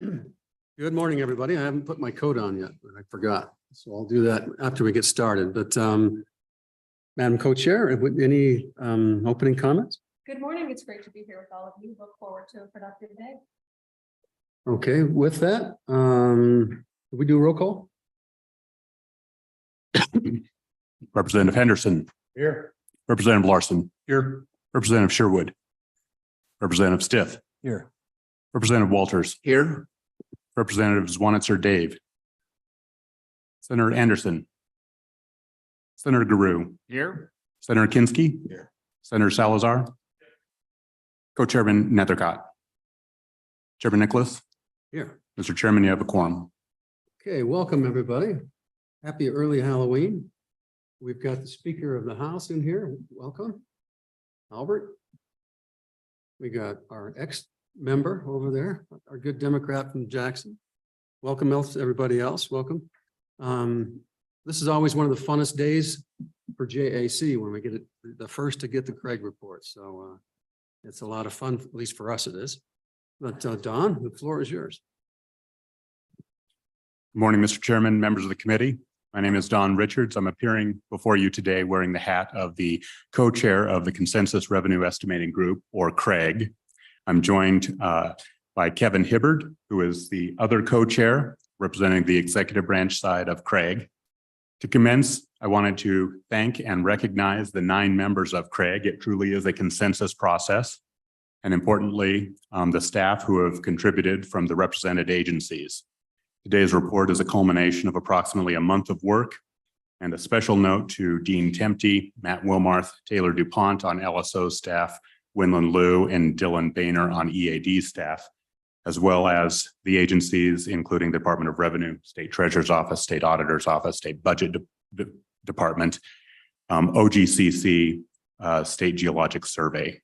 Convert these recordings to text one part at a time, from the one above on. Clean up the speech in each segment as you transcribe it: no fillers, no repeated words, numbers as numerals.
Good morning, everybody. I haven't put my coat on yet, but I forgot. So I'll do that after we get started. But Madam Co-Chair, any opening comments? Good morning. It's great to be here with all of you. Look forward to a productive day. Okay, with that, we do a roll call? Representative Henderson. Here. Representative Larson. Here. Representative Sherwood. Representative Stith. Here. Representative Walters. Here. Representative Zwanitzer Dave. Senator Anderson. Senator Guru. Here. Senator Kinski. Here. Senator Salazar. Co-Chairman Nethercott. Chairman Nicholas. Here. Mr. Chairman, you have a quorum. Okay, welcome, everybody. Happy early Halloween. We've got the Speaker of the House in here. Welcome, Albert. We got our ex-member over there, our good Democrat from Jackson. Welcome, everybody else. Welcome. This is always one of the funnest days for JAC when we get it, the first to get the Craig report. So it's a lot of fun, at least for us it is. But Don, the floor is yours. Good morning, Mr. Chairman, members of the committee. My name is Don Richards. I'm appearing before you today wearing the hat of the co-chair of the Consensus Revenue Estimating Group, or CREG. I'm joined by Kevin Hibbard, who is the other co-chair representing the executive branch side of CREG. To commence, I wanted to thank and recognize the 9 members of CREG. It truly is a consensus process. And importantly, the staff who have contributed from the represented agencies. Today's report is a culmination of approximately a month of work, and a special note to Dean Tempte, Matt Wilmarth, Taylor DuPont on LSO staff, Winland Liu, and Dylan Boehner on EAD staff, as well as the agencies, including the Department of Revenue, State Treasurer's Office, State Auditor's Office, State Budget Department, OGCC, State Geologic Survey.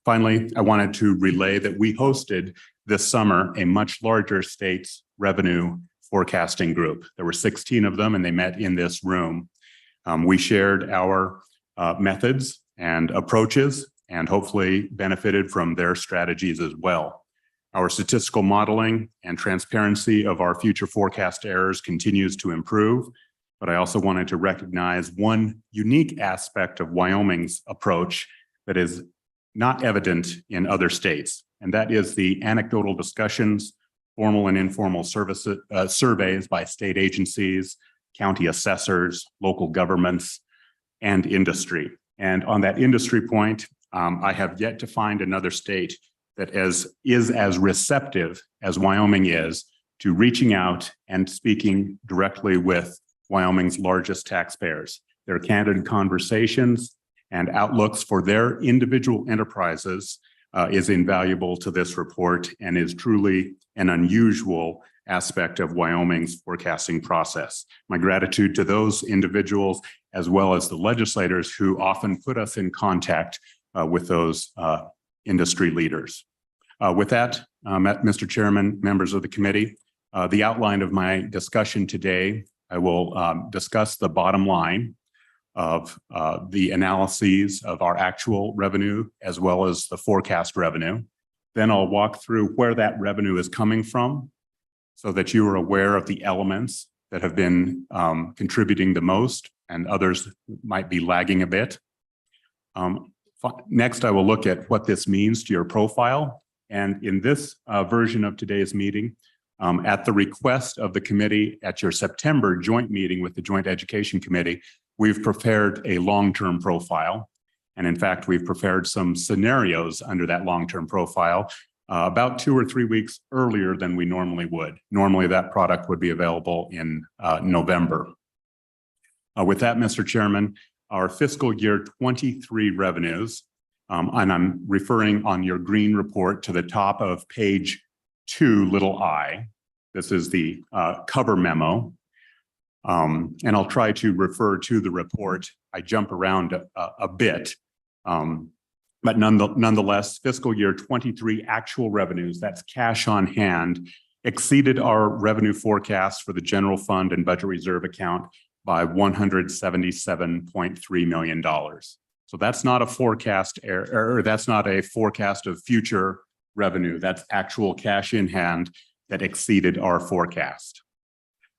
Finally, I wanted to relay that we hosted this summer a much larger state's revenue forecasting group. There were 16 of them, and they met in this room. We shared our methods and approaches, and hopefully benefited from their strategies as well. Our statistical modeling and transparency of our future forecast errors continues to improve, but I also wanted to recognize one unique aspect of Wyoming's approach that is not evident in other states, and that is the anecdotal discussions, formal and informal surveys by state agencies, county assessors, local governments, and industry. And on that industry point, I have yet to find another state that is as receptive as Wyoming is to reaching out and speaking directly with Wyoming's largest taxpayers. Their candid conversations and outlooks for their individual enterprises is invaluable to this report and is truly an unusual aspect of Wyoming's forecasting process. My gratitude to those individuals, as well as the legislators who often put us in contact with those industry leaders. With that, Mr. Chairman, members of the committee, the outline of my discussion today, I will discuss the bottom line of the analyses of our actual revenue as well as the forecast revenue. Then I'll walk through where that revenue is coming from so that you are aware of the elements that have been contributing the most and others might be lagging a bit. Next, I will look at what this means to your profile. And in this version of today's meeting, at the request of the committee at your September joint meeting with the Joint Education Committee, we've prepared a long-term profile. And in fact, we've prepared some scenarios under that long-term profile about 2 or 3 weeks earlier than we normally would. Normally, that product would be available in November. With that, Mr. Chairman, our fiscal year 23 revenues, and I'm referring on your green report to the top of page 2, little I. This is the cover memo. And I'll try to refer to the report. I jump around a bit, but nonetheless, fiscal year 23 actual revenues, that's cash on hand, exceeded our revenue forecast for the general fund and budget reserve account by $177.3 million. So that's not a forecast error, that's not a forecast of future revenue. That's actual cash in hand that exceeded our forecast.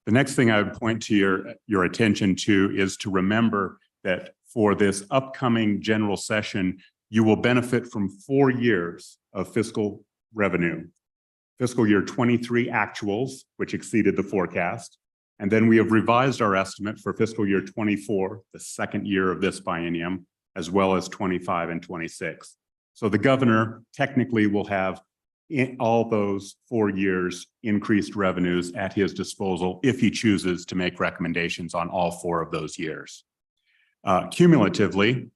The next thing I would point to your attention to is to remember that for this upcoming general session, you will benefit from 4 years of fiscal revenue. Fiscal year 23 actuals, which exceeded the forecast. And then we have revised our estimate for fiscal year 24, the second year of this biennium, as well as 25 and 26. So the governor technically will have in all those 4 years increased revenues at his disposal if he chooses to make recommendations on all 4 of those years. Cumulatively,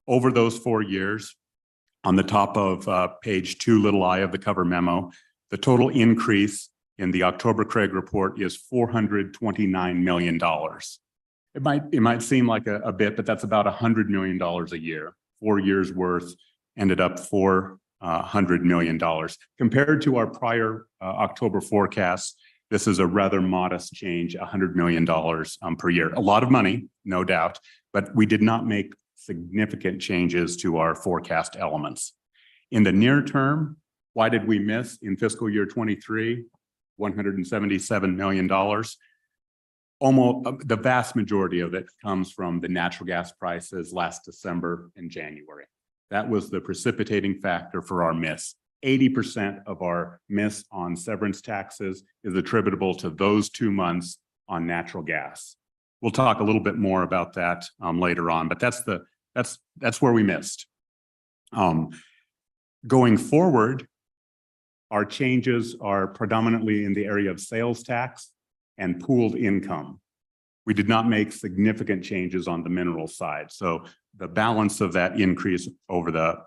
over those 4 years, on the top of page 2 little I of the cover memo, the total increase in the October Craig report is $429 million. It might seem like a bit, but that's about $100 million a year. 4 years worth ended up $400 million. Compared to our prior October forecast, this is a rather modest change, $100 million per year. A lot of money, no doubt, but we did not make significant changes to our forecast elements. In the near term, why did we miss in fiscal year 23? $177 million. Almost the vast majority of it comes from the natural gas prices last December and January. That was the precipitating factor for our miss. 80% of our miss on severance taxes is attributable to those 2 months on natural gas. We'll talk a little bit more about that later on, but that's where we missed. Going forward, our changes are predominantly in the area of sales tax and pooled income. We did not make significant changes on the mineral side. So the balance of that increase over the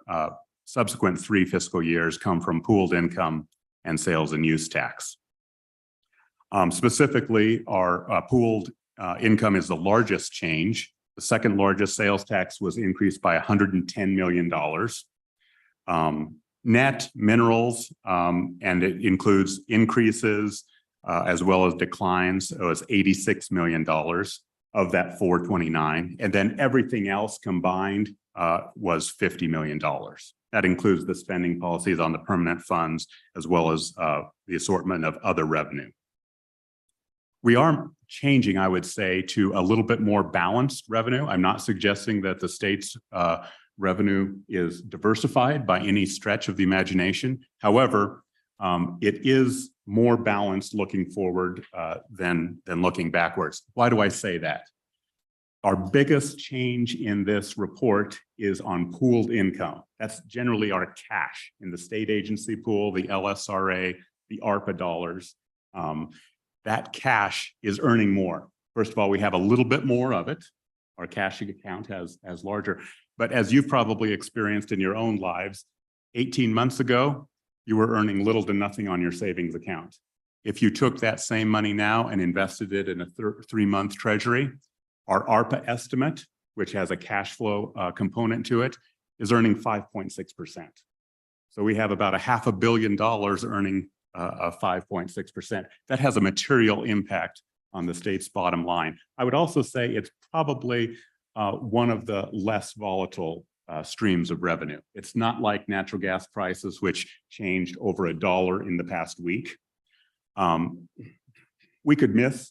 subsequent 3 fiscal years come from pooled income and sales and use tax. Specifically, our pooled income is the largest change. The second largest sales tax was increased by $110 million. Net minerals, and it includes increases as well as declines. It was $86 million of that 429. And then everything else combined was $50 million. That includes the spending policies on the permanent funds, as well as the assortment of other revenue. We are changing, I would say, to a little bit more balanced revenue. I'm not suggesting that the state's revenue is diversified by any stretch of the imagination. However, it is more balanced looking forward than looking backwards. Why do I say that? Our biggest change in this report is on pooled income. That's generally our cash in the state agency pool, the LSRA, the ARPA dollars. That cash is earning more. First of all, we have a little bit more of it. Our cash account has larger. But as you've probably experienced in your own lives, 18 months ago, you were earning little to nothing on your savings account. If you took that same money now and invested it in a 3-month treasury, our ARPA estimate, which has a cash flow component to it, is earning 5.6%. So we have about $500 million earning 5.6%. That has a material impact on the state's bottom line. I would also say it's probably one of the less volatile streams of revenue. It's not like natural gas prices, which changed over $1 in the past week. We could miss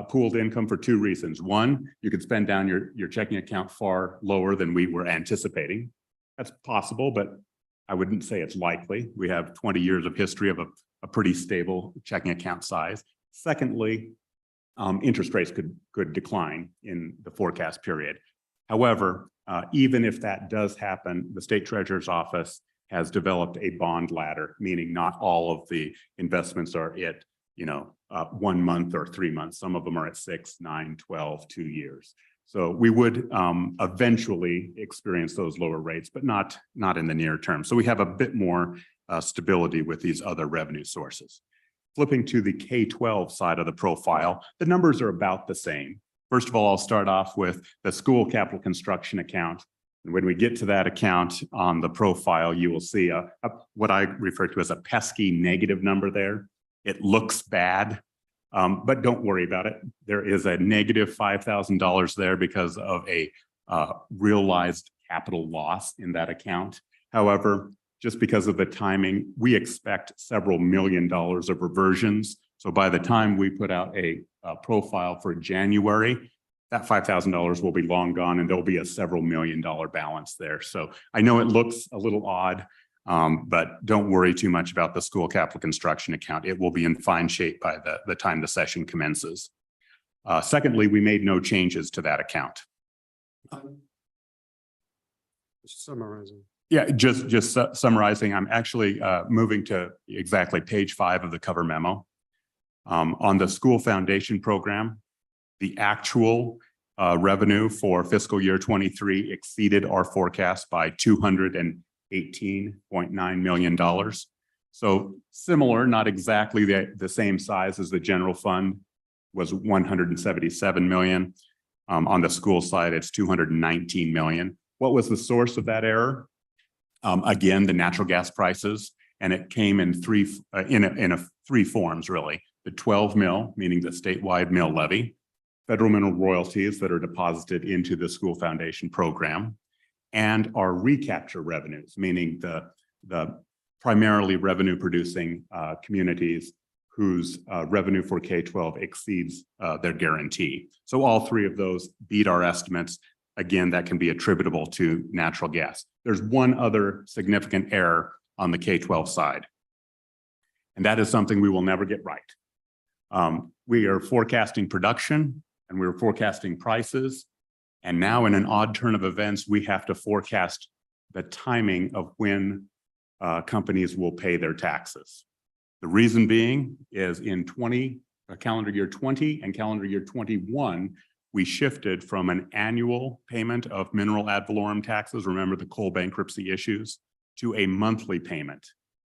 pooled income for 2 reasons. One, you could spend down your checking account far lower than we were anticipating. That's possible, but I wouldn't say it's likely. We have 20 years of history of a pretty stable checking account size. Secondly, interest rates could decline in the forecast period. However, even if that does happen, the state treasurer's office has developed a bond ladder, meaning not all of the investments are at 1 month or 3 months. Some of them are at 6, 9, 12, 2 years. So we would eventually experience those lower rates, but not in the near term. So we have a bit more stability with these other revenue sources. Flipping to the K-12 side of the profile, the numbers are about the same. First of all, I'll start off with the school capital construction account. And when we get to that account on the profile, you will see what I refer to as a pesky negative number there. It looks bad, but don't worry about it. There is a negative $5,000 there because of a realized capital loss in that account. However, just because of the timing, we expect several $1 million of reversions. So by the time we put out a profile for January, that $5,000 will be long gone and there'll be a several $1 million balance there. So I know it looks a little odd, but don't worry too much about the school capital construction account. It will be in fine shape by the time the session commences. Secondly, we made no changes to that account. Just summarizing. Yeah, just summarizing, I'm actually moving to exactly page 5 of the cover memo. On the school foundation program, the actual revenue for fiscal year 23 exceeded our forecast by $218.9 million. So similar, not exactly the same size as the general fund, was 177 million. On the school side, it's 219 million. What was the source of that error? Again, the natural gas prices, and it came in three forms, really. The 12 mil, meaning the statewide mill levy, federal mineral royalties that are deposited into the school foundation program, and our recapture revenues, meaning the primarily revenue producing communities whose revenue for K-12 exceeds their guarantee. So all three of those beat our estimates. Again, that can be attributable to natural gas. There's one other significant error on the K-12 side, and that is something we will never get right. We are forecasting production and we were forecasting prices, and now in an odd turn of events, we have to forecast the timing of when companies will pay their taxes. The reason being is in calendar year 20 and calendar year 21, we shifted from an annual payment of mineral ad valorem taxes, remember the coal bankruptcy issues, to a monthly payment.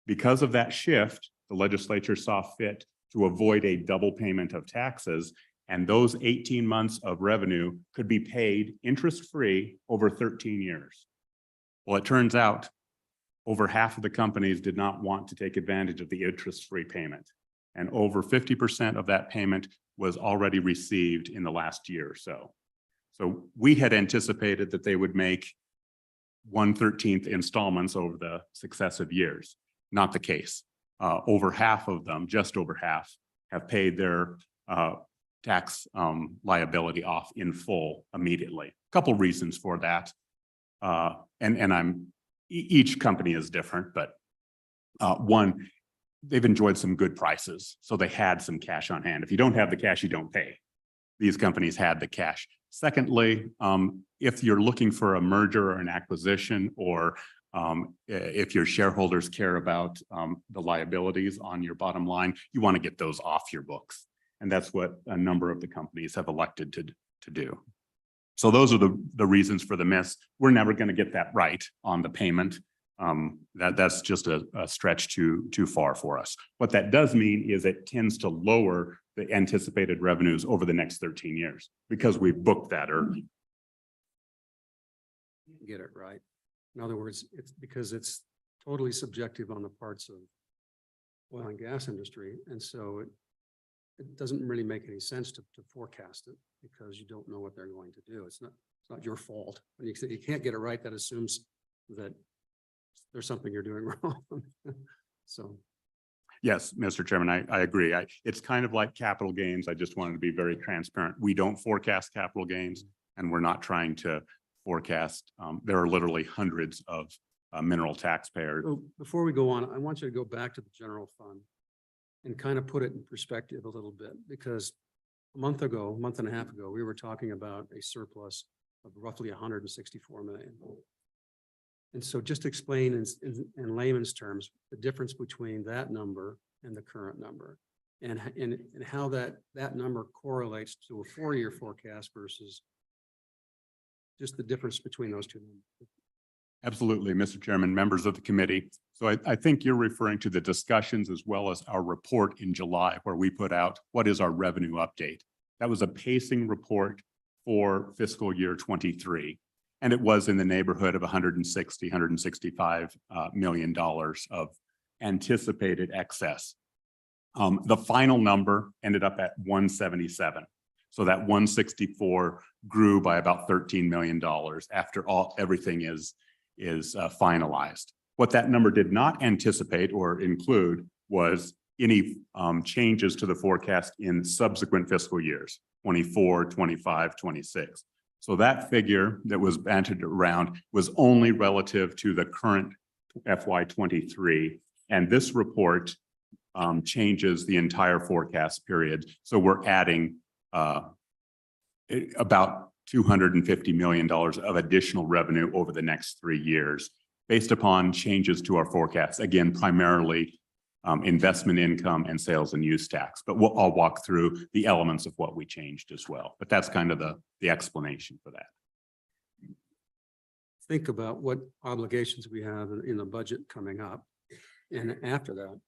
Because of that shift, the legislature saw fit to avoid a double payment of taxes, and those 18 months of revenue could be paid interest-free over 13 years. Well, it turns out over half of the companies did not want to take advantage of the interest-free payment, and over 50% of that payment was already received in the last year or so. So we had anticipated that they would make 1/13 installments over the successive years. Not the case. Over half of them, just over half, have paid their tax liability off in full immediately. A couple reasons for that. Each company is different, but one, they've enjoyed some good prices, so they had some cash on hand. If you don't have the cash, you don't pay. These companies had the cash. Secondly, if you're looking for a merger or an acquisition, or if your shareholders care about the liabilities on your bottom line, you want to get those off your books. And that's what a number of the companies have elected to do. So those are the reasons for the miss. We're never going to get that right on the payment. That's just a stretch too far for us. What that does mean is it tends to lower the anticipated revenues over the next 13 years because we've booked that early. Get it right. In other words, it's because it's totally subjective on the parts of oil and gas industry. And so it doesn't really make any sense to forecast it because you don't know what they're going to do. It's not your fault. When you say you can't get it right, that assumes that there's something you're doing wrong. So. Yes, Mr. Chairman, I agree. It's kind of like capital gains. I just wanted to be very transparent. We don't forecast capital gains, and we're not trying to forecast. There are literally hundreds of mineral taxpayers. So before we go on, I want you to go back to the general fund and kind of put it in perspective a little bit, because a month and a half ago, we were talking about a surplus of roughly 164 million. And so just explain in layman's terms, the difference between that number and the current number, and how that number correlates to a 4-year forecast versus just the difference between those two numbers. Absolutely, Mr. Chairman, members of the committee. So I think you're referring to the discussions as well as our report in July, where we put out what is our revenue update. That was a pacing report for fiscal year 23. And it was in the neighborhood of $165 million of anticipated excess. The final number ended up at 177. So that 164 grew by about $13 million after everything is finalized. What that number did not anticipate or include was any changes to the forecast in subsequent fiscal years, 24, 25, 26. So that figure that was bantered around was only relative to the current FY23. And this report changes the entire forecast period. So we're adding about $250 million of additional revenue over the next 3 years based upon changes to our forecasts. Again, primarily investment income and sales and use tax, but I'll walk through the elements of what we changed as well. But that's kind of the explanation for that. Think about what obligations we have in the budget coming up. And after that,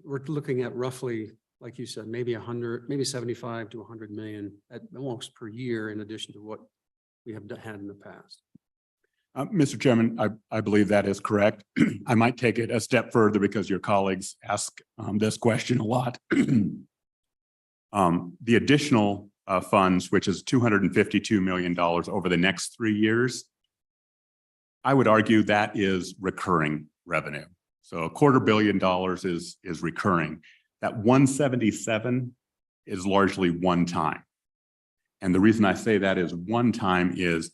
we're looking at roughly, like you said, maybe 100, maybe 75 to 100 million at most per year, in addition to what we have had in the past. Mr. Chairman, I believe that is correct. I might take it a step further because your colleagues ask this question a lot. The additional funds, which is $252 million over the next 3 years, I would argue that is recurring revenue. So $250 million is recurring. That 177 is largely one time. And the reason I say that is one time is,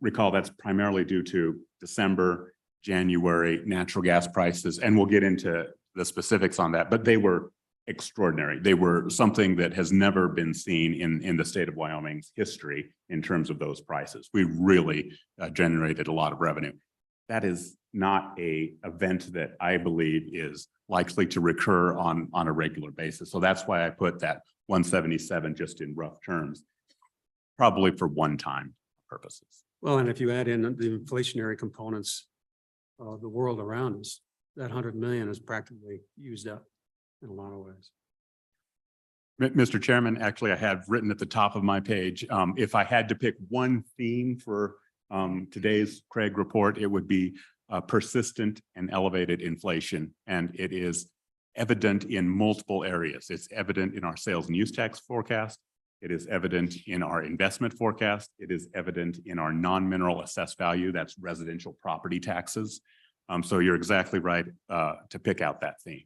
recall that's primarily due to December, January natural gas prices, and we'll get into the specifics on that, but they were extraordinary. They were something that has never been seen in the state of Wyoming's history in terms of those prices. We really generated a lot of revenue. That is not an event that I believe is likely to recur on a regular basis. So that's why I put that 177 just in rough terms, probably for one-time purposes. Well, and if you add in the inflationary components of the world around us, that 100 million is practically used up in a lot of ways. Mr. Chairman, actually, I have written at the top of my page, if I had to pick one theme for today's Craig report, it would be persistent and elevated inflation. And it is evident in multiple areas. It's evident in our sales and use tax forecast. It is evident in our investment forecast. It is evident in our non-mineral assessed value, that's residential property taxes. So you're exactly right to pick out that theme.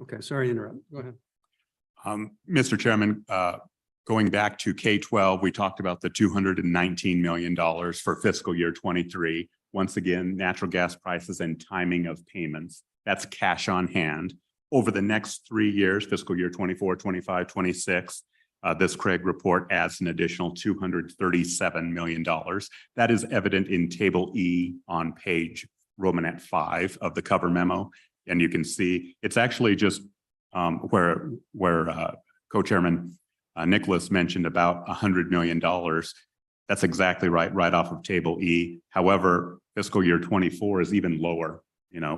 Okay, sorry to interrupt. Go ahead. Mr. Chairman, going back to K-12, we talked about the $219 million for fiscal year 23. Once again, natural gas prices and timing of payments. That's cash on hand. Over the next 3 years, fiscal year 24, 25, 26, this Craig report adds an additional $237 million. That is evident in Table E on page Romanet 5 of the cover memo. And you can see it's actually just where Co-Chairman Nicholas mentioned about $100 million. That's exactly right off of Table E. However, fiscal year 24 is even lower,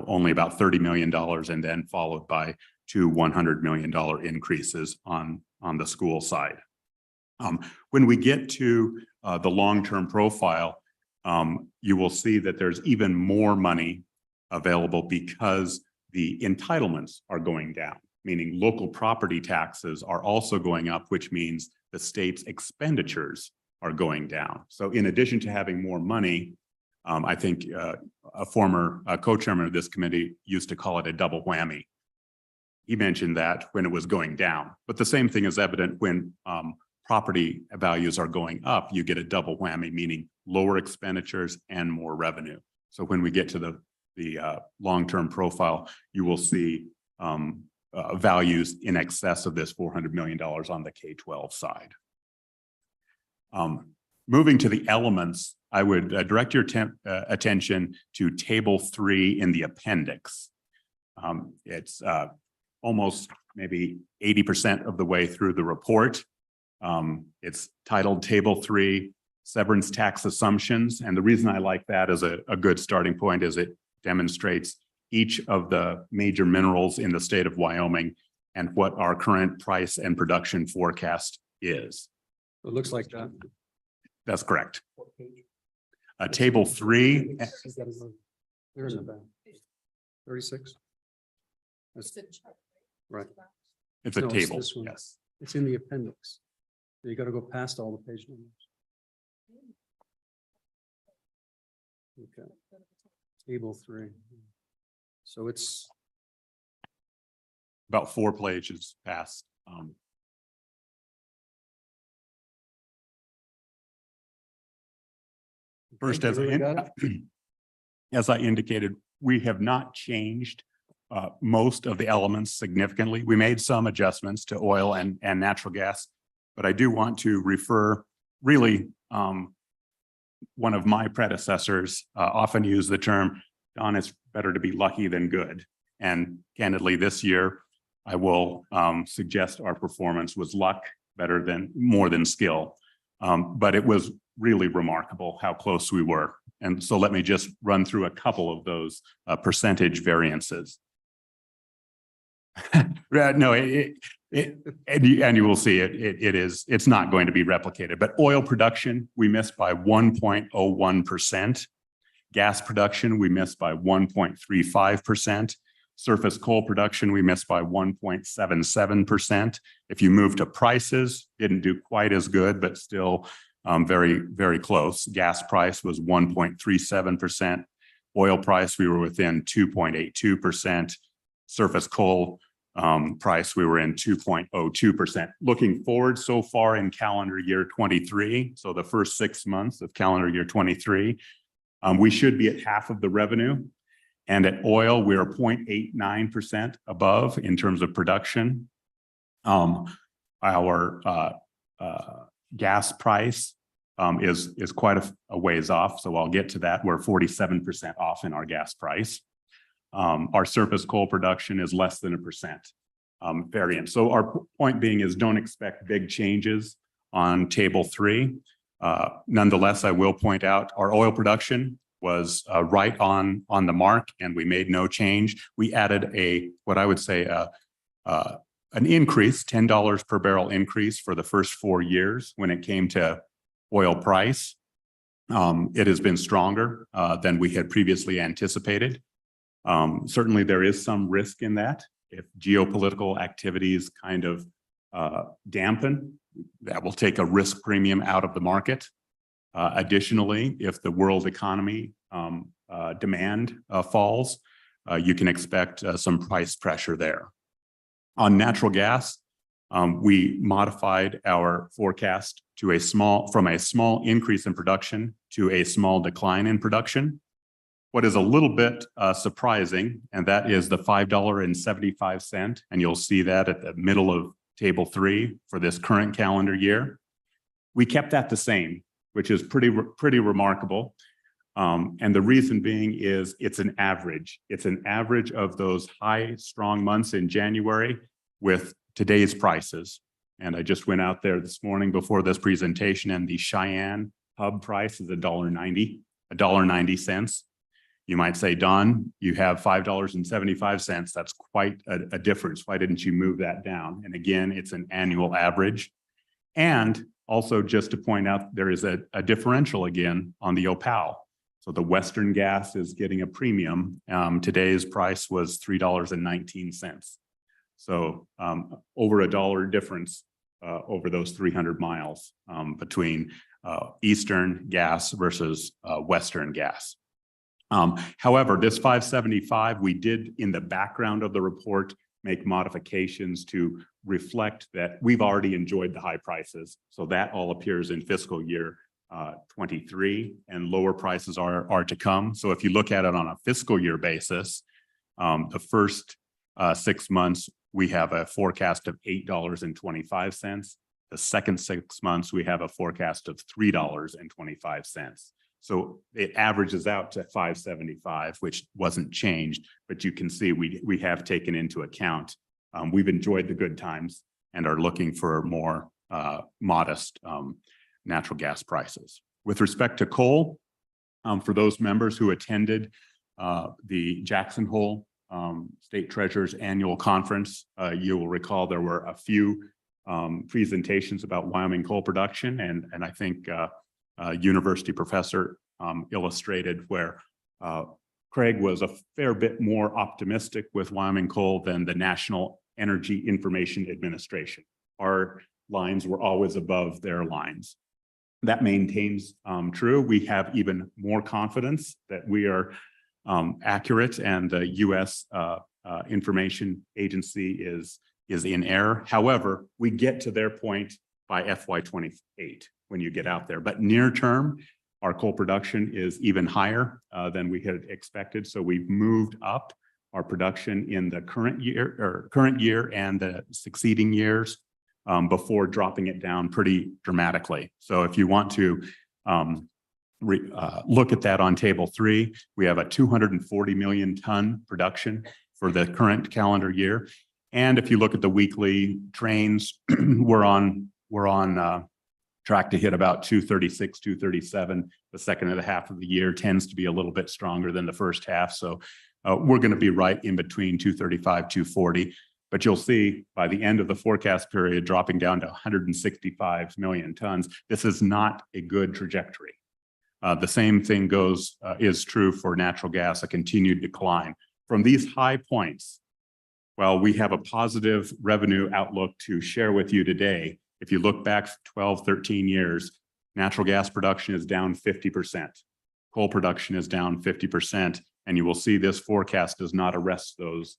only about $30 million, and then followed by 2 $100 million increases on the school side. When we get to the long-term profile, you will see that there's even more money available because the entitlements are going down, meaning local property taxes are also going up, which means the state's expenditures are going down. So in addition to having more money, I think a former co-chairman of this committee used to call it a double whammy. He mentioned that when it was going down, but the same thing is evident when property values are going up, you get a double whammy, meaning lower expenditures and more revenue. So when we get to the long-term profile, you will see values in excess of this $400 million on the K-12 side. Moving to the elements, I would direct your attention to Table 3 in the appendix. It's almost maybe 80% of the way through the report. It's titled Table 3, Severance Tax Assumptions. And the reason I like that as a good starting point is it demonstrates each of the major minerals in the state of Wyoming and what our current price and production forecast is. It looks like that. That's correct. Table 3. There in the back. 36. That's right. It's a No, it's table. this one. Yes. It's in the appendix. You got to go past all the page numbers. Okay. Table 3. So it's, About 4 pages past. First, as everybody got it? as I indicated, we have not changed most of the elements significantly. We made some adjustments to oil and natural gas, but I do want to refer really one of my predecessors often used the term, Don, it's better to be lucky than good. And candidly, this year, I will suggest our performance was luck more than skill. But it was really remarkable how close we were. And so let me just run through a couple of those percentage variances. No, and you will see it's not going to be replicated, but oil production, we missed by 1.01%. Gas production, we missed by 1.35%. Surface coal production, we missed by 1.77%. If you move to prices, didn't do quite as good, but still very, very close. Gas price was 1.37%. Oil price, we were within 2.82%. Surface coal price, we were in 2.02%. Looking forward so far in calendar year 23, so the first 6 months of calendar year 23, we should be at half of the revenue. And at oil, we're 0.89% above in terms of production. Our gas price is quite a ways off, so I'll get to that. We're 47% off in our gas price. Our surface coal production is less than 1% variance. So our point being is don't expect big changes on table 3. Nonetheless, I will point out our oil production was right on the mark, and we made no change. We added what I would say an increase, $10 per barrel increase for the first 4 years when it came to oil price. It has been stronger than we had previously anticipated. Certainly, there is some risk in that. If geopolitical activities kind of dampen, that will take a risk premium out of the market. Additionally, if the world economy demand falls, you can expect some price pressure there. On natural gas, we modified our forecast to from a small increase in production to a small decline in production. What is a little bit surprising, and that is the $5.75, and you'll see that at the middle of table 3 for this current calendar year. We kept that the same, which is pretty remarkable. And the reason being is it's an average. It's an average of those high, strong months in January with today's prices. And I just went out there this morning before this presentation, and the Cheyenne hub price is $1.90. You might say, Don, you have $5.75. That's quite a difference. Why didn't you move that down? And again, it's an annual average. And also, just to point out, there is a differential again on the Opal. So the Western gas is getting a premium. Today's price was $3.19. So over $1 difference over those 300 miles between Eastern gas versus Western gas. However, this 575, we did in the background of the report make modifications to reflect that we've already enjoyed the high prices. So that all appears in fiscal year 23, and lower prices are to come. So if you look at it on a fiscal year basis, the first 6 months, we have a forecast of $8.25. The second 6 months, we have a forecast of $3.25. So it averages out to 575, which wasn't changed, but you can see we have taken into account. We've enjoyed the good times and are looking for more modest natural gas prices. With respect to coal, for those members who attended the Jackson Hole State Treasurer's annual conference, you will recall there were a few presentations about Wyoming coal production, and I think university professor illustrated where Craig was a fair bit more optimistic with Wyoming coal than the National Energy Information Administration. Our lines were always above their lines. That maintains true. We have even more confidence that we are accurate, and the U.S. Information Agency is in error. However, we get to their point by FY28 when you get out there. But near term, our coal production is even higher than we had expected. So we've moved up our production in the current year and the succeeding years before dropping it down pretty dramatically. So if you want to look at that on table 3, we have a 240 million ton production for the current calendar year. And if you look at the weekly trains, we're on track to hit about 236, 237. The second half of the year tends to be a little bit stronger than the first half. So we're going to be right in between 235, 240. But you'll see by the end of the forecast period, dropping down to 165 million tons. This is not a good trajectory. The same thing is true for natural gas, a continued decline. From these high points, well, we have a positive revenue outlook to share with you today. If you look back 12, 13 years, natural gas production is down 50%. Coal production is down 50%. And you will see this forecast does not arrest those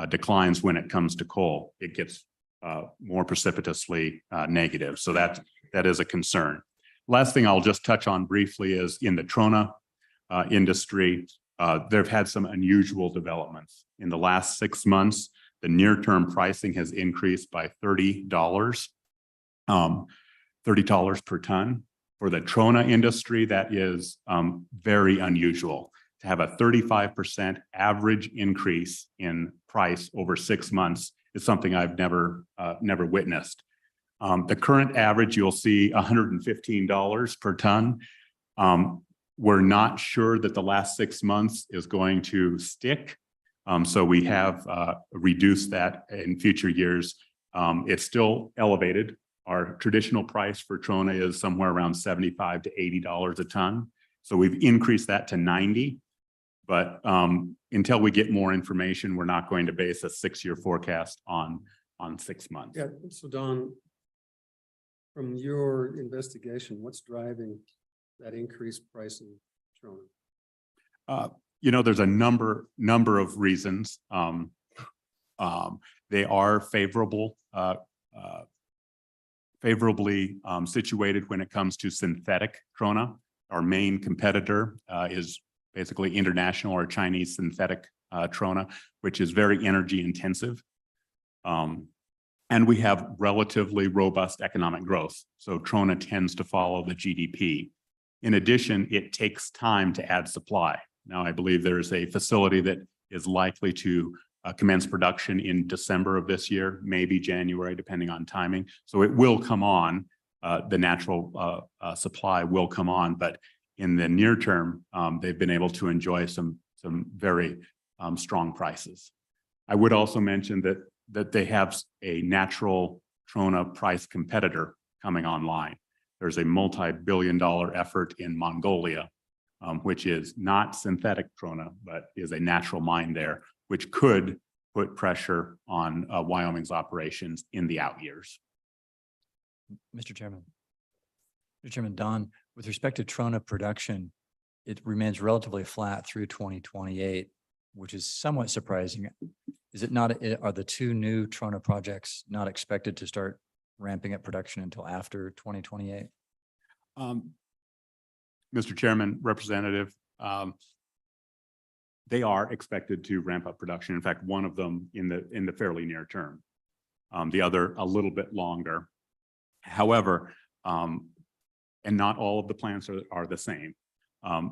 declines when it comes to coal. It gets more precipitously negative. So that is a concern. Last thing I'll just touch on briefly is in the trona industry, they've had some unusual developments. In the last 6 months, the near-term pricing has increased by $30 per ton. For the trona industry, that is very unusual. To have a 35% average increase in price over 6 months is something I've never witnessed. The current average, you'll see $115 per ton. We're not sure that the last 6 months is going to stick. So we have reduced that in future years. It's still elevated. Our traditional price for trona is somewhere around $75 to $80 a ton. So we've increased that to $90. But until we get more information, we're not going to base a 6-year forecast on 6 months. Yeah. So Don, from your investigation, what's driving that increased price in trona? There's a number of reasons. They are favorably situated when it comes to synthetic trona. Our main competitor is basically international or Chinese synthetic trona, which is very energy intensive. And we have relatively robust economic growth. So trona tends to follow the GDP. In addition, it takes time to add supply. Now, I believe there is a facility that is likely to commence production in December of this year, maybe January, depending on timing. So it will come on, the natural supply will come on, but in the near term, they've been able to enjoy some very strong prices. I would also mention that they have a natural trona price competitor coming online. There's a multi-billion-dollar effort in Mongolia, which is not synthetic trona, but is a natural mine there, which could put pressure on Wyoming's operations in the out years. Mr. Chairman, Don, with respect to trona production, it remains relatively flat through 2028, which is somewhat surprising. Is it not? Are the 2 new trona projects not expected to start ramping up production until after 2028? Mr. Chairman, Representative, they are expected to ramp up production. In fact, one of them in the fairly near term, the other a little bit longer. However, and not all of the plants are the same,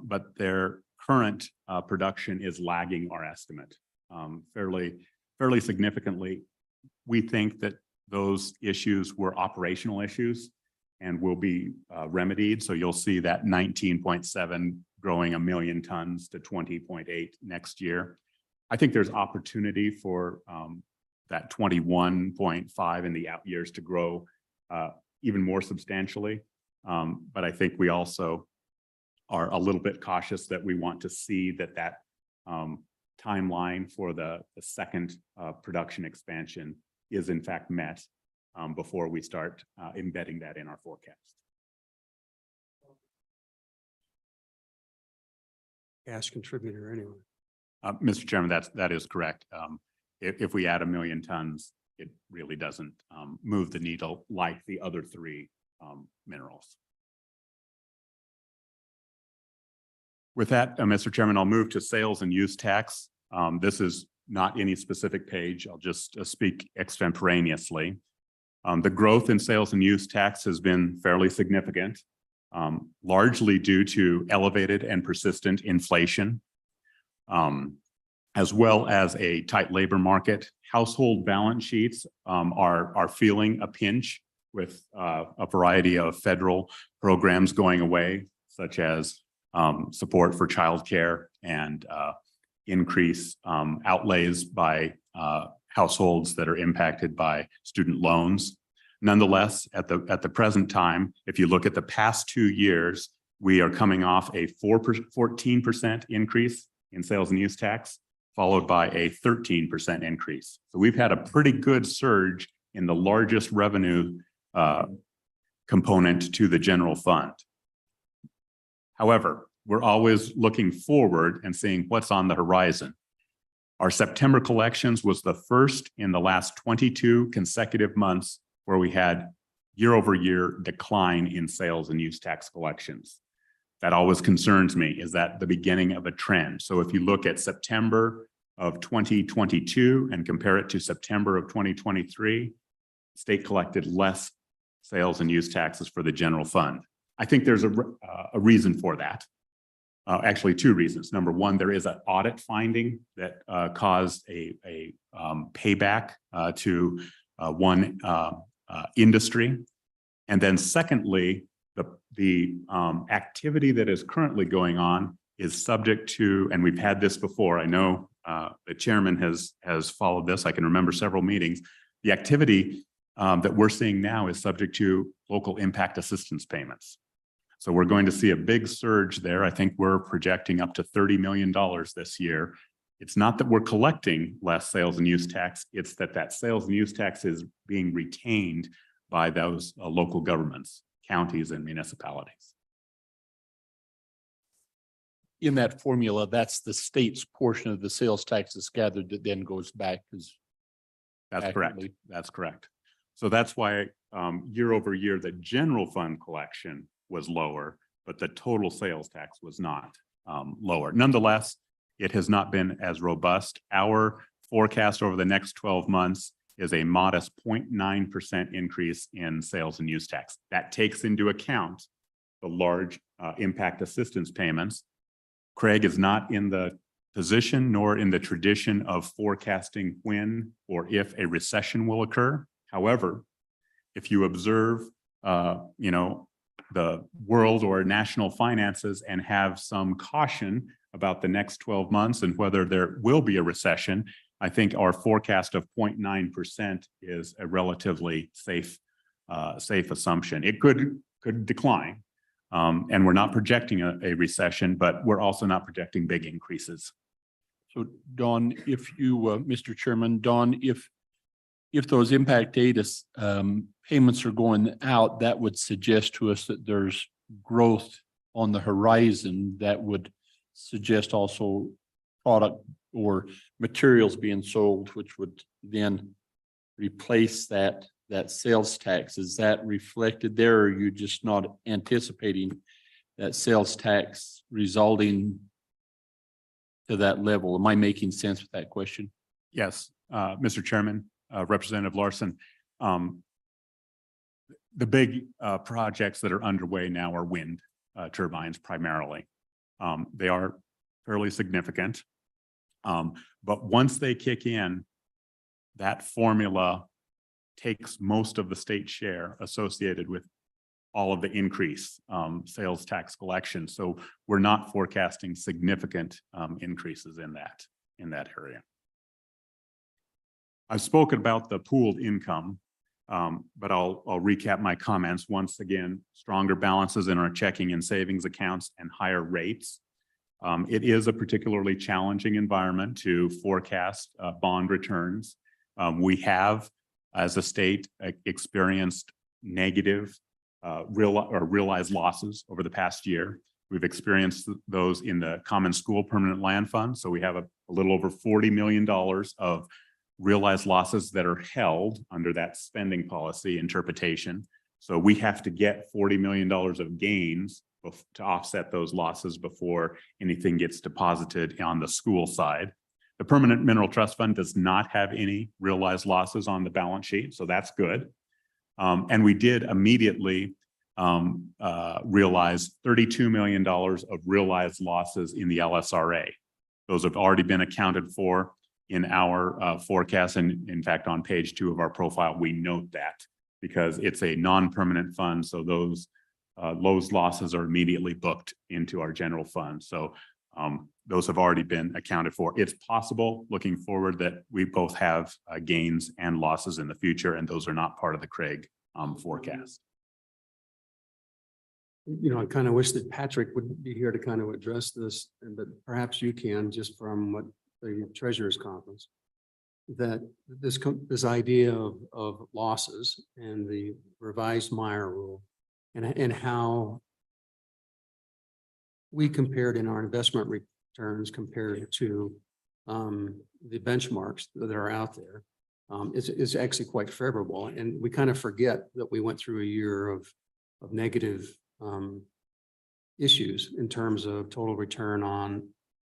but their current production is lagging our estimate fairly significantly. We think that those issues were operational issues and will be remedied. So you'll see that 19.7 growing 1 million tons to 20.8 next year. I think there's opportunity for that 21.5 in the out years to grow even more substantially. But I think we also are a little bit cautious that we want to see that timeline for the second production expansion is in fact met before we start embedding that in our forecast. Cash contributor anyway. Mr. Chairman, that is correct. If we add 1 million tons, it really doesn't move the needle like the other three minerals. With that, Mr. Chairman, I'll move to sales and use tax. This is not any specific page. I'll just speak extemporaneously. The growth in sales and use tax has been fairly significant, largely due to elevated and persistent inflation, as well as a tight labor market. Household balance sheets are feeling a pinch with a variety of federal programs going away, such as support for childcare and increase outlays by households that are impacted by student loans. Nonetheless, at the present time, if you look at the past 2 years, we are coming off a 14% increase in sales and use tax, followed by a 13% increase. So we've had a pretty good surge in the largest revenue component to the general fund. However, we're always looking forward and seeing what's on the horizon. Our September collections was the first in the last 22 consecutive months where we had year-over-year decline in sales and use tax collections. That always concerns me. Is that the beginning of a trend? So if you look at September of 2022 and compare it to September of 2023, state collected less sales and use taxes for the general fund. I think there's a reason for that. Actually, 2 reasons. Number one, there is an audit finding that caused a payback to one industry. And then secondly, the activity that is currently going on is subject to, and we've had this before, I know the chairman has followed this, I can remember several meetings. The activity that we're seeing now is subject to local impact assistance payments. So we're going to see a big surge there. I think we're projecting up to $30 million this year. It's not that we're collecting less sales and use tax, it's that sales and use tax is being retained by those local governments, counties and municipalities. In that formula, that's the state's portion of the sales taxes gathered that then goes back. That's correct. That's correct. So that's why year over year, the general fund collection was lower, but the total sales tax was not lower. Nonetheless, it has not been as robust. Our forecast over the next 12 months is a modest 0.9% increase in sales and use tax. That takes into account the large impact assistance payments. Craig is not in the position nor in the tradition of forecasting when or if a recession will occur. However, if you observe, the world or national finances and have some caution about the next 12 months and whether there will be a recession, I think our forecast of 0.9% is a relatively safe assumption. It could decline, and we're not projecting a recession, but we're also not projecting big increases. So Don, if you, Mr. Chairman, Don, if those impact aid payments are going out, that would suggest to us that there's growth on the horizon that would suggest also product or materials being sold, which would then replace that sales tax. Is that reflected there, or are you just not anticipating that sales tax resulting to that level? Am I making sense with that question? Yes, Mr. Chairman, Representative Larson. The big projects that are underway now are wind turbines primarily. They are fairly significant. But once they kick in, that formula takes most of the state share associated with all of the increase sales tax collection. So we're not forecasting significant increases in that area. I've spoken about the pooled income, but I'll recap my comments. Once again, stronger balances in our checking and savings accounts and higher rates. It is a particularly challenging environment to forecast bond returns. We have, as a state, experienced negative realized losses over the past year. We've experienced those in the Common School Permanent Land Fund. So we have a little over $40 million of realized losses that are held under that spending policy interpretation. So we have to get $40 million of gains to offset those losses before anything gets deposited on the school side. The Permanent Mineral Trust Fund does not have any realized losses on the balance sheet, so that's good. And we did immediately realize $32 million of realized losses in the LSRA. Those have already been accounted for in our forecast. And in fact, on page 2 of our profile, we note that because it's a non-permanent fund. So those losses are immediately booked into our general fund. So those have already been accounted for. It's possible looking forward that we both have gains and losses in the future, and those are not part of the Craig forecast. You know, I kind of wish that Patrick would be here to kind of address this, but perhaps you can, just from what the treasurer's conference, that this idea of losses and the revised Meyer rule and how we compared in our investment returns compared to the benchmarks that are out there is actually quite favorable. And we kind of forget that we went through a year of negative issues in terms of total return on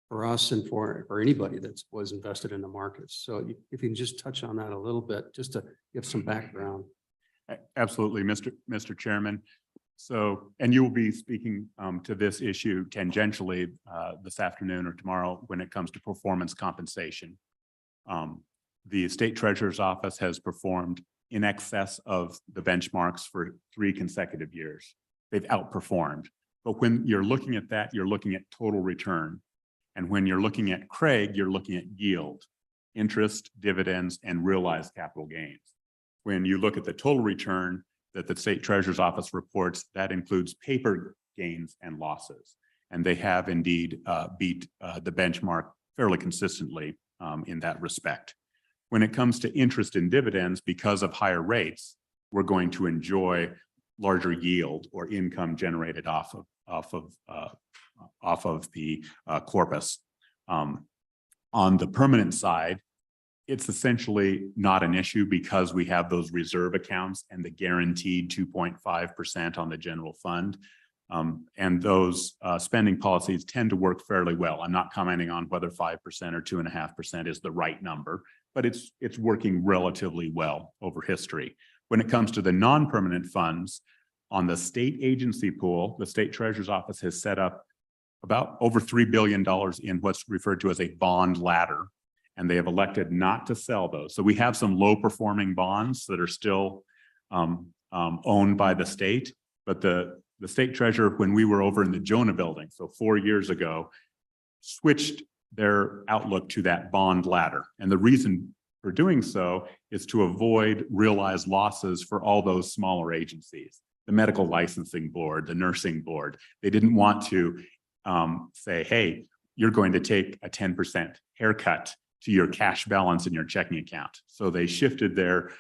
for us and for anybody that was invested in the markets. So if you can just touch on that a little bit, just to give some background. Absolutely, Mr. Chairman. So, and you will be speaking to this issue tangentially this afternoon or tomorrow when it comes to performance compensation. The State Treasurer's Office has performed in excess of the benchmarks for 3 consecutive years. They've outperformed. But when you're looking at that, you're looking at total return. And when you're looking at Craig, you're looking at yield, interest, dividends, and realized capital gains. When you look at the total return that the State Treasurer's Office reports, that includes paper gains and losses. And they have indeed beat the benchmark fairly consistently in that respect. When it comes to interest and dividends, because of higher rates, we're going to enjoy larger yield or income generated off of the corpus. On the permanent side, it's essentially not an issue because we have those reserve accounts and the guaranteed 2.5% on the general fund. And those spending policies tend to work fairly well. I'm not commenting on whether 5% or 2.5% is the right number, but it's working relatively well over history. When it comes to the non-permanent funds, on the state agency pool, the State Treasurer's Office has set up about over $3 billion in what's referred to as a bond ladder, and they have elected not to sell those. So we have some low-performing bonds that are still owned by the state, but the State Treasurer, when we were over in the Jonah building, so 4 years ago, switched their outlook to that bond ladder. And the reason for doing so is to avoid realized losses for all those smaller agencies, the medical licensing board, the nursing board. They didn't want to say, hey, you're going to take a 10% haircut to your cash balance in your checking account. So they shifted their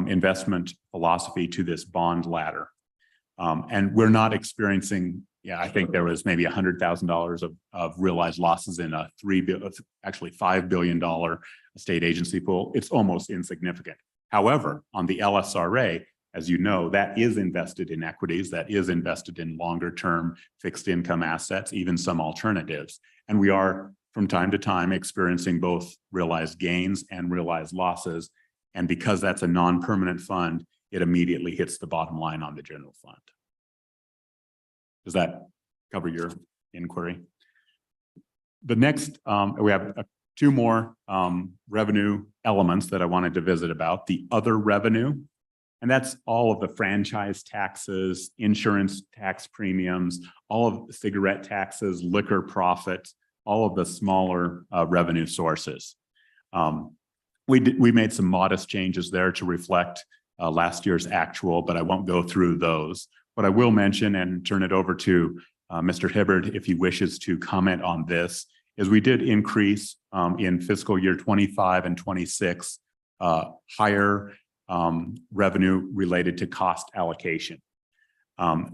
investment philosophy to this bond ladder. And we're not experiencing, I think there was maybe $100,000 of realized losses in a $5 billion state agency pool. It's almost insignificant. However, on the LSRA, as you know, that is invested in equities, that is invested in longer term fixed income assets, even some alternatives. And we are from time to time experiencing both realized gains and realized losses. And because that's a non-permanent fund, it immediately hits the bottom line on the general fund. Does that cover your inquiry? The next, we have 2 more revenue elements that I wanted to visit about. The other revenue, and that's all of the franchise taxes, insurance tax premiums, all of the cigarette taxes, liquor profits, all of the smaller revenue sources. We made some modest changes there to reflect last year's actual, but I won't go through those. What I will mention and turn it over to Mr. Hibbard if he wishes to comment on this is we did increase in fiscal year 25 and 26 higher revenue related to cost allocation.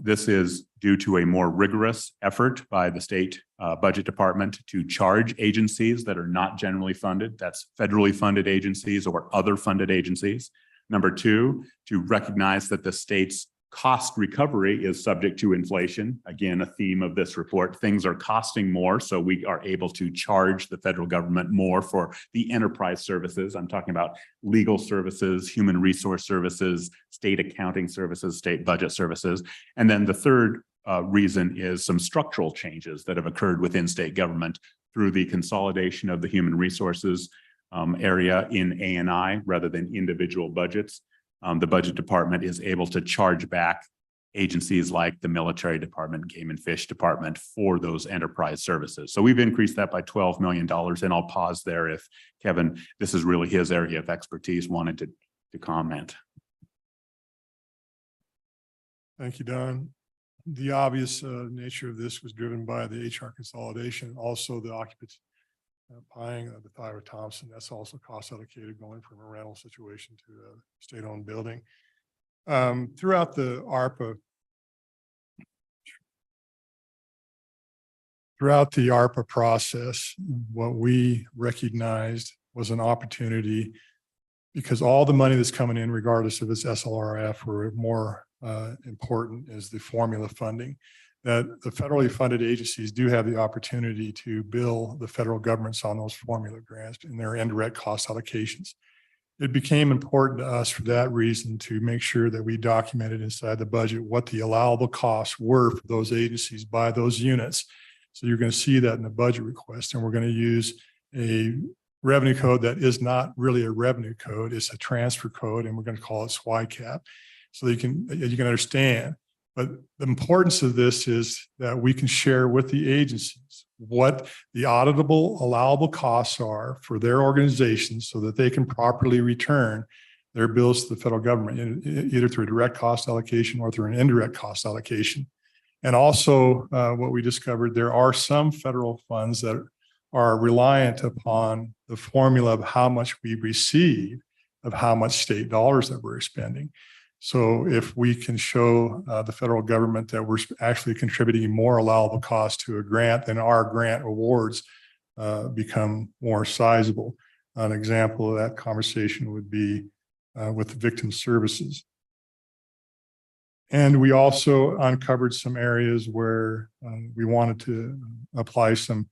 This is due to a more rigorous effort by the state budget department to charge agencies that are not generally funded. That's federally funded agencies or other funded agencies. Number two, to recognize that the state's cost recovery is subject to inflation. Again, a theme of this report. Things are costing more, so we are able to charge the federal government more for the enterprise services. I'm talking about legal services, human resource services, state accounting services, state budget services. And then the third reason is some structural changes that have occurred within state government through the consolidation of the human resources area in A&I rather than individual budgets. The budget department is able to charge back agencies like the military department, game and fish department for those enterprise services. So we've increased that by $12 million. And I'll pause there if Kevin, this is really his area of expertise, wanted to comment. Thank you, Don. The obvious nature of this was driven by the HR consolidation, also the occupancy buying of the Thyra Thompson. That's also cost allocated going from a rental situation to a state-owned building. Throughout the ARPA process, what we recognized was an opportunity, because all the money that's coming in, regardless of its SLRF, or more important is the formula funding, that the federally funded agencies do have the opportunity to bill the federal governments on those formula grants and their indirect cost allocations. It became important to us for that reason to make sure that we documented inside the budget what the allowable costs were for those agencies by those units. So you're going to see that in the budget request, and we're going to use a revenue code that is not really a revenue code. It's a transfer code, and we're going to call it SWICAP, so that you can understand. But the importance of this is that we can share with the agencies what the auditable allowable costs are for their organizations so that they can properly return their bills to the federal government, either through a direct cost allocation or through an indirect cost allocation. And also what we discovered, there are some federal funds that are reliant upon the formula of how much we receive of how much state dollars that we're spending. So if we can show the federal government that we're actually contributing more allowable cost to a grant, then our grant awards become more sizable. An example of that conversation would be with victim services. And we also uncovered some areas where we wanted to apply some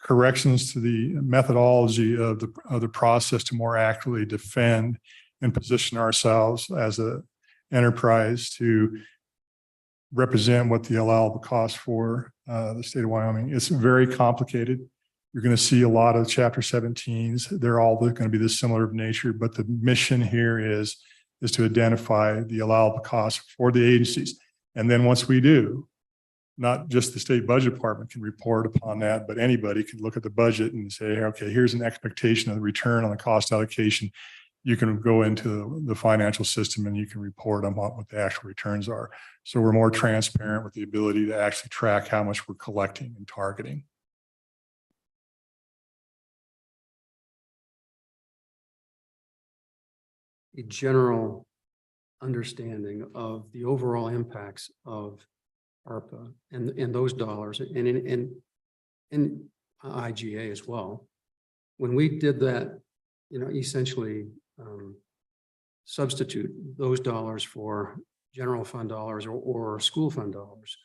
corrections to the methodology of the process to more accurately defend and position ourselves as a enterprise to represent what the allowable cost for the state of Wyoming. It's very complicated. You're going to see a lot of Chapter 17s. They're all going to be this similar of nature, but the mission here is to identify the allowable cost for the agencies. And then once we do, not just the state budget department can report upon that, but anybody can look at the budget and say, okay, here's an expectation of the return on the cost allocation. You can go into the financial system and you can report on what the actual returns are. So we're more transparent with the ability to actually track how much we're collecting and targeting. A general understanding of the overall impacts of ARPA and those dollars and in IGA as well. When we did that, essentially substitute those dollars for general fund dollars or school fund dollars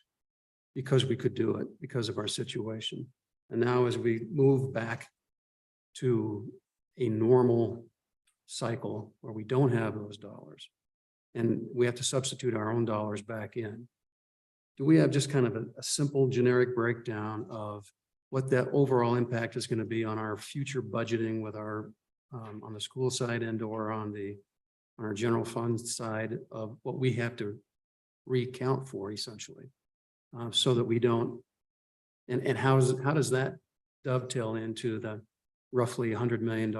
because we could do it because of our situation. And now as we move back to a normal cycle where we don't have those dollars and we have to substitute our own dollars back in, do we have just kind of a simple generic breakdown of what that overall impact is going to be on our future budgeting with our on the school side and or on our general fund side of what we have to recount for essentially, so that we don't, and how does that dovetail into the roughly $100 million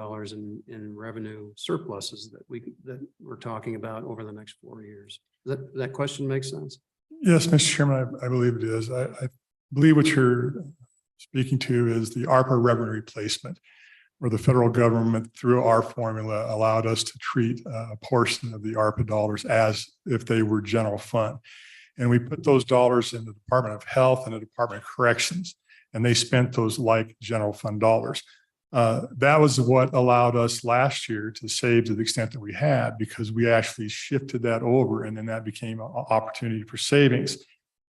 in revenue surpluses that we're talking about over the next 4 years? Does that question make sense? Yes, Mr. Chairman, I believe it is. I believe what you're speaking to is the ARPA revenue replacement, where the federal government, through our formula, allowed us to treat a portion of the ARPA dollars as if they were general fund. And we put those dollars in the Department of Health and the Department of Corrections, and they spent those like general fund dollars. That was what allowed us last year to save to the extent that we had, because we actually shifted that over, and then that became an opportunity for savings.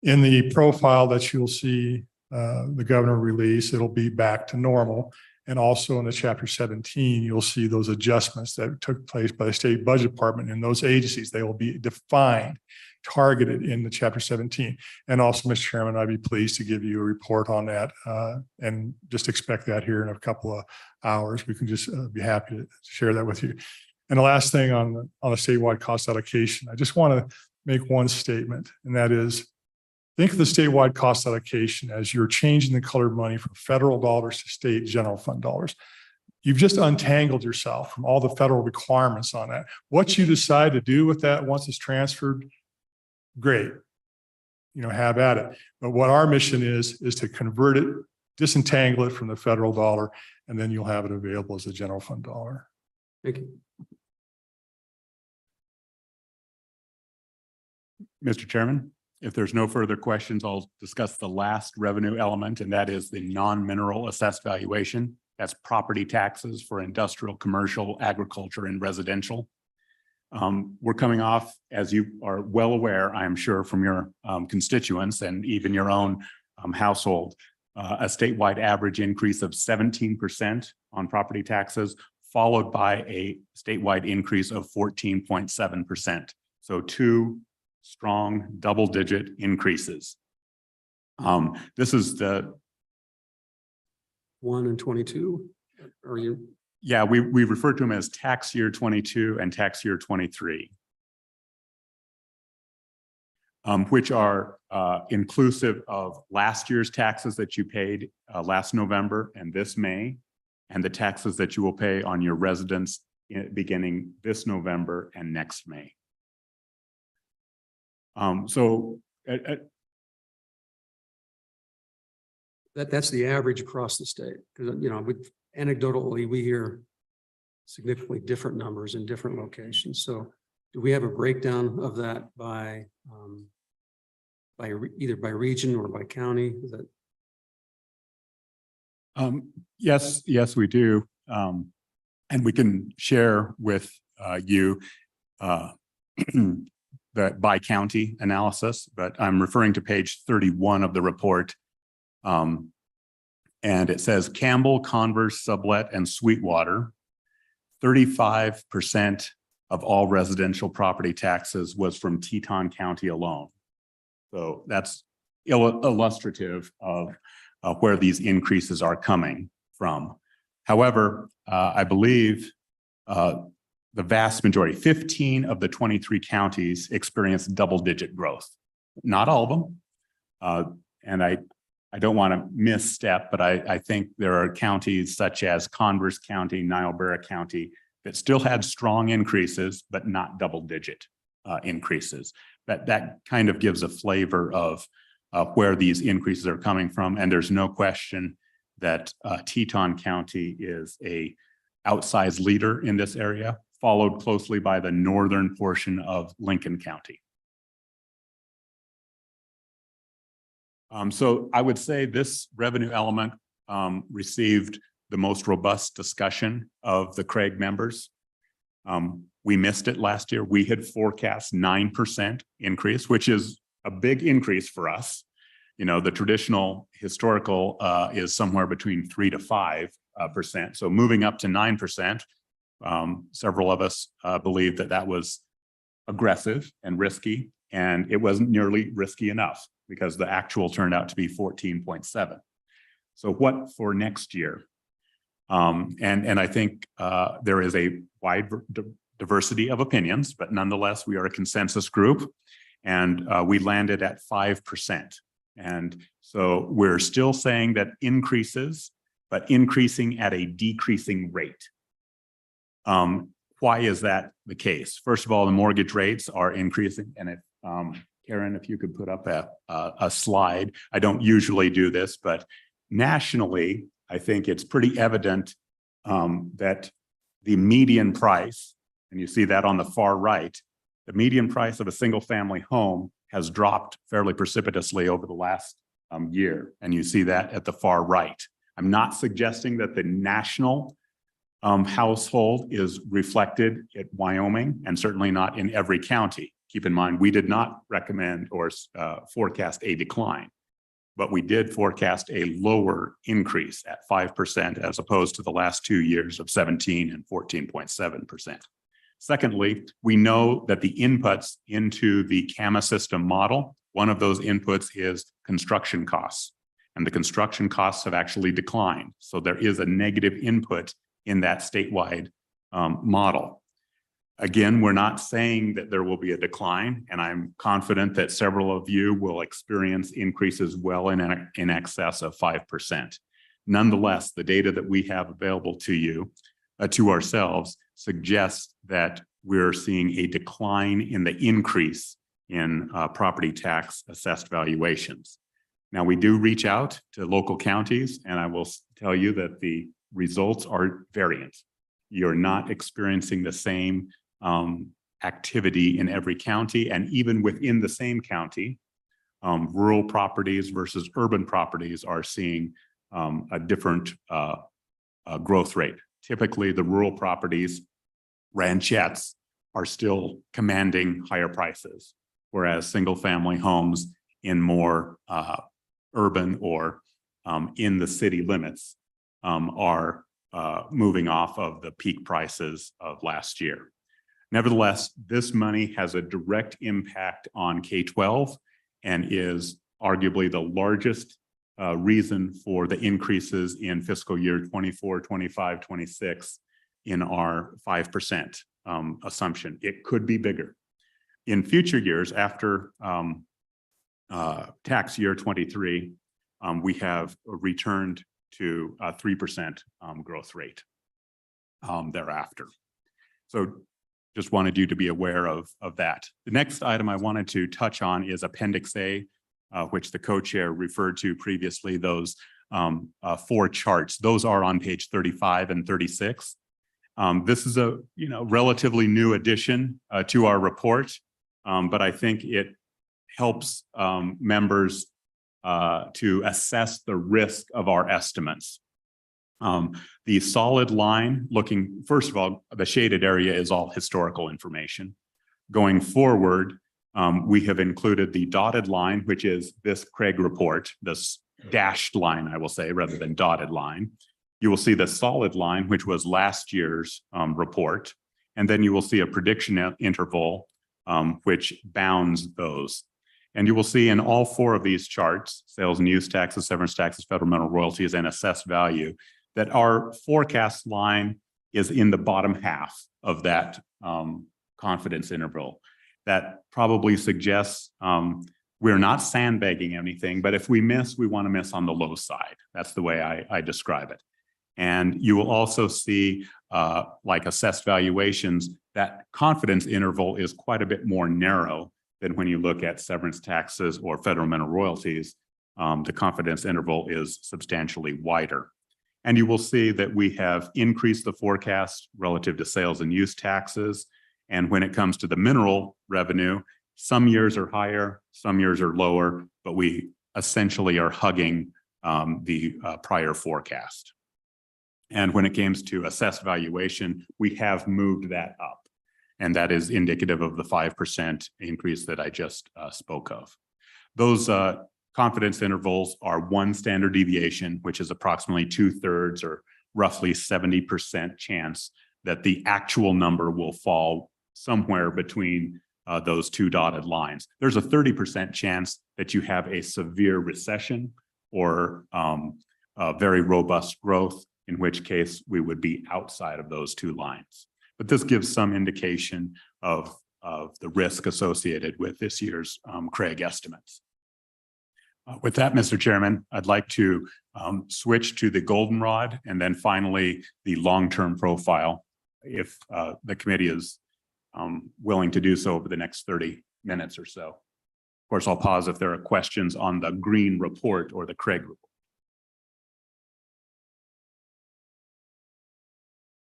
In the profile that you'll see the governor release, it'll be back to normal. And also in the Chapter 17, you'll see those adjustments that took place by the state budget department in those agencies. They will be defined, targeted in the Chapter 17. And also, Mr. Chairman, I'd be pleased to give you a report on that, and just expect that here in a couple of hours. We can just be happy to share that with you. And the last thing on the statewide cost allocation, I just want to make one statement, and that is, think of the statewide cost allocation as you're changing the colored money from federal dollars to state general fund dollars. You've just untangled yourself from all the federal requirements on that. What you decide to do with that once it's transferred, great, have at it. But what our mission is to convert it, disentangle it from the federal dollar, and then you'll have it available as a general fund dollar. Thank you. Mr. Chairman, if there's no further questions, I'll discuss the last revenue element, and that is the non-mineral assessed valuation. That's property taxes for industrial, commercial, agriculture, and residential. We're coming off, as you are well aware, I am sure, from your constituents and even your own household, a statewide average increase of 17% on property taxes, followed by a statewide increase of 14.7%. So two strong double-digit increases. This is the 1 and 22, or you? Yeah, we refer to them as tax year 22 and tax year 23, which are inclusive of last year's taxes that you paid last November and this May, and the taxes that you will pay on your residence beginning this November and next May. That's the average across the state, because anecdotally we hear significantly different numbers in different locations. So, do we have a breakdown of that by either by region or by county? Is that? Yes, we do, and we can share with you the by county analysis, but I'm referring to page 31 of the report. And it says Campbell, Converse, Sublet, and Sweetwater, 35% of all residential property taxes was from Teton County alone. So that's illustrative of where these increases are coming from. However, I believe the vast majority, 15 of the 23 counties experienced double-digit growth. Not all of them. And I don't want to misstep, but I think there are counties such as Converse County, Niobrara County that still had strong increases, but not double-digit increases. That kind of gives a flavor of where these increases are coming from. And there's no question that Teton County is a outsized leader in this area, followed closely by the northern portion of Lincoln County. So I would say this revenue element received the most robust discussion of the Craig members. We missed it last year. We had forecast 9% increase, which is a big increase for us. The traditional historical is somewhere between 3 to 5%. So moving up to 9%, several of us believed that was aggressive and risky, and it wasn't nearly risky enough, because the actual turned out to be 14.7. So what for next year? And I think there is a wide diversity of opinions, but nonetheless, we are a consensus group, and we landed at 5%. And so we're still saying that increases, but increasing at a decreasing rate. Why is that the case? First of all, the mortgage rates are increasing, and if Karen, if you could put up a slide. I don't usually do this, but nationally, I think it's pretty evident that the median price, and you see that on the far right, The median price of a single family home has dropped fairly precipitously over the last year. And you see that at the far right. I'm not suggesting that the national household is reflected at Wyoming and certainly not in every county. Keep in mind, we did not recommend or forecast a decline, but we did forecast a lower increase at 5% as opposed to the last 2 years of 17 and 14.7%. Secondly, we know that the inputs into the CAMA system model, one of those inputs is construction costs, and the construction costs have actually declined. So there is a negative input in that statewide model. Again, we're not saying that there will be a decline, and I'm confident that several of you will experience increases well in excess of 5%. Nonetheless, the data that we have available to you, to ourselves, suggests that we're seeing a decline in the increase in property tax assessed valuations. Now, we do reach out to local counties, and I will tell you that the results are variant. You're not experiencing the same activity in every county, and even within the same county, rural properties versus urban properties are seeing a different growth rate. Typically, the rural properties, ranchettes, are still commanding higher prices, whereas single-family homes in more urban or in the city limits are moving off of the peak prices of last year. Nevertheless, this money has a direct impact on K-12 and is arguably the largest reason for the increases in fiscal year 24, 25, 26 in our 5% assumption. It could be bigger. In future years, after tax year 23, we have returned to a 3% growth rate thereafter. So just wanted you to be aware of that. The next item I wanted to touch on is Appendix A, which the co-chair referred to previously, those 4 charts. Those are on page 35 and 36. This is a relatively new addition to our report, but I think it helps members to assess the risk of our estimates. The solid line looking, first of all, the shaded area is all historical information. Going forward, we have included the dotted line, which is this Craig report, this dashed line, I will say, rather than dotted line. You will see the solid line, which was last year's report. And then you will see a prediction interval, which bounds those. And you will see in all 4 of these charts, sales and use taxes, severance taxes, federal rental royalties, and assessed value, that our forecast line is in the bottom half of that confidence interval. That probably suggests we're not sandbagging anything, but if we miss, we want to miss on the low side. That's the way I describe it. And you will also see, like assessed valuations, that confidence interval is quite a bit more narrow than when you look at severance taxes or federal rental royalties. The confidence interval is substantially wider. And you will see that we have increased the forecast relative to sales and use taxes. And when it comes to the mineral revenue, some years are higher, some years are lower, but we essentially are hugging the prior forecast. And when it comes to assessed valuation, we have moved that up. And that is indicative of the 5% increase that I just spoke of. Those confidence intervals are 1 standard deviation, which is approximately 2/3 or roughly 70% chance that the actual number will fall somewhere between those 2 dotted lines. There's a 30% chance that you have a severe recession or a very robust growth, in which case we would be outside of those 2 lines. But this gives some indication of the risk associated with this year's Craig estimates. With that, Mr. Chairman, I'd like to switch to the goldenrod and then finally the long-term profile, if the committee is willing to do so over the next 30 minutes or so. Of course, I'll pause if there are questions on the green report or the Craig report.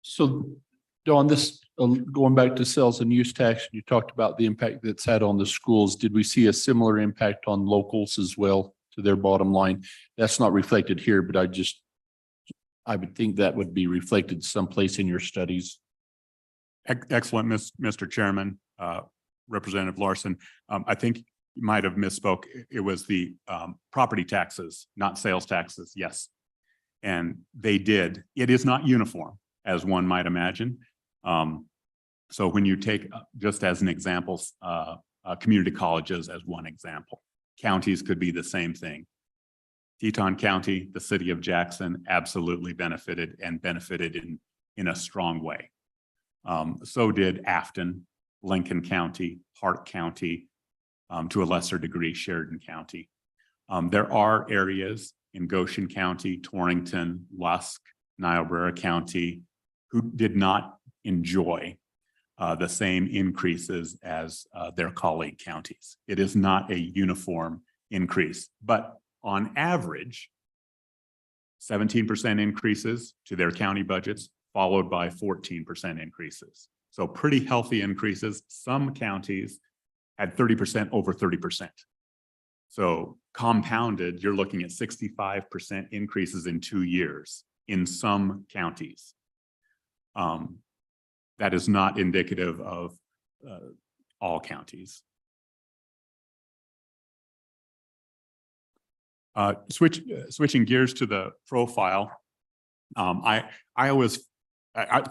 So, Dawn, this going back to sales and use tax, you talked about the impact that's had on the schools. Did we see a similar impact on locals as well to their bottom line? That's not reflected here, but I would think that would be reflected someplace in your studies. Excellent, Mr. Chairman, Representative Larson. I think you might have misspoke. It was the property taxes, not sales taxes. Yes. And they did. It is not uniform, as one might imagine. So when you take, just as an example, community colleges as one example, counties could be the same thing. Teton County, the city of Jackson, absolutely benefited and benefited in a strong way. So did Afton, Lincoln County, Park County, to a lesser degree, Sheridan County. There are areas in Goshen County, Torrington, Lusk, Niobrara County, who did not enjoy the same increases as their colleague counties. It is not a uniform increase, but on average, 17% increases to their county budgets, followed by 14% increases. So pretty healthy increases. Some counties had 30% over 30%. So compounded, you're looking at 65% increases in 2 years in some counties. That is not indicative of all counties. Switching gears to the profile.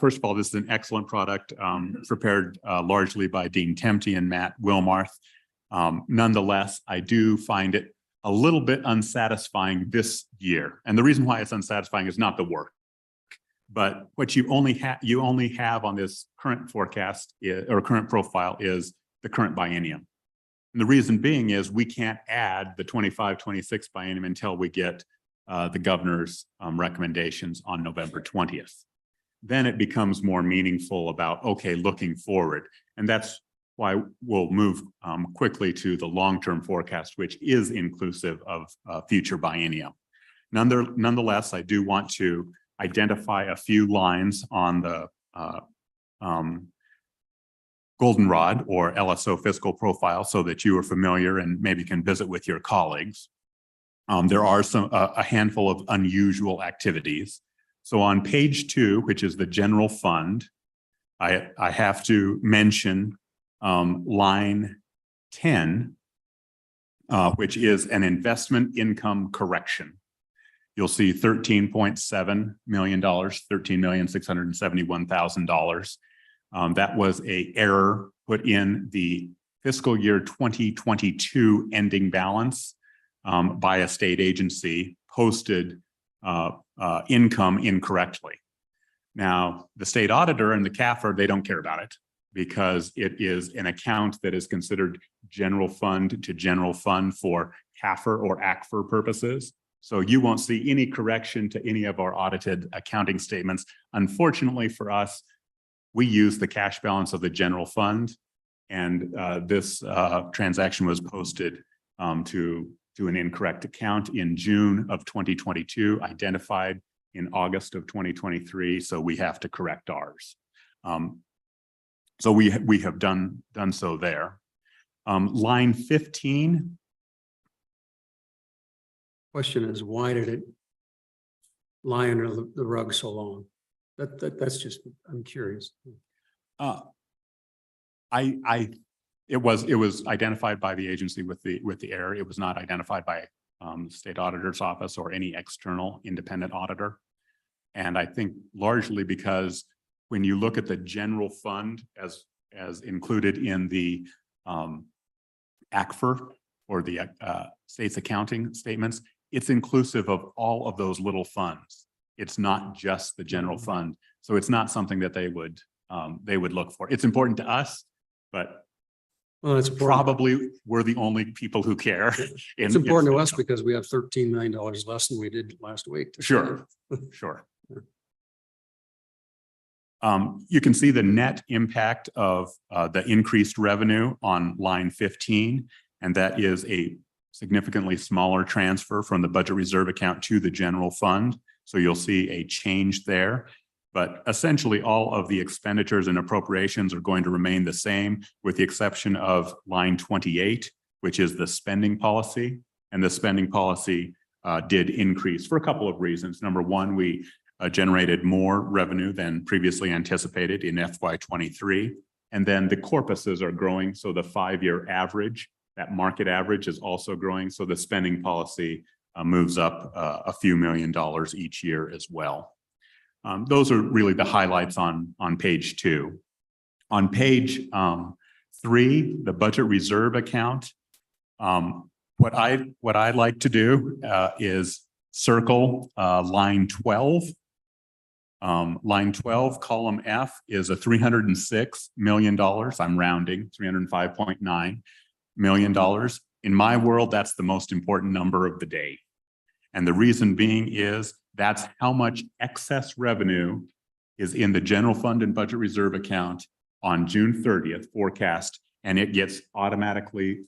First of all, this is an excellent product prepared largely by Dean Temte and Matt Wilmarth. Nonetheless, I do find it a little bit unsatisfying this year. And the reason why it's unsatisfying is not the work, but what you only have on this current forecast or current profile is the current biennium. And the reason being is we can't add the 25-26 biennium until we get the governor's recommendations on November 20th. Then it becomes more meaningful about, okay, looking forward. And that's why we'll move quickly to the long-term forecast, which is inclusive of future biennium. Nonetheless, I do want to identify a few lines on the goldenrod or LSO fiscal profile so that you are familiar and maybe can visit with your colleagues. There are a handful of unusual activities. So on page 2, which is the general fund, I have to mention line 10, which is an investment income correction. You'll see $13.7 million, $13,671,000. That was an error put in the fiscal year 2022 ending balance by a state agency, posted income incorrectly. Now, the state auditor and the CAFR, they don't care about it because it is an account that is considered general fund to general fund for CAFR or ACFR purposes. So you won't see any correction to any of our audited accounting statements. Unfortunately for us, we use the cash balance of the general fund, and this transaction was posted to an incorrect account in June of 2022, identified in August of 2023. So we have to correct ours. So we have done so there. Line 15. Question is, why did it lie under the rug so long? That's just, I'm curious. It was identified by the agency with the error. It was not identified by state auditor's office or any external independent auditor. And I think largely because when you look at the general fund as included in the ACFR or the state's accounting statements, it's inclusive of all of those little funds. It's not just the general fund. So it's not something that they would look for. It's important to us, but Well, it's probably we're the only people who care. It's important to us because we have $13 million less than we did last week. Sure, sure. You can see the net impact of the increased revenue on line 15, and that is a significantly smaller transfer from the budget reserve account to the general fund. So you'll see a change there. But essentially, all of the expenditures and appropriations are going to remain the same, with the exception of line 28, which is the spending policy. And the spending policy did increase for a couple of reasons. Number one, we generated more revenue than previously anticipated in FY23. And then the corpuses are growing. So the 5-year average, that market average, is also growing. So the spending policy moves up a few $1 million each year as well. Those are really the highlights on page 2. On page 3, the budget reserve account. What I like to do is circle line 12. Line 12, column F, is a $306 million. I'm rounding, $305.9 million. In my world, that's the most important number of the day. And the reason being is that's how much excess revenue is in the general fund and budget reserve account on June 30th forecast, and it gets automatically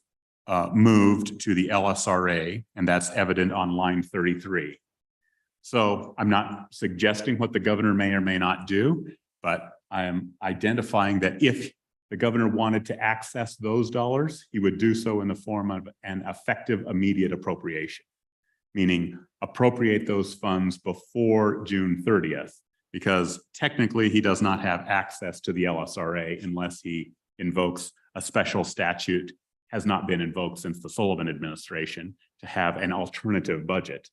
moved to the LSRA, and that's evident on line 33. So I'm not suggesting what the governor may or may not do, but I am identifying that if the governor wanted to access those dollars, he would do so in the form of an effective immediate appropriation, meaning appropriate those funds before June 30th, because technically he does not have access to the LSRA unless he invokes a special statute, has not been invoked since the Sullivan administration, to have an alternative budget.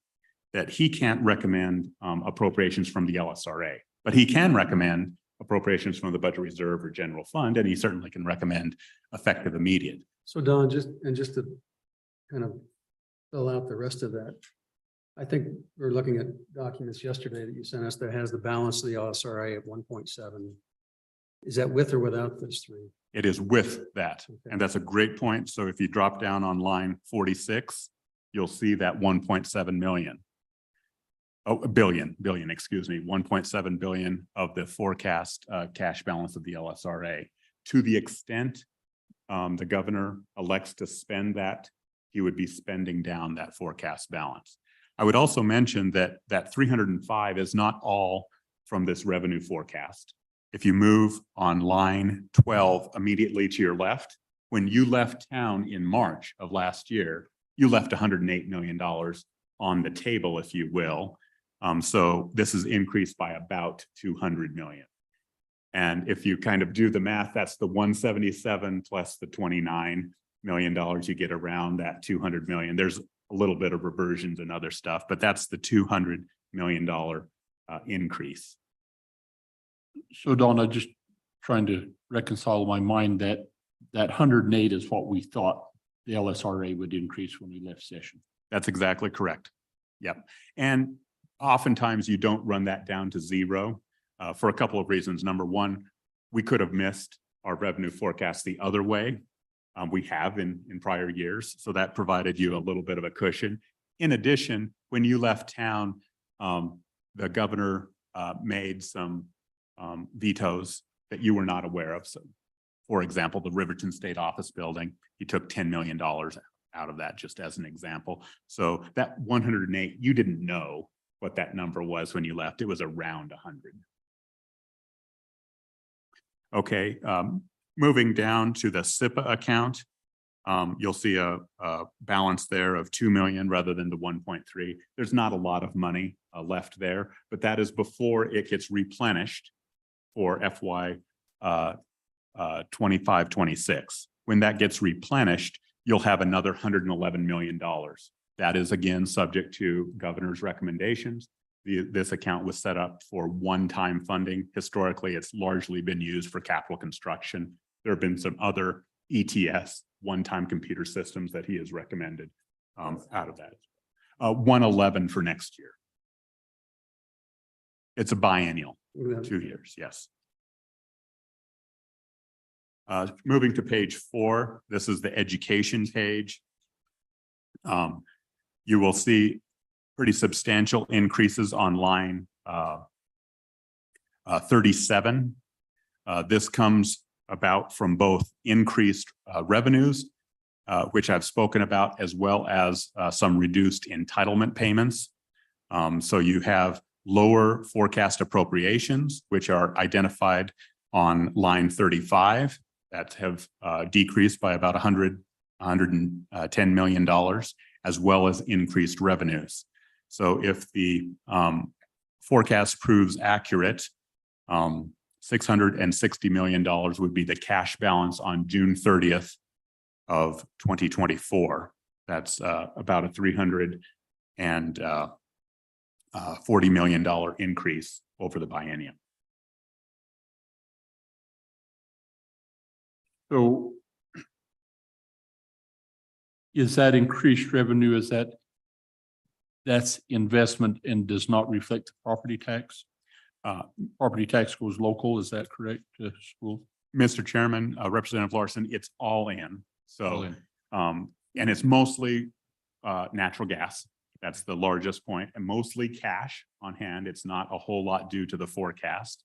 That he can't recommend appropriations from the LSRA, but he can recommend appropriations from the budget reserve or general fund, and he certainly can recommend effective immediate. So Don, just to kind of fill out the rest of that, I think we were looking at documents yesterday that you sent us that has the balance of the LSRA at 1.7. Is that with or without those 3? It is with that, Okay. and that's a great point. So if you drop down on line 46, you'll see that 1.7 million. Oh, billion, excuse me, 1.7 billion of the forecast cash balance of the LSRA. To the extent the governor elects to spend that, he would be spending down that forecast balance. I would also mention that that 305 is not all from this revenue forecast. If you move on line 12 immediately to your left, when you left town in March of last year, you left $108 million on the table, if you will. So this is increased by about 200 million. And if you kind of do the math, that's the 177 plus the $29 million you get around that 200 million. There's a little bit of reversions and other stuff, but that's the $200 million increase. So Donna, just trying to reconcile my mind that 108 is what we thought the LSRA would increase when we left session. That's exactly correct. Yep. And oftentimes you don't run that down to 0 for a couple of reasons. Number one, we could have missed our revenue forecast the other way. We have in prior years. So that provided you a little bit of a cushion. In addition, when you left town, the governor made some vetoes that you were not aware of. So, for example, the Riverton State Office Building, he took $10 million out of that, just as an example. So that 108, you didn't know what that number was when you left. It was around 100. Okay, moving down to the SIPA account, you'll see a balance there of 2 million rather than the 1.3. There's not a lot of money left there, but that is before it gets replenished for FY 25-26. When that gets replenished, you'll have another $111 million. That is again subject to governor's recommendations. This account was set up for one-time funding. Historically, it's largely been used for capital construction. There have been some other ETS, one-time computer systems, that he has recommended out of that. 111 for next year. It's a biennial, 2 years, yes. Moving to page 4, this is the education page. You will see pretty substantial increases on line 37. This comes about from both increased revenues, which I've spoken about, as well as some reduced entitlement payments. So you have lower forecast appropriations, which are identified on line 35 that have decreased by about $110 million, as well as increased revenues. So if the forecast proves accurate, $660 million would be the cash balance on June 30th of 2024. That's about a $340 million increase over the biennium. So is that increased revenue, that's investment and does not reflect the property tax? Property tax goes local, is that correct, to school? Mr. Chairman, Representative Larson, it's all in. All So, in. and it's mostly natural gas. That's the largest point, and mostly cash on hand. It's not a whole lot due to the forecast.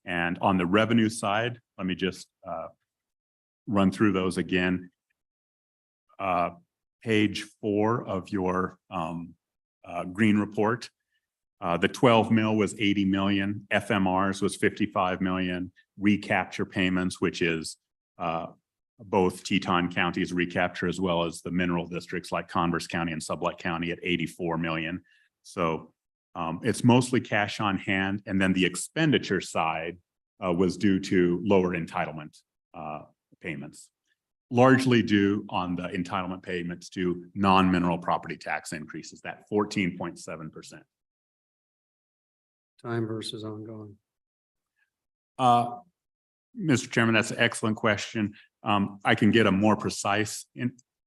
And on the revenue side, let me just run through those again. Page 4 of your green report. The 12 mil was 80 million, FMRs was 55 million, recapture payments, which is both Teton counties recapture as well as the mineral districts like Converse County and Sublette County at 84 million. So it's mostly cash on hand. And then the expenditure side was due to lower entitlement payments, largely due on the entitlement payments to non-mineral property tax increases, that 14.7%. Time versus ongoing. Mr. Chairman, that's an excellent question. I can get a more precise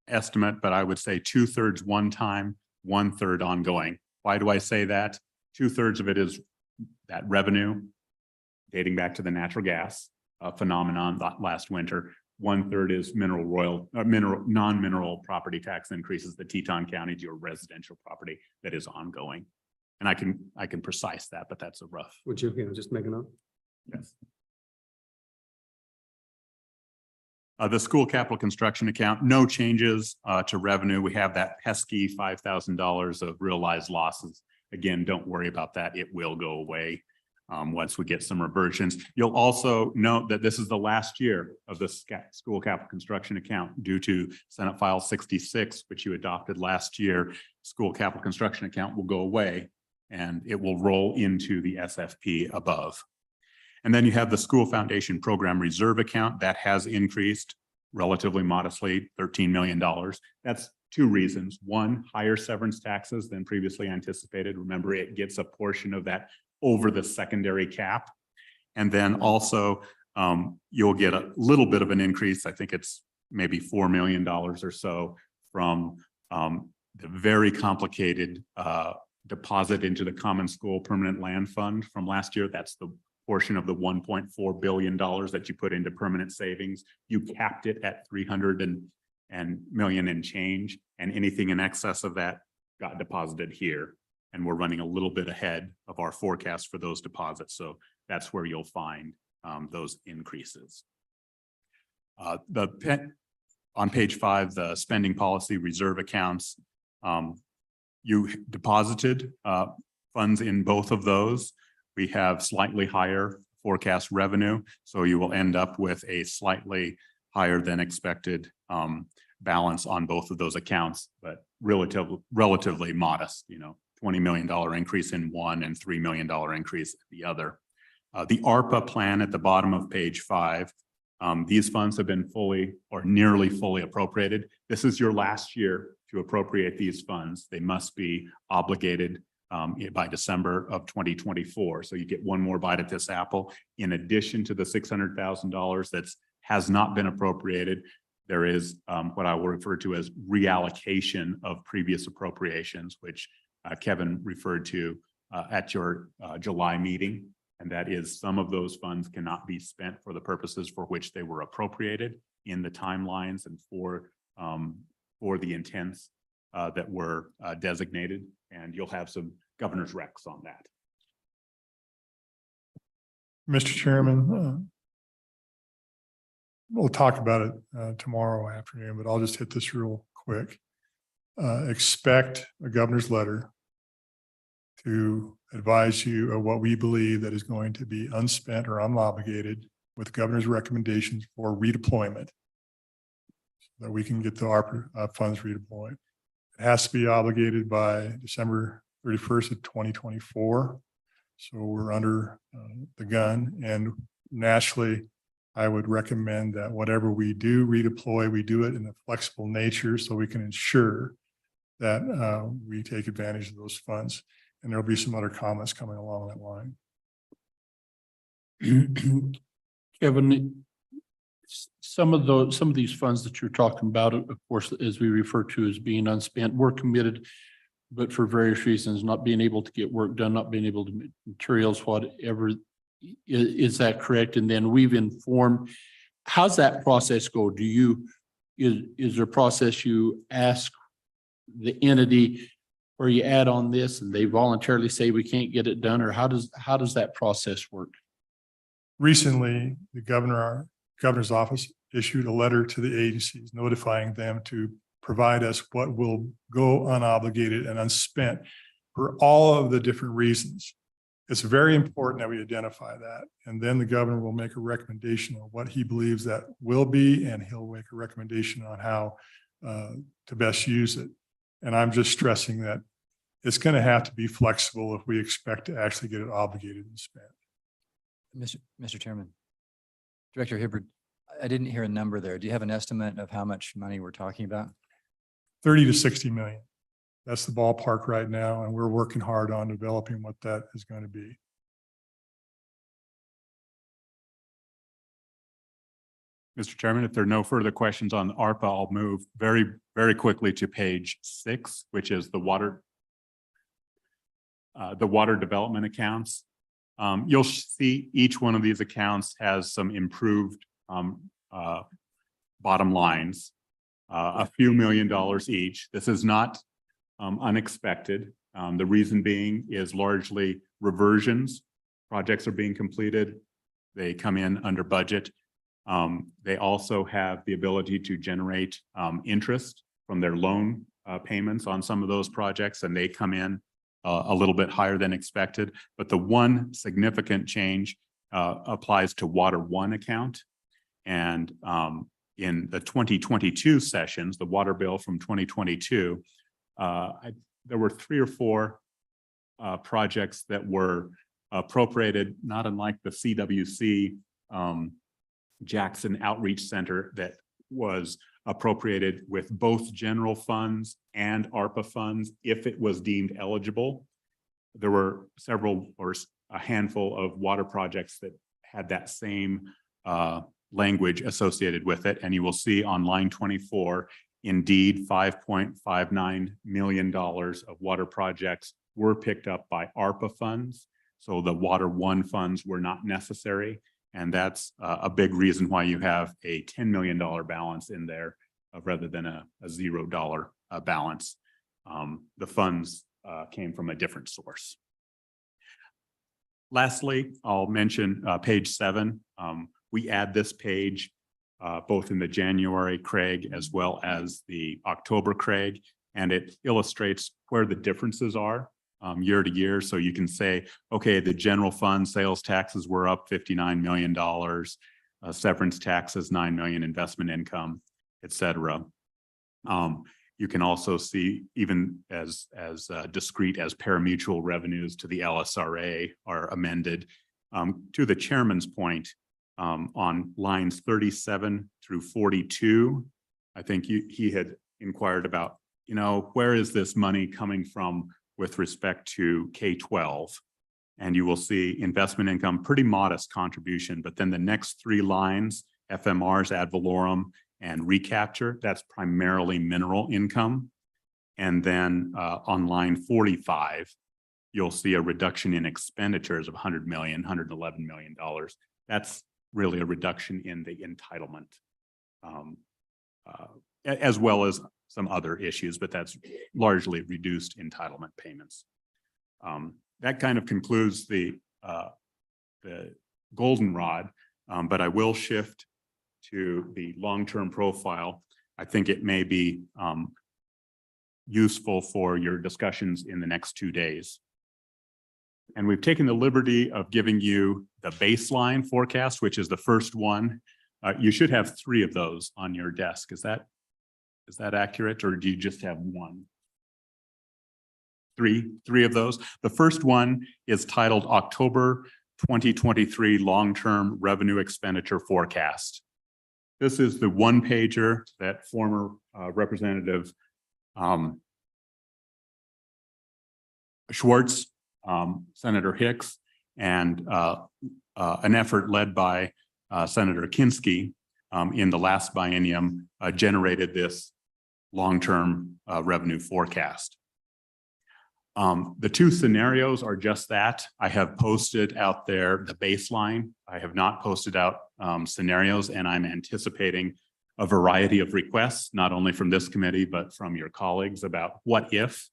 estimate, but I would say 2/3 one time, 1/3 ongoing. Why do I say that? 2/3 of it is that revenue dating back to the natural gas phenomenon last winter. 1/3 is non-mineral property tax increases, the Teton County to your residential property that is ongoing. And I can precise that, but that's a rough. Would you, just make it up? Yes. The school capital construction account, no changes to revenue. We have that pesky $5,000 of realized losses. Again, don't worry about that. It will go away once we get some reversions. You'll also note that this is the last year of the school capital construction account due to Senate File 66, which you adopted last year. School capital construction account will go away and it will roll into the SFP above. And then you have the school foundation program reserve account that has increased relatively modestly, $13 million. That's two reasons. One, higher severance taxes than previously anticipated. Remember, it gets a portion of that over the secondary cap. And then also you'll get a little bit of an increase. I think it's maybe $4 million or so from the very complicated deposit into the Common School Permanent Land Fund from last year. That's the portion of the $1.4 billion that you put into permanent savings. You capped it at 300 million and change, and anything in excess of that got deposited here. And we're running a little bit ahead of our forecast for those deposits. So that's where you'll find those increases. On page 5, the spending policy reserve accounts, you deposited funds in both of those. We have slightly higher forecast revenue, so you will end up with a slightly higher than expected balance on both of those accounts, but relatively modest, $20 million increase in one and $3 million increase in the other. The ARPA plan at the bottom of page 5, these funds have been fully or nearly fully appropriated. This is your last year to appropriate these funds. They must be obligated by December of 2024. So you get one more bite at this apple. In addition to the $600,000 that has not been appropriated, there is what I will refer to as reallocation of previous appropriations, which Kevin referred to at your July meeting. And that is some of those funds cannot be spent for the purposes for which they were appropriated in the timelines and for the intents that were designated. And you'll have some governor's recs on that. Mr. Chairman, we'll talk about it tomorrow afternoon, but I'll just hit this real quick. Expect a governor's letter to advise you of what we believe that is going to be unspent or unobligated with the governor's recommendations for redeployment, so that we can get the ARPA funds redeployed. It has to be obligated by December 31st of 2024. So we're under the gun, and naturally, I would recommend that whatever we do redeploy, we do it in a flexible nature so we can ensure that we take advantage of those funds. And there'll be some other comments coming along that line. Kevin, some of these funds that you're talking about, of course, as we refer to as being unspent, we're committed, but for various reasons, not being able to get work done, not being able to make materials, whatever. Is that correct? And then we've informed, how's that process go? Is there a process you ask the entity where you add on this and they voluntarily say we can't get it done, or how does that process work? Recently, the governor's office issued a letter to the agencies notifying them to provide us what will go unobligated and unspent for all of the different reasons. It's very important that we identify that. And then the governor will make a recommendation on what he believes that will be, and he'll make a recommendation on how to best use it. And I'm just stressing that it's going to have to be flexible if we expect to actually get it obligated and spent. Mr. Chairman, Director Hibbard, I didn't hear a number there. Do you have an estimate of how much money we're talking about? 30 to 60 million. That's the ballpark right now, and we're working hard on developing what that is going to be. Mr. Chairman, if there are no further questions on ARPA, I'll move very, very quickly to page 6, which is the water development accounts. You'll see each one of these accounts has some improved bottom lines, a few $1,000,000 each. This is not unexpected. The reason being is largely reversions. Projects are being completed. They come in under budget. They also have the ability to generate interest from their loan payments on some of those projects, and they come in a little bit higher than expected. But the one significant change applies to Water One account. And in the 2022 sessions, the water bill from 2022, there were 3 or 4 projects that were appropriated, not unlike the CWC Jackson Outreach Center that was appropriated with both general funds and ARPA funds if it was deemed eligible. There were several or a handful of water projects that had that same language associated with it. And you will see on line 24, indeed, $5.59 million of water projects were picked up by ARPA funds. So the Water One funds were not necessary. And that's a big reason why you have a $10 million balance in there rather than a $0 balance. The funds came from a different source. Lastly, I'll mention page 7. We add this page both in the January CRAG as well as the October CRAG, and it illustrates where the differences are year to year. So you can say, okay, the general fund sales taxes were up $59 million, severance taxes, $9 million, investment income, et cetera. You can also see even as discrete as parimutuel revenues to the LSRA are amended. To the chairman's point, on lines 37 through 42, I think he had inquired about, where is this money coming from with respect to K-12? And you will see investment income, pretty modest contribution, but then the next 3 lines, FMRs, ad valorem, and recapture, that's primarily mineral income. And then on line 45, you'll see a reduction in expenditures of $100 million, $111 million. That's really a reduction in the entitlement, as well as some other issues, but that's largely reduced entitlement payments. That kind of concludes the goldenrod, but I will shift to the long-term profile. I think it may be useful for your discussions in the next 2 days. And we've taken the liberty of giving you the baseline forecast, which is the first one. You should have 3 of those on your desk. Is that accurate, or do you just have one? Three of those. The first one is titled October 2023 Long-Term Revenue Expenditure Forecast. This is the one pager that former Representative Schwartz, Senator Hicks, and an effort led by Senator Kinski in the last biennium generated this long-term revenue forecast. The 2 scenarios are just that. I have posted out there the baseline. I have not posted out scenarios, and I'm anticipating a variety of requests, not only from this committee, but from your colleagues about what if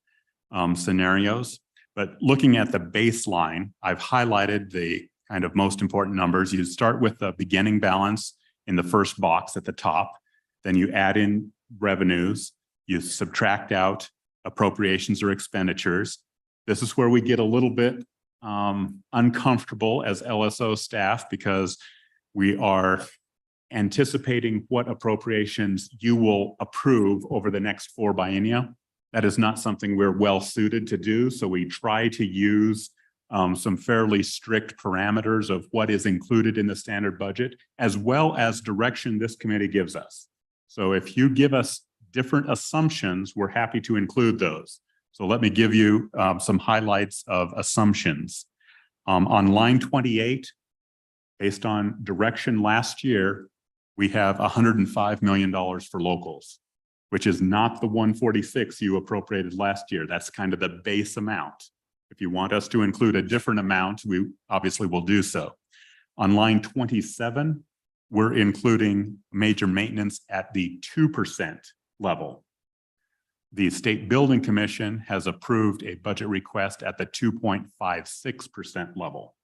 scenarios. But looking at the baseline, I've highlighted the kind of most important numbers. You start with the beginning balance in the first box at the top, then you add in revenues, you subtract out appropriations or expenditures. This is where we get a little bit uncomfortable as LSO staff, because we are anticipating what appropriations you will approve over the next 4 biennia. That is not something we're well suited to do. So we try to use some fairly strict parameters of what is included in the standard budget, as well as direction this committee gives us. So if you give us different assumptions, we're happy to include those. So let me give you some highlights of assumptions. On line 28, based on direction last year, we have $105 million for locals, which is not the 146 you appropriated last year. That's kind of the base amount. If you want us to include a different amount, we obviously will do so. On line 27, we're including major maintenance at the 2% level. The State Building Commission has approved a budget request at the 2.56% level,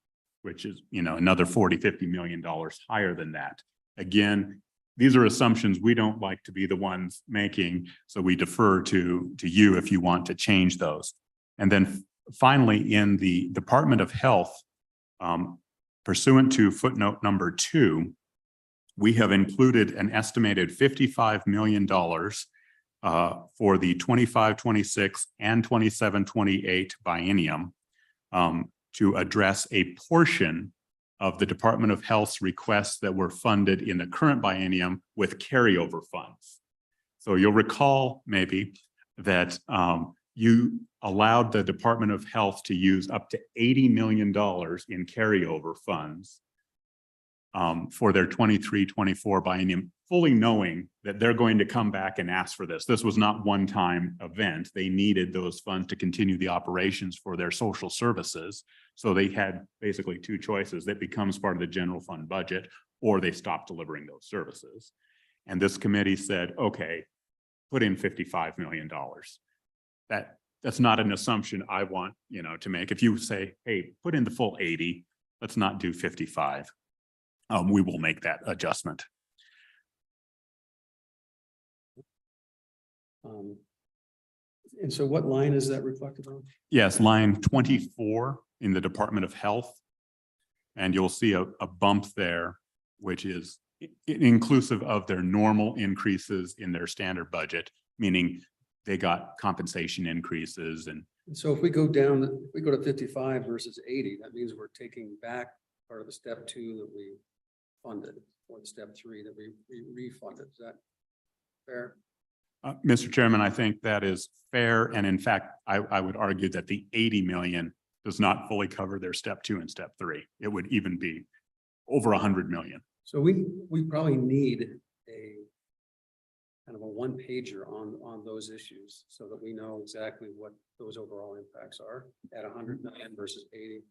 which is, another $40–50 million higher than that. Again, these are assumptions we don't like to be the ones making, so we defer to you if you want to change those. And then finally, in the Department of Health, pursuant to footnote number 2, we have included an estimated $55 million for the 25-26 and 27-28 biennium to address a portion of the Department of Health's requests that were funded in the current biennium with carryover funds. So you'll recall maybe that you allowed the Department of Health to use up to $80 million in carryover funds for their 23-24 biennium, fully knowing that they're going to come back and ask for this. This was not one-time event. They needed those funds to continue the operations for their social services. So they had basically 2 choices. That becomes part of the general fund budget, or they stop delivering those services. And this committee said, okay, put in $55 million. That's not an assumption I want, to make. If you say, hey, put in the full 80, let's not do 55. We will make that adjustment. And so what line is that reflected on? Yes, line 24 in the Department of Health. And you'll see a bump there, which is inclusive of their normal increases in their standard budget, meaning they got compensation increases. And so if we go down, if we go to 55 versus 80, that means we're taking back part of the step 2 that we funded, or the step 3 that we refunded. Is that fair? Mr. Chairman, I think that is fair. And in fact, I would argue that the 80 million does not fully cover their step 2 and step 3. It would even be over 100 million. So we probably need a kind of a one-pager on those issues so that we know exactly what those overall impacts are at 100 million versus 80.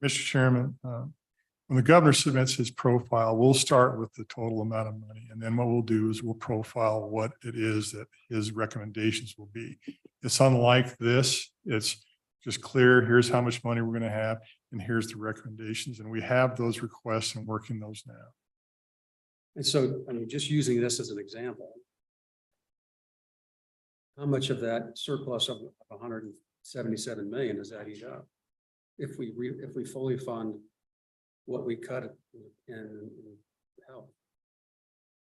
Mr. Chairman, when the governor submits his profile, we'll start with the total amount of money. And then what we'll do is we'll profile what it is that his recommendations will be. It's unlike this. It's just clear, here's how much money we're going to have, and here's the recommendations. And we have those requests and working those now. And so, just using this as an example, how much of that surplus of 177 million does that eat up? if we fully fund what we cut in health.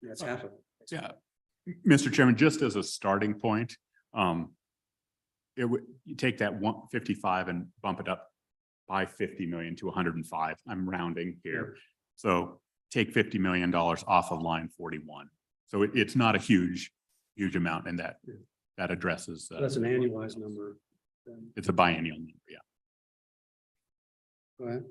That's happened. Yeah, Mr. Chairman, just as a starting point, it would, you take that 155 and bump it up by 50 million to 105. I'm rounding here. So take $50 million off of line 41. So it's not a huge amount, and that addresses. That's an annualized number. Then. It's a biennial number, yeah. Go ahead.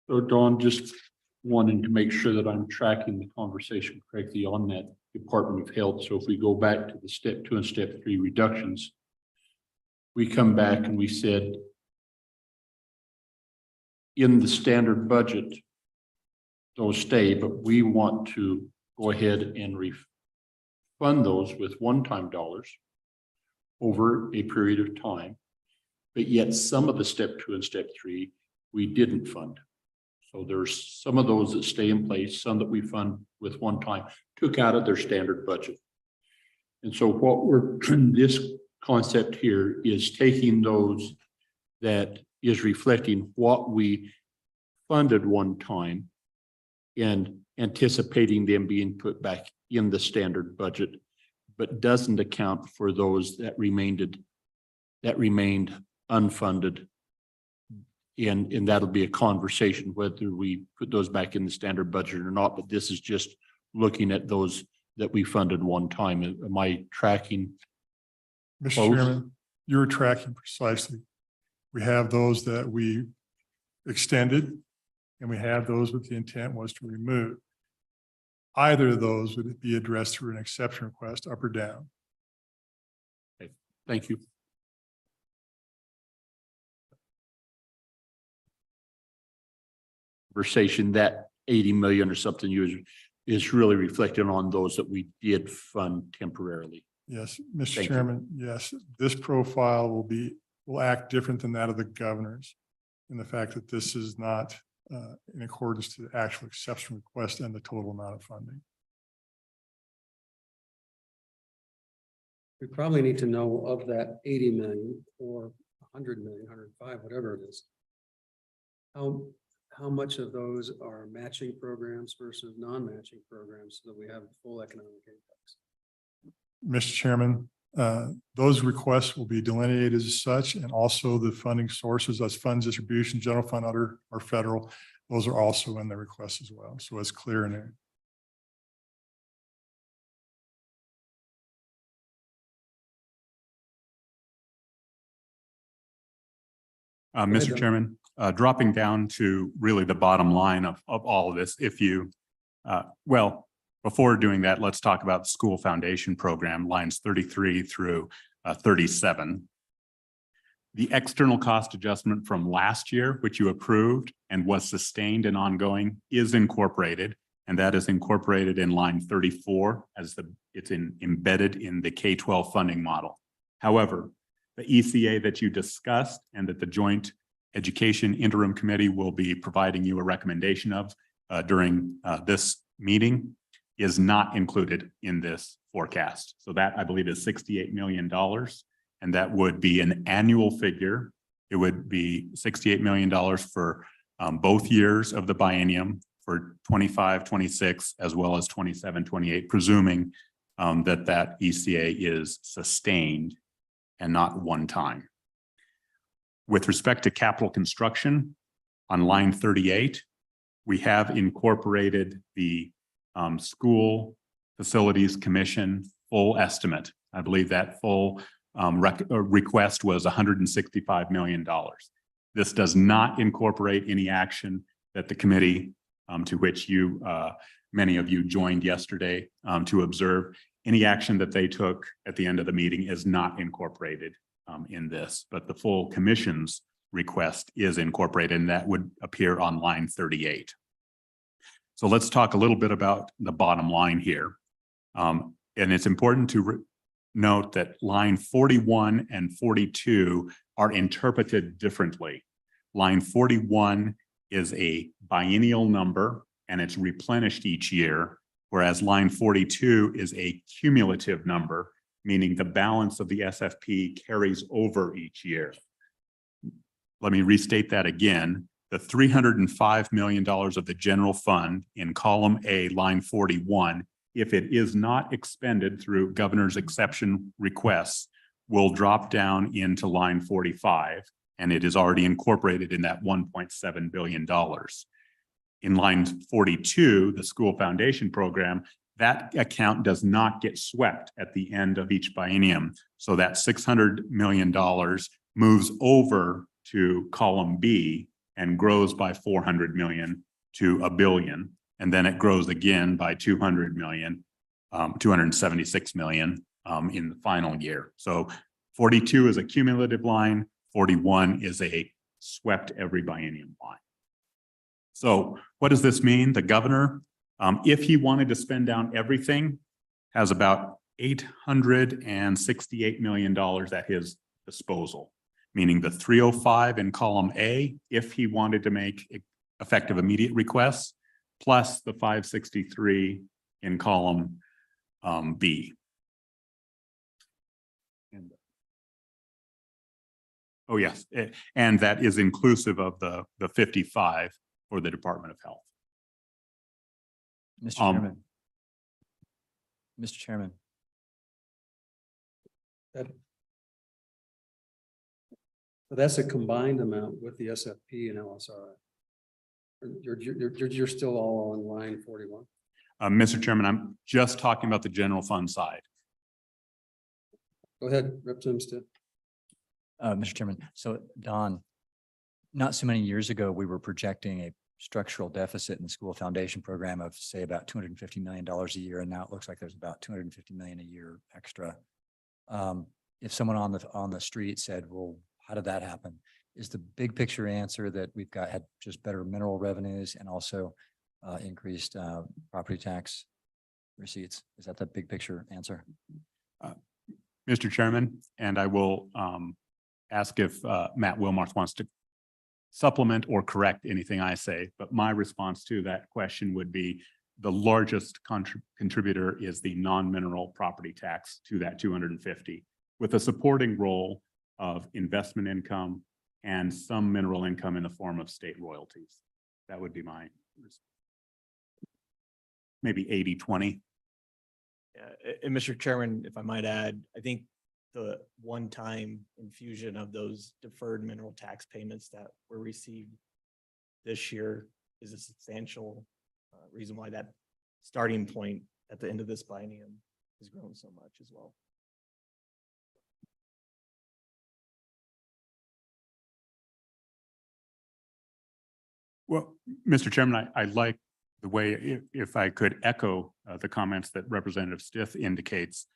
So Dawn, just wanting to make sure that I'm tracking the conversation correctly on that Department of Health. So if we go back to the step 2 and step 3 reductions, we come back and we said in the standard budget, those stay, but we want to go ahead and refund those with one-time dollars over a period of time. But yet some of the step 2 and step 3, we didn't fund. So there's some of those that stay in place, some that we fund with one time, took out of their standard budget. And so what we're, this concept here is taking those that is reflecting what we funded one time and anticipating them being put back in the standard budget, but doesn't account for those that remained unfunded. And that'll be a conversation whether we put those back in the standard budget or not, but this is just looking at those that we funded one time. Am I tracking? Mr. Close. Chairman, you're tracking precisely. We have those that we extended and we have those with the intent was to remove. Either of those would be addressed through an exception request, up or down. Okay, thank you. Conversation that 80 million or something is really reflecting on those that we did fund temporarily. Yes, Mr. Thank you. Chairman, yes, this profile will act different than that of the governor's in the fact that this is not in accordance to the actual exception request and the total amount of funding. We probably need to know of that 80 million or 100 million, 105, whatever it is. How much of those are matching programs versus non-matching programs so that we have the full economic impacts? Mr. Chairman, those requests will be delineated as such, and also the funding sources as funds distribution, general fund, other or federal, those are also in the request as well. So it's clear in there. Mr. Chairman, dropping down to really the bottom line of all of this, if you, well, before doing that, let's talk about the school foundation program, lines 33 through 37. The external cost adjustment from last year, which you approved and was sustained and ongoing, is incorporated, and that is incorporated in line 34 as it's embedded in the K-12 funding model. However, the ECA that you discussed and that the Joint Education Interim Committee will be providing you a recommendation of during this meeting is not included in this forecast. So that, I believe, is $68 million, and that would be an annual figure. It would be $68 million for both years of the biennium for 25, 26, as well as 27, 28, presuming that ECA is sustained and not one time. With respect to capital construction, on line 38, we have incorporated the School Facilities Commission full estimate. I believe that full request was $165 million. This does not incorporate any action that the committee to which you, many of you joined yesterday to observe. Any action that they took at the end of the meeting is not incorporated in this, but the full commission's request is incorporated, and that would appear on line 38. So let's talk a little bit about the bottom line here. And it's important to note that line 41 and 42 are interpreted differently. Line 41 is a biennial number and it's replenished each year, whereas line 42 is a cumulative number, meaning the balance of the SFP carries over each year. Let me restate that again. The $305 million of the general fund in column A, line 41, if it is not expended through governor's exception requests, will drop down into line 45, and it is already incorporated in that $1.7 billion. In line 42, the school foundation program, that account does not get swept at the end of each biennium. So that $600 million moves over to column B and grows by 400 million to $1 billion. And then it grows again by 200 million, 276 million in the final year. So 42 is a cumulative line, 41 is a swept every biennium line. So what does this mean? The governor, if he wanted to spend down everything, has about $868 million at his disposal, meaning the 305 in column A, if he wanted to make effective immediate requests, plus the 563 in column B. Oh, yes, and that is inclusive of the 55 for the Department of Health. Mr. Chairman. Mr. Chairman. So that's a combined amount with the SFP and LSRI. You're still all on line 41. Mr. Chairman, I'm just talking about the general fund side. Go ahead, Representative. Mr. Chairman, so Don, not so many years ago, we were projecting a structural deficit in the school foundation program of say about $250 million a year. And now it looks like there's about 250 million a year extra. If someone on the street said, well, how did that happen? Is the big picture answer that we've had just better mineral revenues and also increased property tax receipts? Is that the big picture answer? Mr. Chairman, and I will ask if Matt Wilmarth wants to supplement or correct anything I say, but my response to that question would be the largest contributor is the non-mineral property tax to that 250, with a supporting role of investment income and some mineral income in the form of state royalties. That would be my maybe 80-20. And Mr. Chairman, if I might add, I think the one-time infusion of those deferred mineral tax payments that were received this year is a substantial reason why that starting point at the end of this biennium has grown so much as well. Well, Mr. Chairman, I like the way, if I could echo the comments that Representative Stith indicates.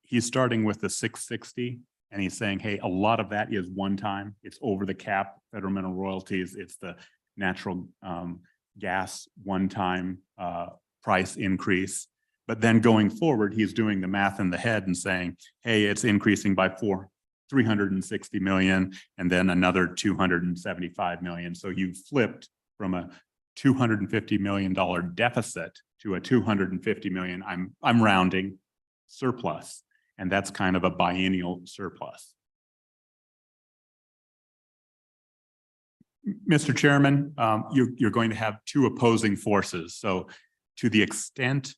He's starting with the 660 and he's saying, hey, a lot of that is one time. It's over the cap, federal mineral royalties. It's the natural gas one-time price increase. But then going forward, he's doing the math in the head and saying, hey, it's increasing by 360 million and then another 275 million. So you flipped from a $250 million deficit to a 250 million, I'm rounding, surplus. And that's kind of a biennial surplus. Mr. Chairman, you're going to have two opposing forces. So to the extent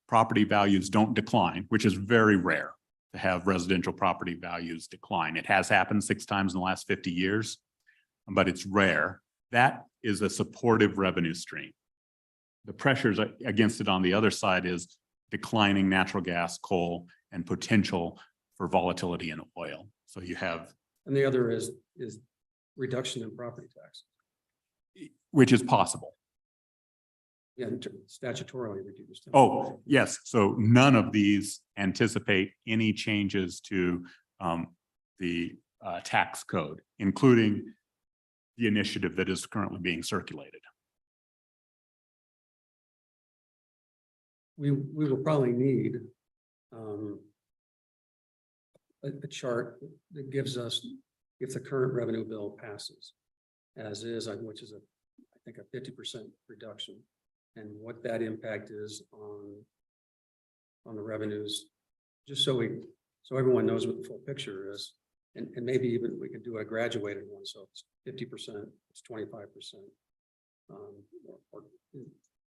property values don't decline, which is very rare to have residential property values decline. It has happened 6 times in the last 50 years, but it's rare. That is a supportive revenue stream. The pressures against it on the other side is declining natural gas, coal, and potential for volatility in oil. So you have. And the other is reduction in property tax. Which is possible. Yeah, statutorily reduced. Oh, yes. So none of these anticipate any changes to the tax code, including the initiative that is currently being circulated. We will probably need a chart that gives us if the current revenue bill passes as is, which is I think a 50% reduction, and what that impact is on the revenues just so everyone knows what the full picture is. And maybe even we could do a graduated one, so it's 50%, it's 25%. Or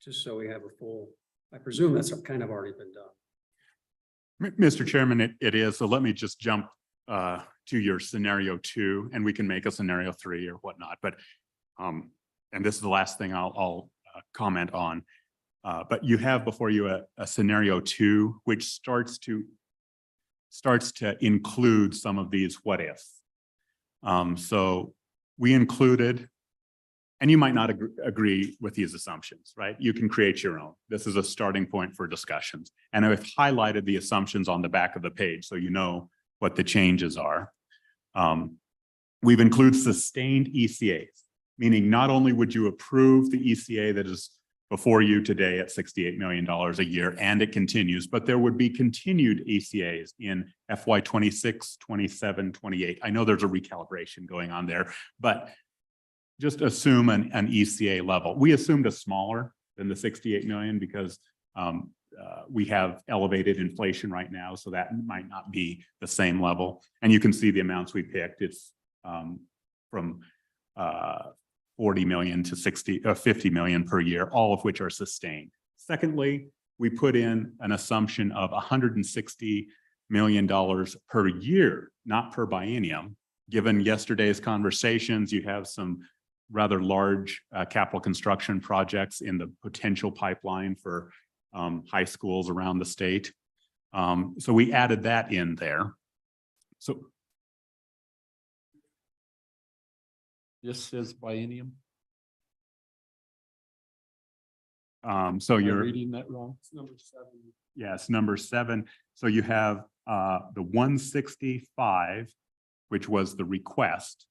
just so we have a full, I presume that's kind of already been done. Mr. Chairman, it is. So let me just jump to your scenario 2, and we can make a scenario 3 or whatnot. But and this is the last thing I'll comment on. But you have before you a scenario 2, which starts to include some of these what ifs. So we included, and you might not agree with these assumptions, right? You can create your own. This is a starting point for discussions. And I've highlighted the assumptions on the back of the page so you know what the changes are. We've included sustained ECAs, meaning not only would you approve the ECA that is before you today at $68 million a year, and it continues, but there would be continued ECAs in FY 26, 27, 28. I know there's a recalibration going on there, but just assume an ECA level. We assumed a smaller than the 68 million because we have elevated inflation right now, so that might not be the same level. And you can see the amounts we picked. It's from 40 million to 50 million per year, all of which are sustained. Secondly, we put in an assumption of $160 million per year, not per biennium. Given yesterday's conversations, you have some rather large capital construction projects in the potential pipeline for high schools around the state. So we added that in there. So This says biennium. so Am I you're reading that wrong? It's number 7. yes, number 7. So you have the 165, which was the request,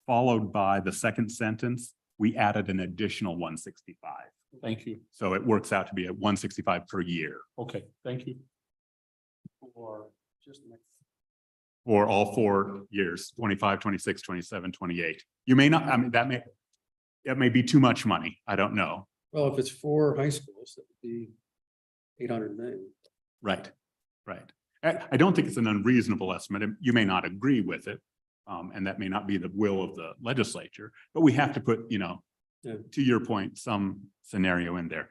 followed by the second sentence. We added an additional 165. Thank you. So it works out to be at 165 per year Okay, thank you. Or just next. for all 4 years, 25, 26, 27, 28. You may not, I mean, that may be too much money. I don't know. Well, if it's 4 high schools, that would be 800 million. Right, right. I don't think it's an unreasonable estimate. You may not agree with it. And that may not be the will of the legislature, but we have to put, to your point, some scenario in there.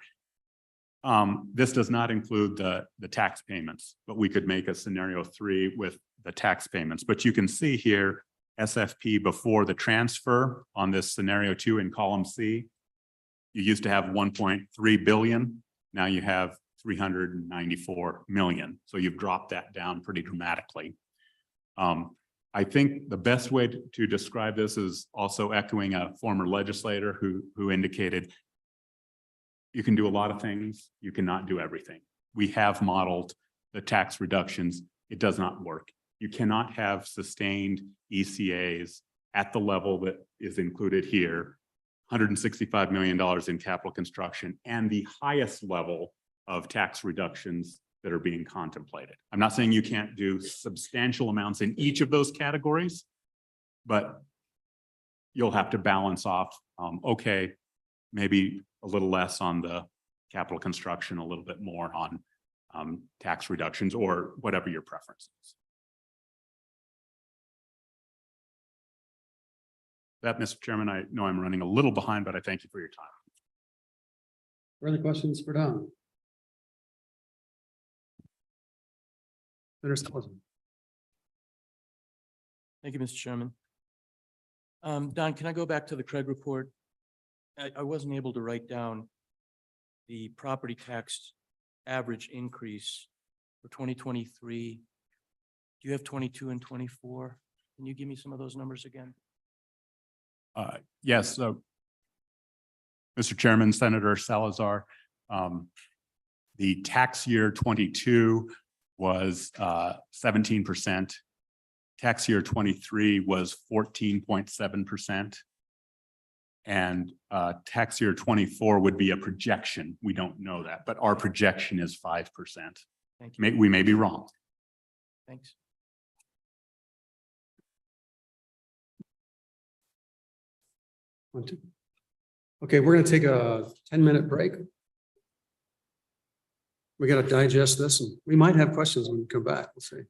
This does not include the tax payments, but we could make a scenario 3 with the tax payments. But you can see here, SFP before the transfer on this scenario 2 in column C, you used to have 1.3 billion. Now you have 394 million. So you've dropped that down pretty dramatically. I think the best way to describe this is also echoing a former legislator who indicated you can do a lot of things, you cannot do everything. We have modeled the tax reductions. It does not work. You cannot have sustained ECAs at the level that is included here, $165 million in capital construction, and the highest level of tax reductions that are being contemplated. I'm not saying you can't do substantial amounts in each of those categories, but you'll have to balance off, okay, maybe a little less on the capital construction, a little bit more on tax reductions, or whatever your preference is. That, Mr. Chairman, I know I'm running a little behind, but I thank you for your time. Further questions for Don? Senator Sullivan. Thank you, Mr. Chairman. Don, can I go back to the Craig report? I wasn't able to write down the property tax average increase for 2023. Do you have 22 and 24? Can you give me some of those numbers again? Yes, so Mr. Chairman, Senator Salazar, the tax year 22 was 17%. Tax year 23 was 14.7%. And tax year 24 would be a projection. We don't know that, but our projection is 5%. Thank you. We may be wrong. Thanks. Okay, we're going to take a 10-minute break. We got to digest this and we might have questions when we come back. We'll see.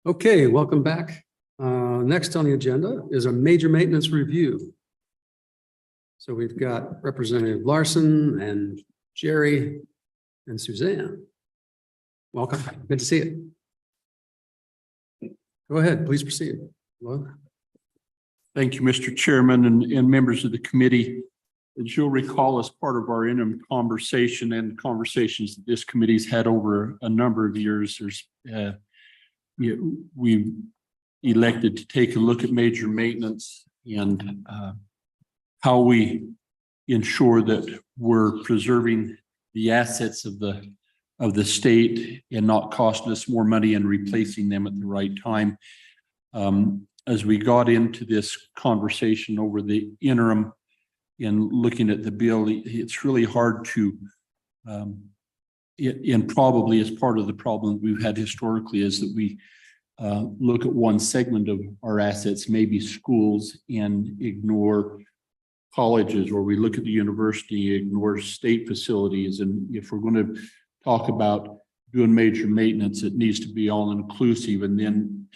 Okay, welcome back. Next on the agenda is a major maintenance review. So we've got Representative Larson and Jerry and Suzanne. Welcome. Good to see you. Go ahead, please proceed. Well, Thank you, Mr. Chairman and members of the committee. As you'll recall, as part of our interim conversation and conversations that this committee's had over a number of years, we elected to take a look at major maintenance and how we ensure that we're preserving the assets of the state and not costing us more money and replacing them at the right time. As we got into this conversation over the interim and looking at the bill, it's really hard to, and probably as part of the problem we've had historically is that we look at one segment of our assets, maybe schools, and ignore colleges, or we look at the university, ignore state facilities. And if we're going to talk about doing major maintenance, it needs to be all inclusive. And then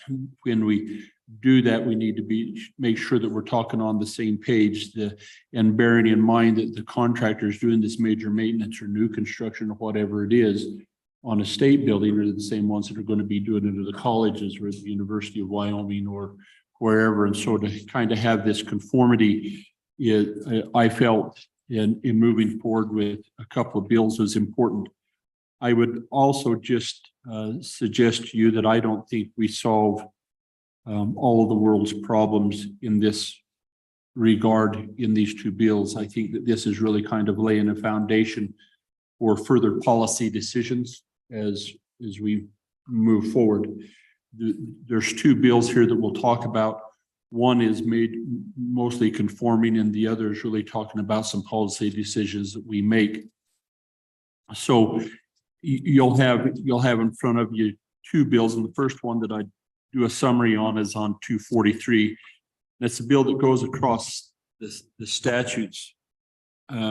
when we do that, we need to make sure that we're talking on the same page, and bearing in mind that the contractors doing this major maintenance or new construction or whatever it is on a state building are the same ones that are going to be doing it at the colleges or at the University of Wyoming or wherever. And so to kind of have this conformity, I felt in moving forward with a couple of bills was important. I would also just suggest to you that I don't think we solve all of the world's problems in this regard in these two bills. I think that this is really kind of laying a foundation for further policy decisions as we move forward. There's two bills here that we'll talk about. One is made mostly conforming, and the other is really talking about some policy decisions that we make. So you'll have in front of you two bills, and the first one that I do a summary on is on 243. That's a bill that goes across the statutes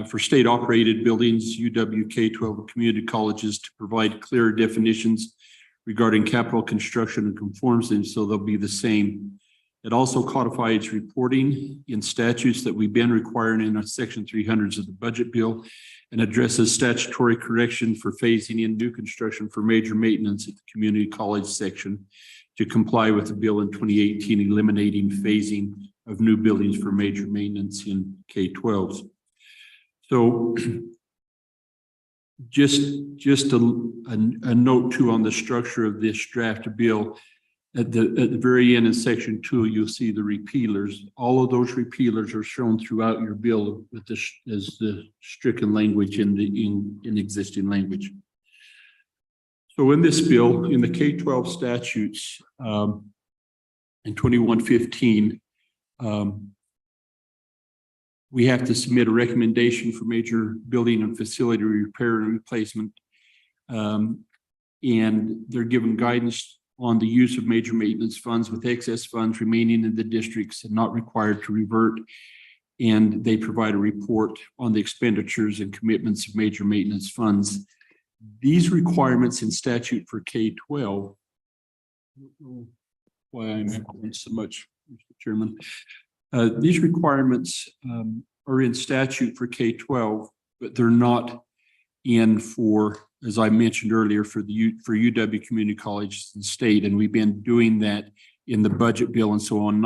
for state operated buildings, UW K-12 community colleges, to provide clear definitions regarding capital construction and conforms them so they'll be the same. It also codifies reporting in statutes that we've been requiring in section 300s of the budget bill, and addresses statutory correction for phasing in new construction for major maintenance at the community college section to comply with the bill in 2018, eliminating phasing of new buildings for major maintenance in K-12s. So just a note too on the structure of this draft bill. At the very end in section 2, you'll see the repealers. All of those repealers are shown throughout your bill with this as the stricken language in existing language. So in this bill, in the K-12 statutes, in 2115, we have to submit a recommendation for major building and facility repair and replacement. And they're given guidance on the use of major maintenance funds, with excess funds remaining in the districts and not required to revert. And they provide a report on the expenditures and commitments of major maintenance funds. These requirements in statute for K-12, why I'm echoing so much, Mr. Chairman. These requirements are in statute for K-12, but they're not in for, as I mentioned earlier, for UW community colleges and state. And we've been doing that in the budget bill. And so on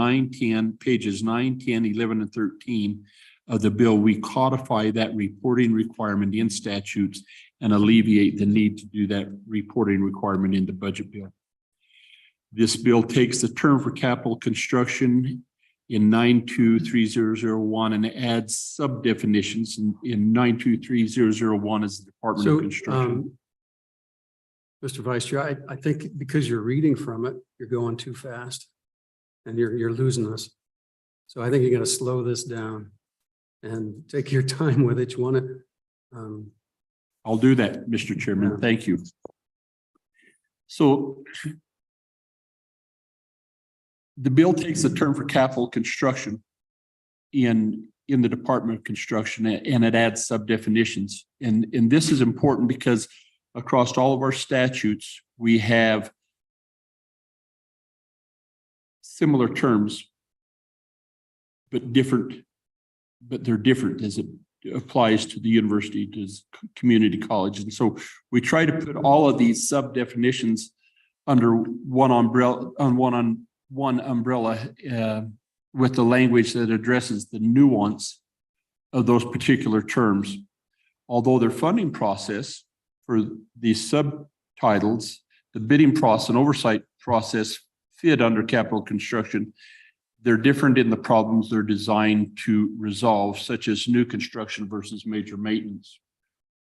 pages 9, 10, 11, and 13 of the bill, we codify that reporting requirement in statutes and alleviate the need to do that reporting requirement in the budget bill. This bill takes the term for capital construction in 923001 and adds sub definitions in 923001 as the Department of Construction. Mr. Vice Chair, I think because you're reading from it, you're going too fast and you're losing us. So I think you're going to slow this down and take your time with each one. I'll do that, Mr. Chairman. Yeah. Thank you. So the bill takes the term for capital construction in the Department of Construction, and it adds sub definitions. And this is important because across all of our statutes, we have similar terms, but they're different as it applies to the university, to community college. And so we try to put all of these sub definitions under one umbrella, with the language that addresses the nuance of those particular terms. Although their funding process for these subtitles, the bidding process and oversight process fit under capital construction, they're different in the problems they're designed to resolve, such as new construction versus major maintenance,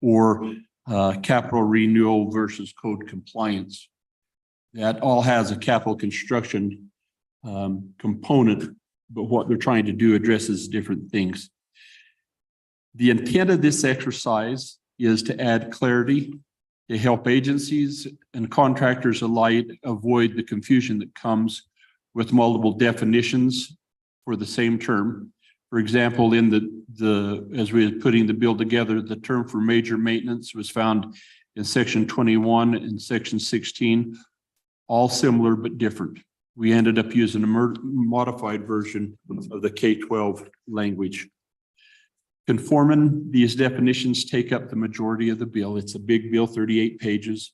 or capital renewal versus code compliance. That all has a capital construction component, but what they're trying to do addresses different things. The intent of this exercise is to add clarity to help agencies and contractors alike avoid the confusion that comes with multiple definitions for the same term. For example, in as we were putting the bill together, the term for major maintenance was found in section 21 and section 16, all similar but different. We ended up using a modified version of the K-12 language. Conforming these definitions take up the majority of the bill. It's a big bill, 38 pages.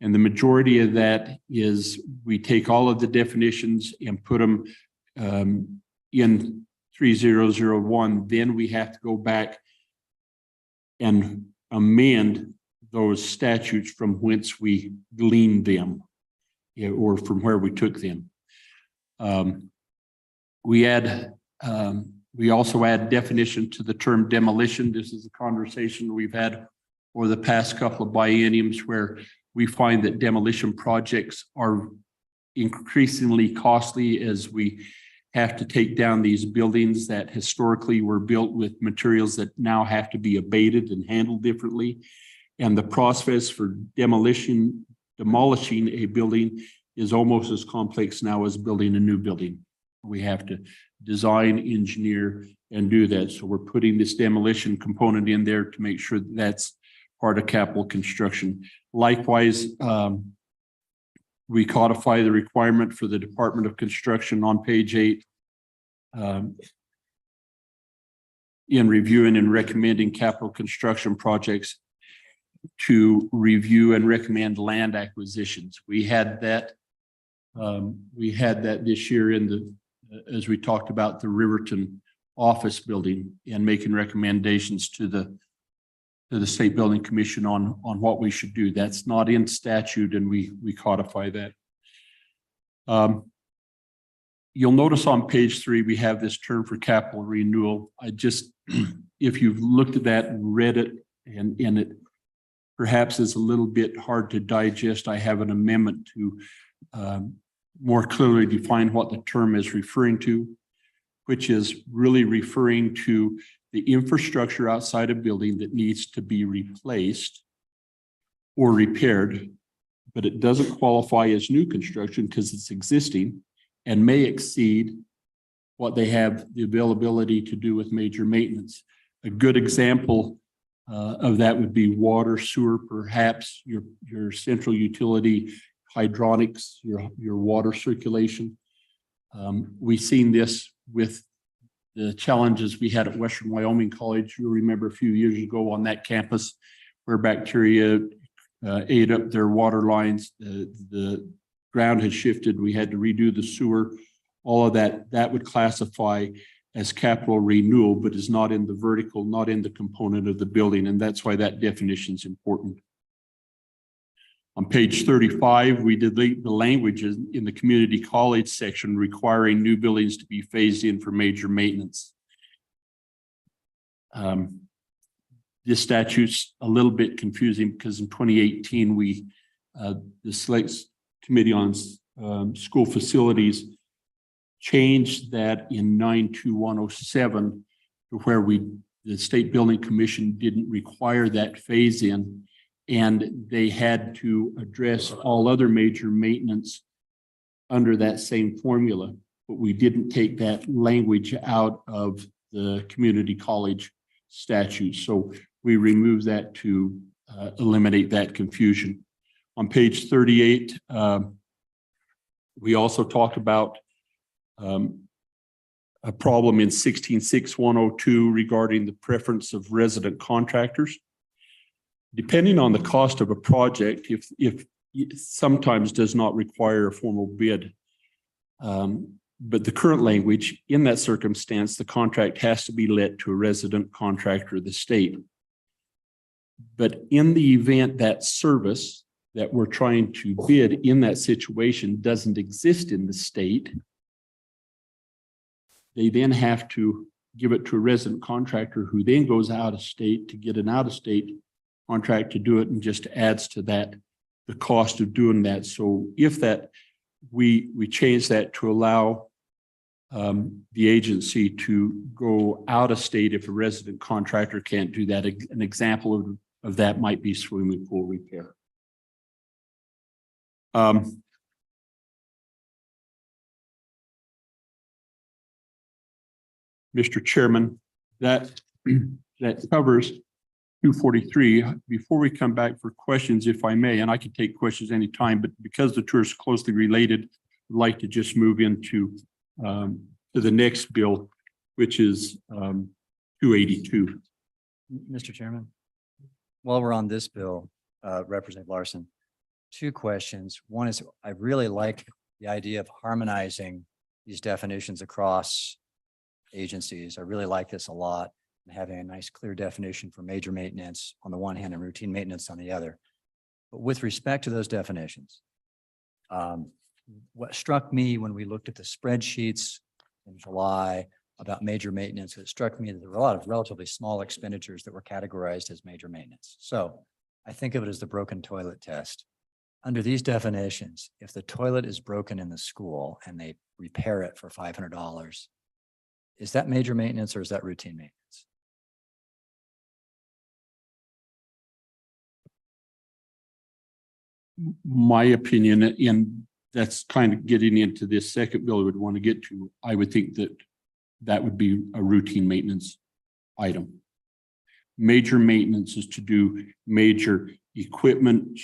And the majority of that is we take all of the definitions and put them in 3001. Then we have to go back and amend those statutes from whence we gleaned them, or from where we took them. We also add definition to the term demolition. This is a conversation we've had over the past couple of bienniums, where we find that demolition projects are increasingly costly as we have to take down these buildings that historically were built with materials that now have to be abated and handled differently. And the process for demolishing a building is almost as complex now as building a new building. We have to design, engineer, and do that. So we're putting this demolition component in there to make sure that that's part of capital construction. Likewise, we codify the requirement for the Department of Construction on page 8 in reviewing and recommending capital construction projects to review and recommend land acquisitions. We had that this year as we talked about the Riverton office building and making recommendations to the State Building Commission on what we should do. That's not in statute, and we codify that. You'll notice on page 3, we have this term for capital renewal. If you've looked at that and read it, and it perhaps is a little bit hard to digest, I have an amendment to more clearly define what the term is referring to, which is really referring to the infrastructure outside a building that needs to be replaced or repaired, but it doesn't qualify as new construction because it's existing and may exceed what they have the availability to do with major maintenance. A good example of that would be water, sewer, perhaps your central utility, hydronics, your water circulation. We've seen this with the challenges we had at Western Wyoming College. You'll remember a few years ago on that campus where bacteria ate up their water lines. The ground had shifted. We had to redo the sewer. All of that would classify as capital renewal, but is not in the vertical, not in the component of the building. And that's why that definition is important. On page 35, we delete the language in the community college section requiring new buildings to be phased in for major maintenance. This statute's a little bit confusing because in 2018, the Select Committee on School Facilities changed that in 92107 to where the State Building Commission didn't require that phase in, and they had to address all other major maintenance under that same formula. But we didn't take that language out of the community college statute. So we removed that to eliminate that confusion. On page 38, we also talked about a problem in 166102 regarding the preference of resident contractors. Depending on the cost of a project, if it sometimes does not require a formal bid. But the current language in that circumstance, the contract has to be let to a resident contractor of the state. But in the event that service that we're trying to bid in that situation doesn't exist in the state, they then have to give it to a resident contractor who then goes out of state to get an out of state contract to do it, and just adds to that the cost of doing that. So if that we change that to allow the agency to go out of state if a resident contractor can't do that. An example of that might be swimming pool repair. Mr. Chairman, that covers 243. Before we come back for questions, if I may, and I can take questions anytime, but because the tour is closely related, I'd like to just move into to the next bill, which is 282. Mr. Chairman, while we're on this bill, Representative Larson, two questions. One is, I really like the idea of harmonizing these definitions across agencies. I really like this a lot, and having a nice clear definition for major maintenance on the one hand and routine maintenance on the other. But with respect to those definitions, what struck me when we looked at the spreadsheets in July about major maintenance, it struck me that there were a lot of relatively small expenditures that were categorized as major maintenance. So I think of it as the broken toilet test. Under these definitions, if the toilet is broken in the school and they repair it for $500, is that major maintenance or is that routine maintenance? My opinion, and that's kind of getting into this second bill I would want to get to, I would think that that would be a routine maintenance item. Major maintenance is to do major equipment,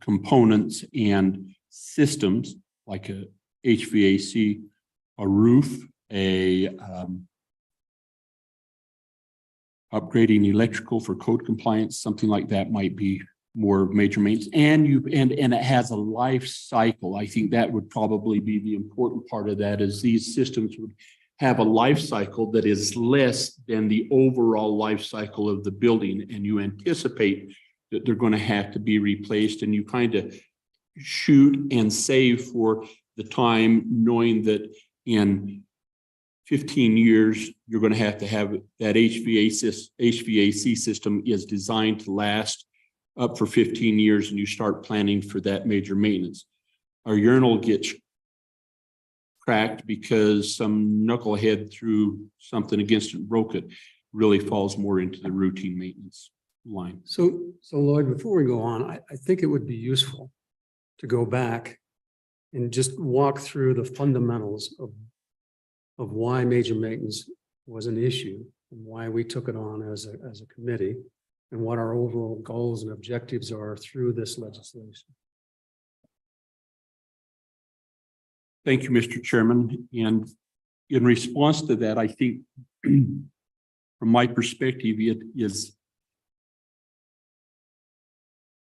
components and systems like a HVAC, a roof, upgrading electrical for code compliance, something like that might be more major maintenance. And it has a life cycle. I think that would probably be the important part of that, is these systems would have a life cycle that is less than the overall life cycle of the building. And you anticipate that they're going to have to be replaced, and you kind of shoot and save for the time, knowing that in 15 years, you're going to have that HVAC system is designed to last up for 15 years, and you start planning for that major maintenance. Our urinal gets cracked because some knucklehead threw something against it and broke it. Really falls more into the routine maintenance line. So Lloyd, before we go on, I think it would be useful to go back and just walk through the fundamentals of why major maintenance was an issue and why we took it on as a committee, and what our overall goals and objectives are through this legislation. Thank you, Mr. Chairman. And in response to that, I think from my perspective, it is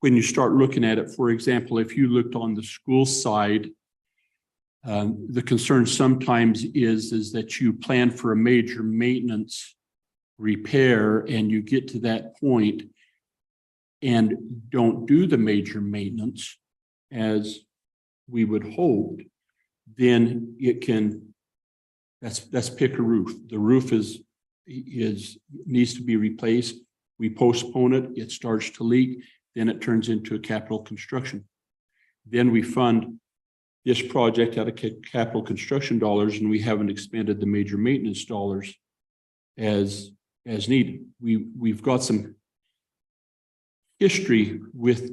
when you start looking at it, for example, if you looked on the school side, the concern sometimes is that you plan for a major maintenance repair and you get to that point and don't do the major maintenance as we would hope, then it can, that's pick a roof. The roof needs to be replaced. We postpone it, it starts to leak, then it turns into a capital construction. Then we fund this project out of capital construction dollars, and we haven't expended the major maintenance dollars as needed. We've got some history with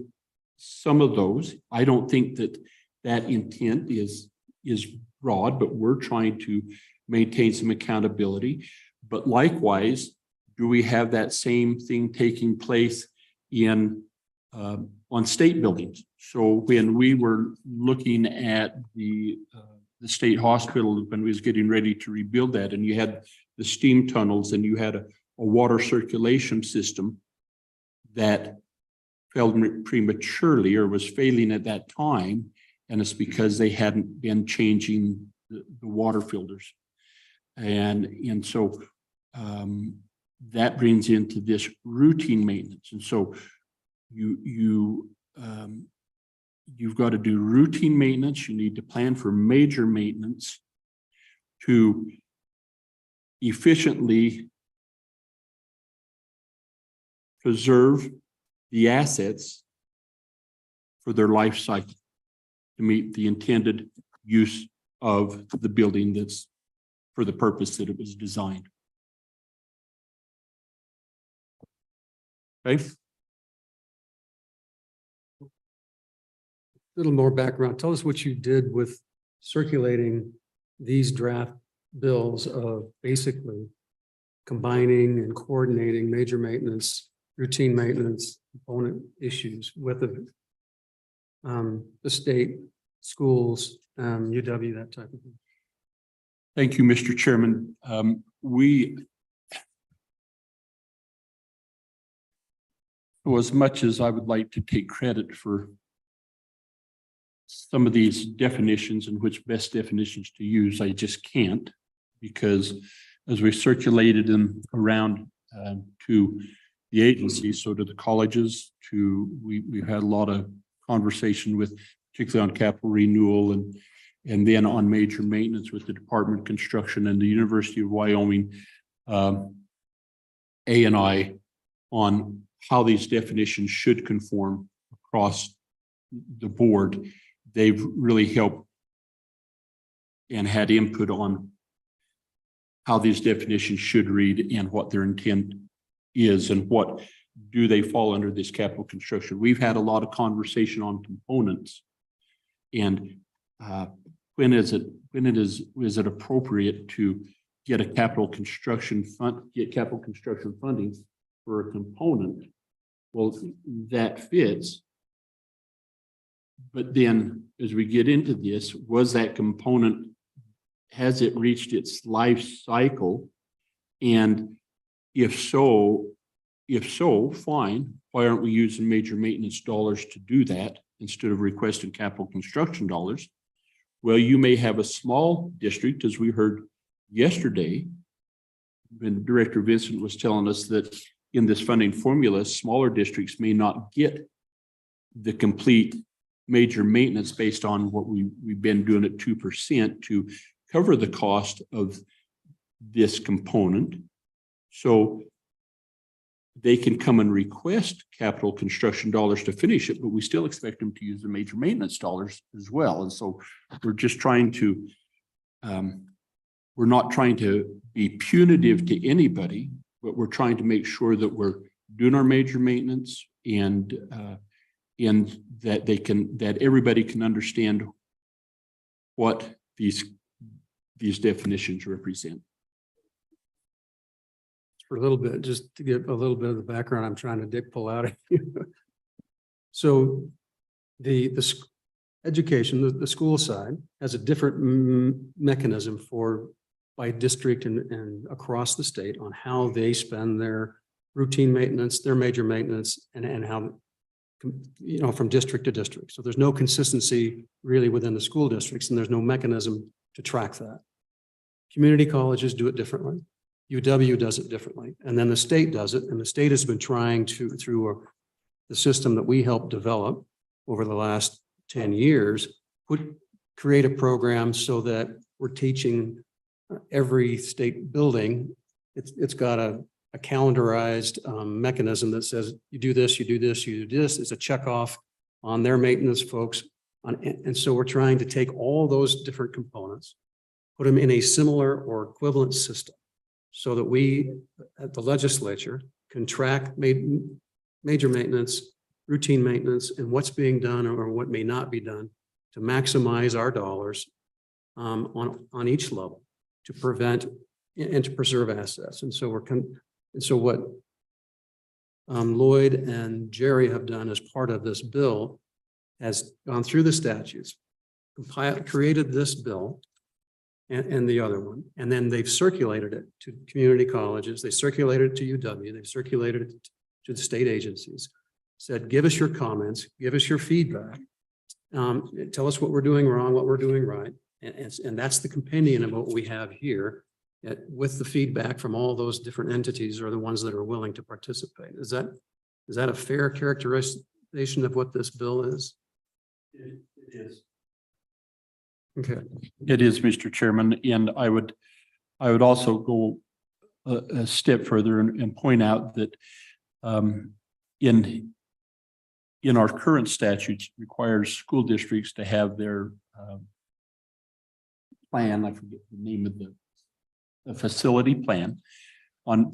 some of those. I don't think that intent is broad, but we're trying to maintain some accountability. But likewise, do we have that same thing taking place on state buildings. So when we were looking at the state hospital, when we was getting ready to rebuild that, and you had the steam tunnels and you had a water circulation system that failed prematurely or was failing at that time. And it's because they hadn't been changing the water filters. And so that brings into this routine maintenance. And so you've got to do routine maintenance. You need to plan for major maintenance to efficiently preserve the assets for their life cycle to meet the intended use of the building that's for the purpose that it was designed. Okay. Little more background. Tell us what you did with circulating these draft bills of basically combining and coordinating major maintenance, routine maintenance, component issues with the state, schools, UW, that type of thing. Thank you, Mr. Chairman. As much as I would like to take credit for some of these definitions and which best definitions to use, I just can't, because as we circulated them around to the agencies, so to the colleges, we've had a lot of conversation with, particularly on capital renewal and then on major maintenance with the Department of Construction and the University of Wyoming, A&I, on how these definitions should conform across the board. They've really helped and had input on how these definitions should read and what their intent is and what do they fall under this capital construction. We've had a lot of conversation on components and when is it appropriate to get capital construction funding for a component? Well, that fits. But then as we get into this, was that component, has it reached its life cycle? And if so, fine. Why aren't we using major maintenance dollars to do that instead of requesting capital construction dollars? Well, you may have a small district, as we heard yesterday, when Director Vincent was telling us that in this funding formula, smaller districts may not get the complete major maintenance based on what we've been doing at 2% to cover the cost of this component. So they can come and request capital construction dollars to finish it, but we still expect them to use the major maintenance dollars as well. And so we're just trying to, we're not trying to be punitive to anybody, but we're trying to make sure that we're doing our major maintenance and that everybody can understand what these definitions represent. For a little bit, just to get a little bit of the background I'm trying to pull out of you. So the education, the school side has a different mechanism by district and across the state on how they spend their routine maintenance, their major maintenance, and how, from district to district. So there's no consistency really within the school districts, and there's no mechanism to track that. Community colleges do it differently. UW does it differently. And then the state does it. And the state has been trying to, through the system that we helped develop over the last 10 years, create a program so that we're teaching every state building. It's got a calendarized mechanism that says, you do this, you do this, you do this. It's a check off on their maintenance folks. And so we're trying to take all those different components, put them in a similar or equivalent system so that we at the legislature can track major maintenance, routine maintenance, and what's being done or what may not be done to maximize our dollars on each level to prevent and to preserve assets. And so what Lloyd and Jerry have done as part of this bill has gone through the statutes, created this bill and the other one, and then they've circulated it to community colleges. They circulated it to UW. They've circulated it to the state agencies, said, give us your comments, give us your feedback. Tell us what we're doing wrong, what we're doing right. And that's the compendium of what we have here with the feedback from all those different entities or the ones that are willing to participate. Is that a fair characterization of what this bill is? It is. Okay. It is, Mr. Chairman, and I would also go a step further and point out that in our current statutes requires school districts to have their plan, I forget the name of the facility plan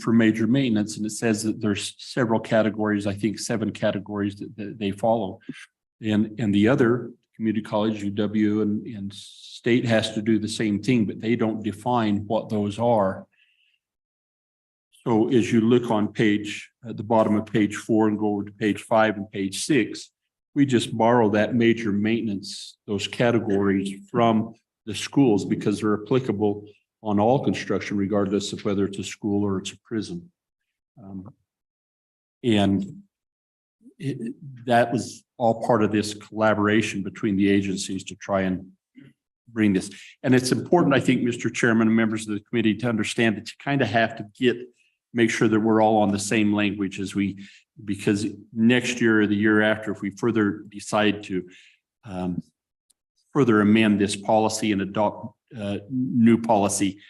for major maintenance, and it says that there's several categories, I think 7 categories that they follow. And the other community college, UW and state has to do the same thing, but they don't define what those are. So as you look on at the bottom of page 4 and go over to page 5 and page 6, we just borrow that major maintenance, those categories from the schools because they're applicable on all construction, regardless of whether it's a school or it's a prison. That was all part of this collaboration between the agencies to try and bring this. And it's important, I think, Mr. Chairman and members of the committee, to understand that you kind of have to make sure that we're all on the same language because next year or the year after, if we further decide to further amend this policy and adopt new policy,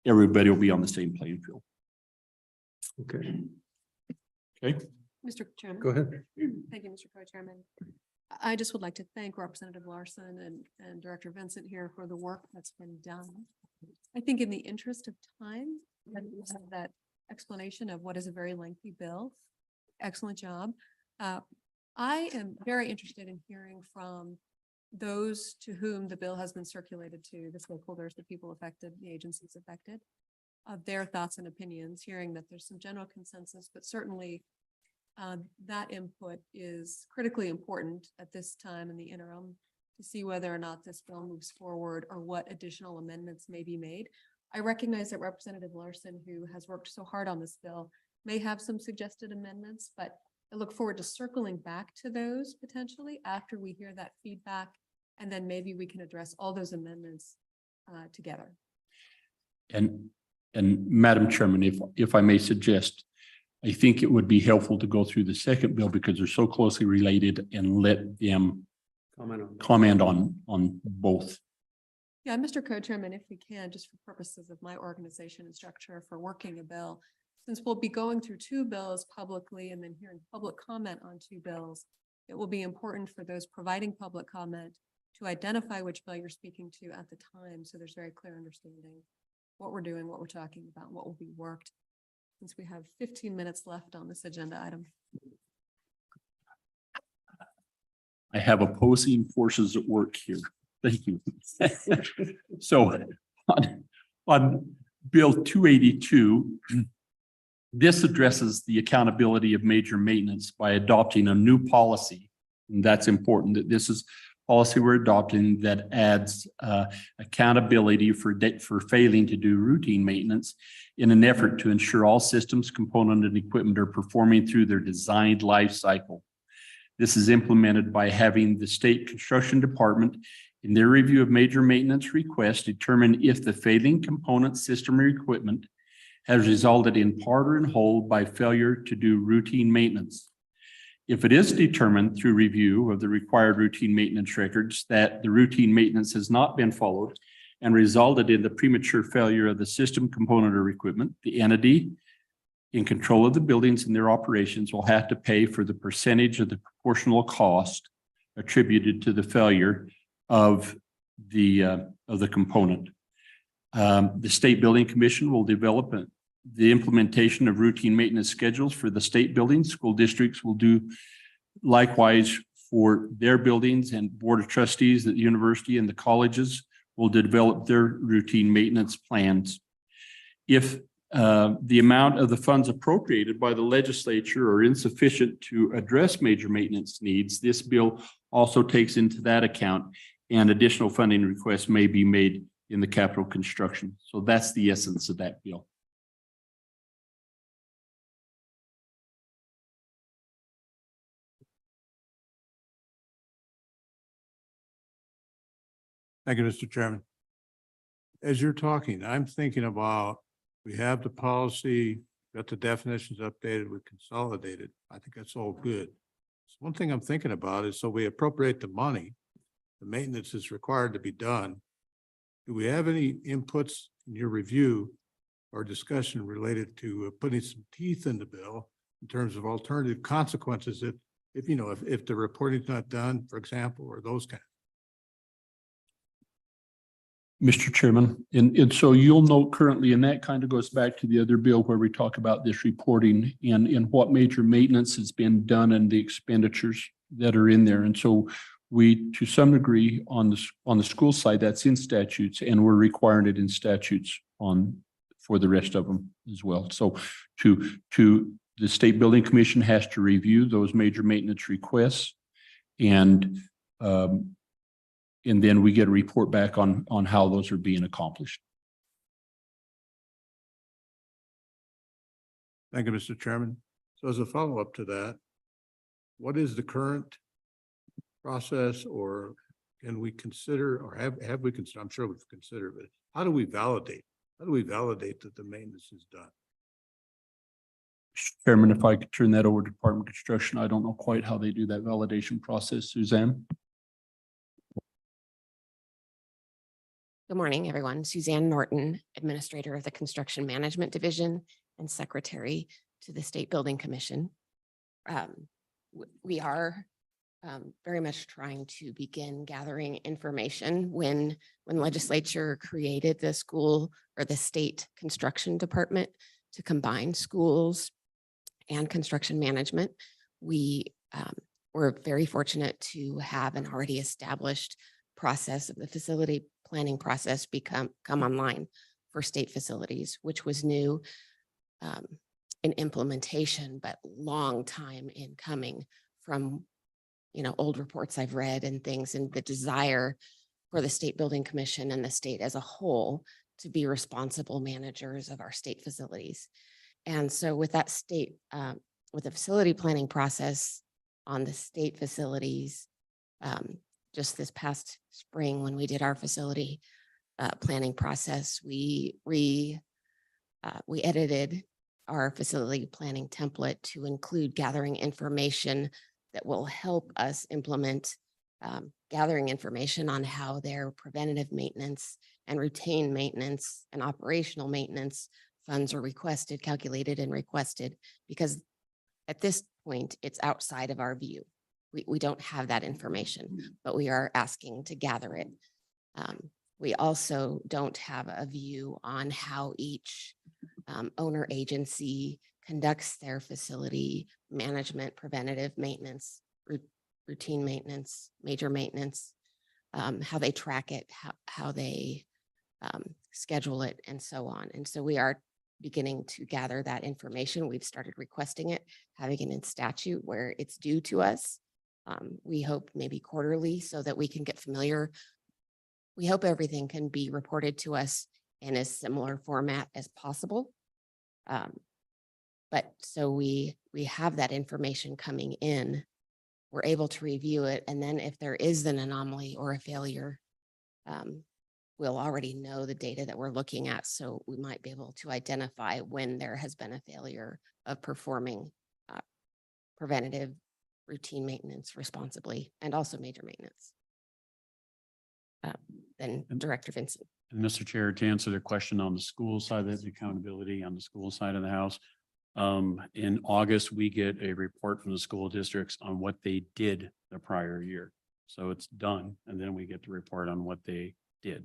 everybody will be on the same playing field. Okay. Okay. Mr. Chairman. Go ahead. Thank you, Mr. Co-Chairman. I just would like to thank Representative Larson and Director Vincent here for the work that's been done. I think in the interest of time, that explanation of what is a very lengthy bill. Excellent job. I am very interested in hearing from those to whom the bill has been circulated to, the stakeholders, the people affected, the agencies affected, of their thoughts and opinions, hearing that there's some general consensus, but certainly that input is critically important at this time in the interim to see whether or not this bill moves forward or what additional amendments may be made. I recognize that Representative Larson, who has worked so hard on this bill, may have some suggested amendments, but I look forward to circling back to those potentially after we hear that feedback, and then maybe we can address all those amendments together. And Madam Chairman, if I may suggest, I think it would be helpful to go through the second bill because they're so closely related and let them comment on both. Yeah, Mr. Co-Chairman, if we can, just for purposes of my organization and structure for working a bill, since we'll be going through 2 bills publicly and then hearing public comment on 2 bills, it will be important for those providing public comment to identify which bill you're speaking to at the time, so there's very clear understanding what we're doing, what we're talking about, what will be worked, since we have 15 minutes left on this agenda item. I have opposing forces at work here. Thank you. So on Bill 282, this addresses the accountability of major maintenance by adopting a new policy. And that's important that this is policy we're adopting that adds accountability for failing to do routine maintenance in an effort to ensure all systems, component, and equipment are performing through their designed life cycle. This is implemented by having the state construction department in their review of major maintenance requests determine if the failing component, system, or equipment has resulted in part or in whole by failure to do routine maintenance. If it is determined through review of the required routine maintenance records that the routine maintenance has not been followed and resulted in the premature failure of the system, component, or equipment, the entity in control of the buildings and their operations will have to pay for the percentage of the proportional cost attributed to the failure of the component. The State Building Commission will develop the implementation of routine maintenance schedules for the state buildings. School districts will do likewise for their buildings, and Board of Trustees at the university and the colleges will develop their routine maintenance plans. If the amount of the funds appropriated by the legislature are insufficient to address major maintenance needs, this bill also takes into that account, and additional funding requests may be made in the capital construction. So that's the essence of that bill. Thank you, Mr. Chairman. As you're talking, I'm thinking about, we have the policy, got the definitions updated, we consolidated. I think that's all good. So one thing I'm thinking about is, so we appropriate the money, the maintenance is required to be done. Do we have any inputs in your review or discussion related to putting some teeth in the bill in terms of alternative consequences if you know, if the reporting's not done, for example, or those kind? Mr. Chairman, and so you'll note currently, and that kind of goes back to the other bill where we talk about this reporting and what major maintenance has been done and the expenditures that are in there. And so we, to some degree, on the school side, that's in statutes, and we're requiring it in statutes for the rest of them as well. So the State Building Commission has to review those major maintenance requests, and then we get a report back on how those are being accomplished. Thank you, Mr. Chairman. So as a follow-up to that, what is the current process, or can we consider, or have we considered, I'm sure we've considered, but how do we validate? How do we validate that the maintenance is done? Chairman, if I could turn that over to Department of Construction, I don't know quite how they do that validation process. Suzanne? Good morning, everyone. Suzanne Norton, Administrator of the Construction Management Division and Secretary to the State Building Commission. We are very much trying to begin gathering information. When legislature created the school or the state construction department to combine schools and construction management, we were very fortunate to have an already established process of the facility planning process come online for state facilities, which was new in implementation, but long time in coming from, you know, old reports I've read and things, and the desire for the State Building Commission and the state as a whole to be responsible managers of our state facilities. And so with that state, with the facility planning process on the state facilities, just this past spring, when we did our facility planning process, we edited our facility planning template to include gathering information that will help us implement gathering information on how their preventative maintenance and routine maintenance and operational maintenance funds are requested, calculated and requested, because at this point, it's outside of our view. We don't have that information, but we are asking to gather it. We also don't have a view on how each owner agency conducts their facility management, preventative maintenance, routine maintenance, major maintenance, how they track it, how they schedule it, and so on. And so we are beginning to gather that information. We've started requesting it, having it in statute where it's due to us. We hope maybe quarterly so that we can get familiar. We hope everything can be reported to us in a similar format as possible. But so we have that information coming in, we're able to review it. And then if there is an anomaly or a failure, we'll already know the data that we're looking at. So we might be able to identify when there has been a failure of performing preventative routine maintenance responsibly, and also major maintenance. Then Director Vincent. And Mr. Chair, to answer the question on the school side, that's accountability on the school side of the house. In August, we get a report from the school districts on what they did the prior year. So it's done. And then we get the report on what they did,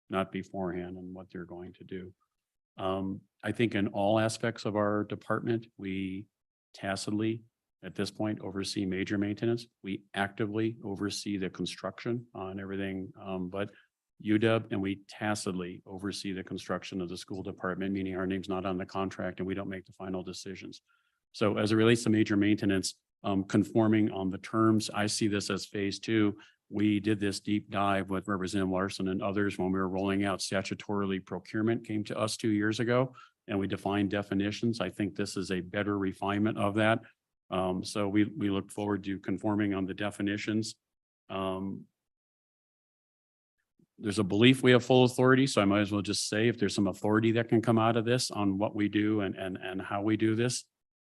not beforehand, and what they're going to do. I think in all aspects of our department, we tacitly at this point oversee major maintenance. We actively oversee the construction on everything, but UW, and we tacitly oversee the construction of the school department, meaning our name's not on the contract and we don't make the final decisions. So as it relates to major maintenance, conforming on the terms, I see this as phase two. We did this deep dive with Representative Larson and others when we were rolling out statutorily procurement came to us 2 years ago, and we defined definitions. I think this is a better refinement of that. So we look forward to conforming on the definitions. There's a belief we have full authority, so I might as well just say if there's some authority that can come out of this on what we do and how we do this,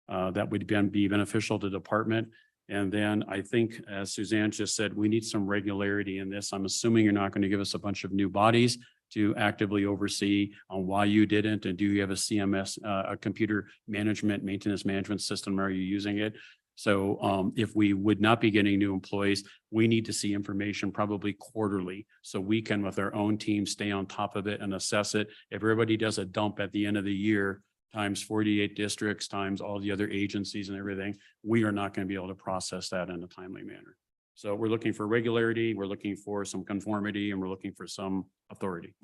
that would be beneficial to the department. And then I think, as Suzanne just said, we need some regularity in this. I'm assuming you're not going to give us a bunch of new bodies to actively oversee on why you didn't, and do you have a CMS, a computer maintenance management system? Are you using it? So if we would not be getting new employees, we need to see information probably quarterly, so we can, with our own team, stay on top of it and assess it. If everybody does a dump at the end of the year, times 48 districts, times all the other agencies and everything, we are not going to be able to process that in a timely manner. So we're looking for regularity, we're looking for some conformity, and we're looking for some authority.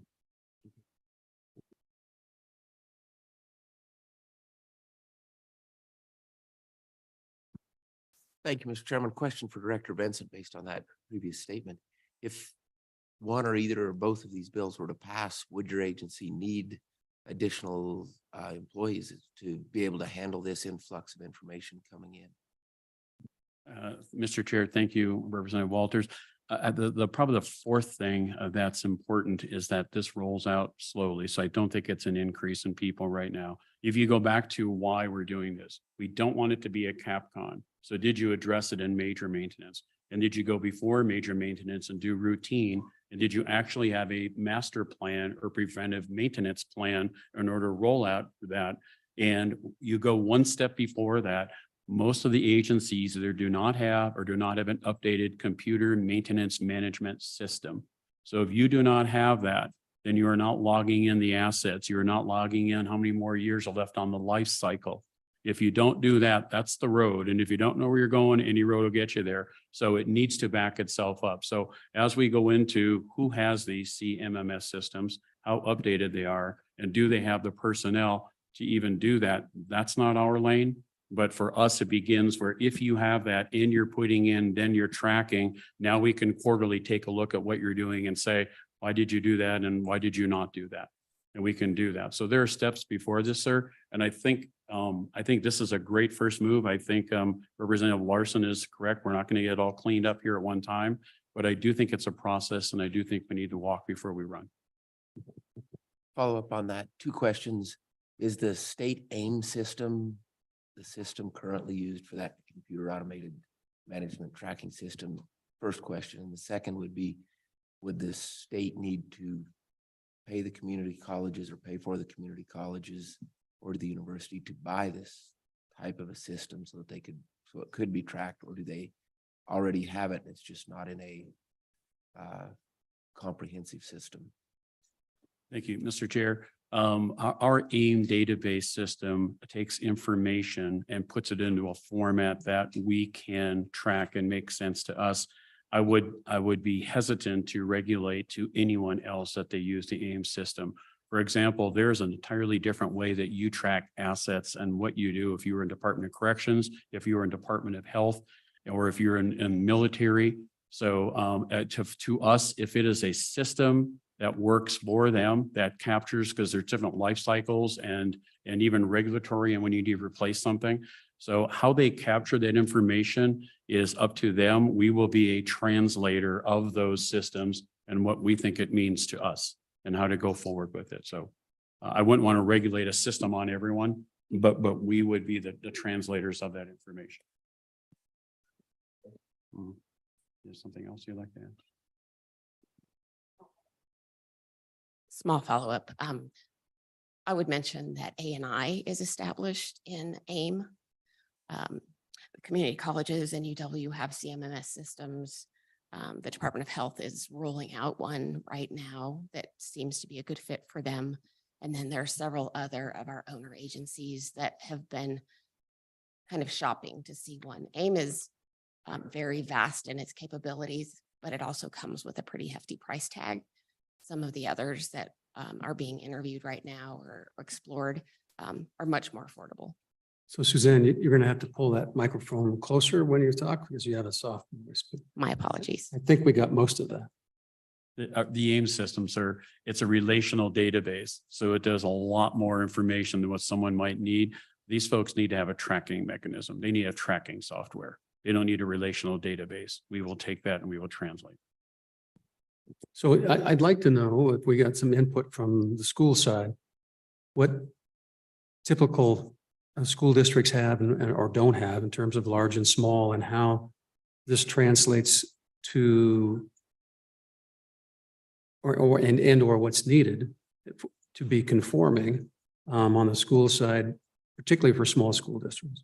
Thank you, Mr. Chairman. Question for Director Vincent based on that previous statement. If one or either or both of these bills were to pass, would your agency need additional employees to be able to handle this influx of information coming in? Mr. Chair, thank you, Representative Walters. Probably the fourth thing that's important is that this rolls out slowly. So I don't think it's an increase in people right now. If you go back to why we're doing this, we don't want it to be a CapCon. So did you address it in major maintenance? And did you go before major maintenance and do routine? And did you actually have a master plan or preventive maintenance plan in order to roll out that? And you go one step before that. Most of the agencies either do not have or do not have an updated computer maintenance management system. So if you do not have that, then you are not logging in the assets. You're not logging in how many more years are left on the life cycle. If you don't do that, that's the road. And if you don't know where you're going, any road will get you there. So it needs to back itself up. So as we go into who has these CMMS systems, how updated they are, and do they have the personnel to even do that? That's not our lane. But for us, it begins where if you have that and you're putting in, then you're tracking. Now we can quarterly take a look at what you're doing and say, why did you do that? And why did you not do that? And we can do that. So there are steps before this, sir. And I think this is a great first move. I think Representative Larson is correct. We're not going to get it all cleaned up here at one time, but I do think it's a process, and I do think we need to walk before we run. Follow up on that. 2 questions. Is the state AIM system the system currently used for that computer automated management tracking system? First question. And the second would be, would the state need to pay the community colleges or pay for the community colleges or the university to buy this type of a system so that so it could be tracked, or do they already have it and it's just not in a comprehensive system? Thank you, Mr. Chair. Our AIM database system takes information and puts it into a format that we can track and make sense to us. I would be hesitant to regulate to anyone else that they use the AIM system. For example, there's an entirely different way that you track assets and what you do if you were in Department of Corrections, if you were in Department of Health, or if you're in military. So to us, if it is a system that works for them, that captures, because there's different life cycles and even regulatory and when you need to replace something. So how they capture that information is up to them. We will be a translator of those systems and what we think it means to us and how to go forward with it. So I wouldn't want to regulate a system on everyone, but we would be the translators of that information. There's something else you'd like to add? Small follow-up. I would mention that A&I is established in AIM. The community colleges and UW have CMMS systems. The Department of Health is rolling out one right now that seems to be a good fit for them. And then there are several other of our owner agencies that have been kind of shopping to see one. AIM is very vast in its capabilities, but it also comes with a pretty hefty price tag. some of the others that are being interviewed right now or explored are much more affordable. So Suzanne, you're going to have to pull that microphone closer when you talk because you have a soft voice. But My apologies. I think we got most of that. The AIM system, sir, it's a relational database. So it does a lot more information than what someone might need. These folks need to have a tracking mechanism. They need a tracking software. They don't need a relational database. We will take that and we will translate. So I'd like to know if we got some input from the school side, what typical school districts have or don't have in terms of large and small, and how this translates to or what's needed to be conforming on the school side, particularly for small school districts.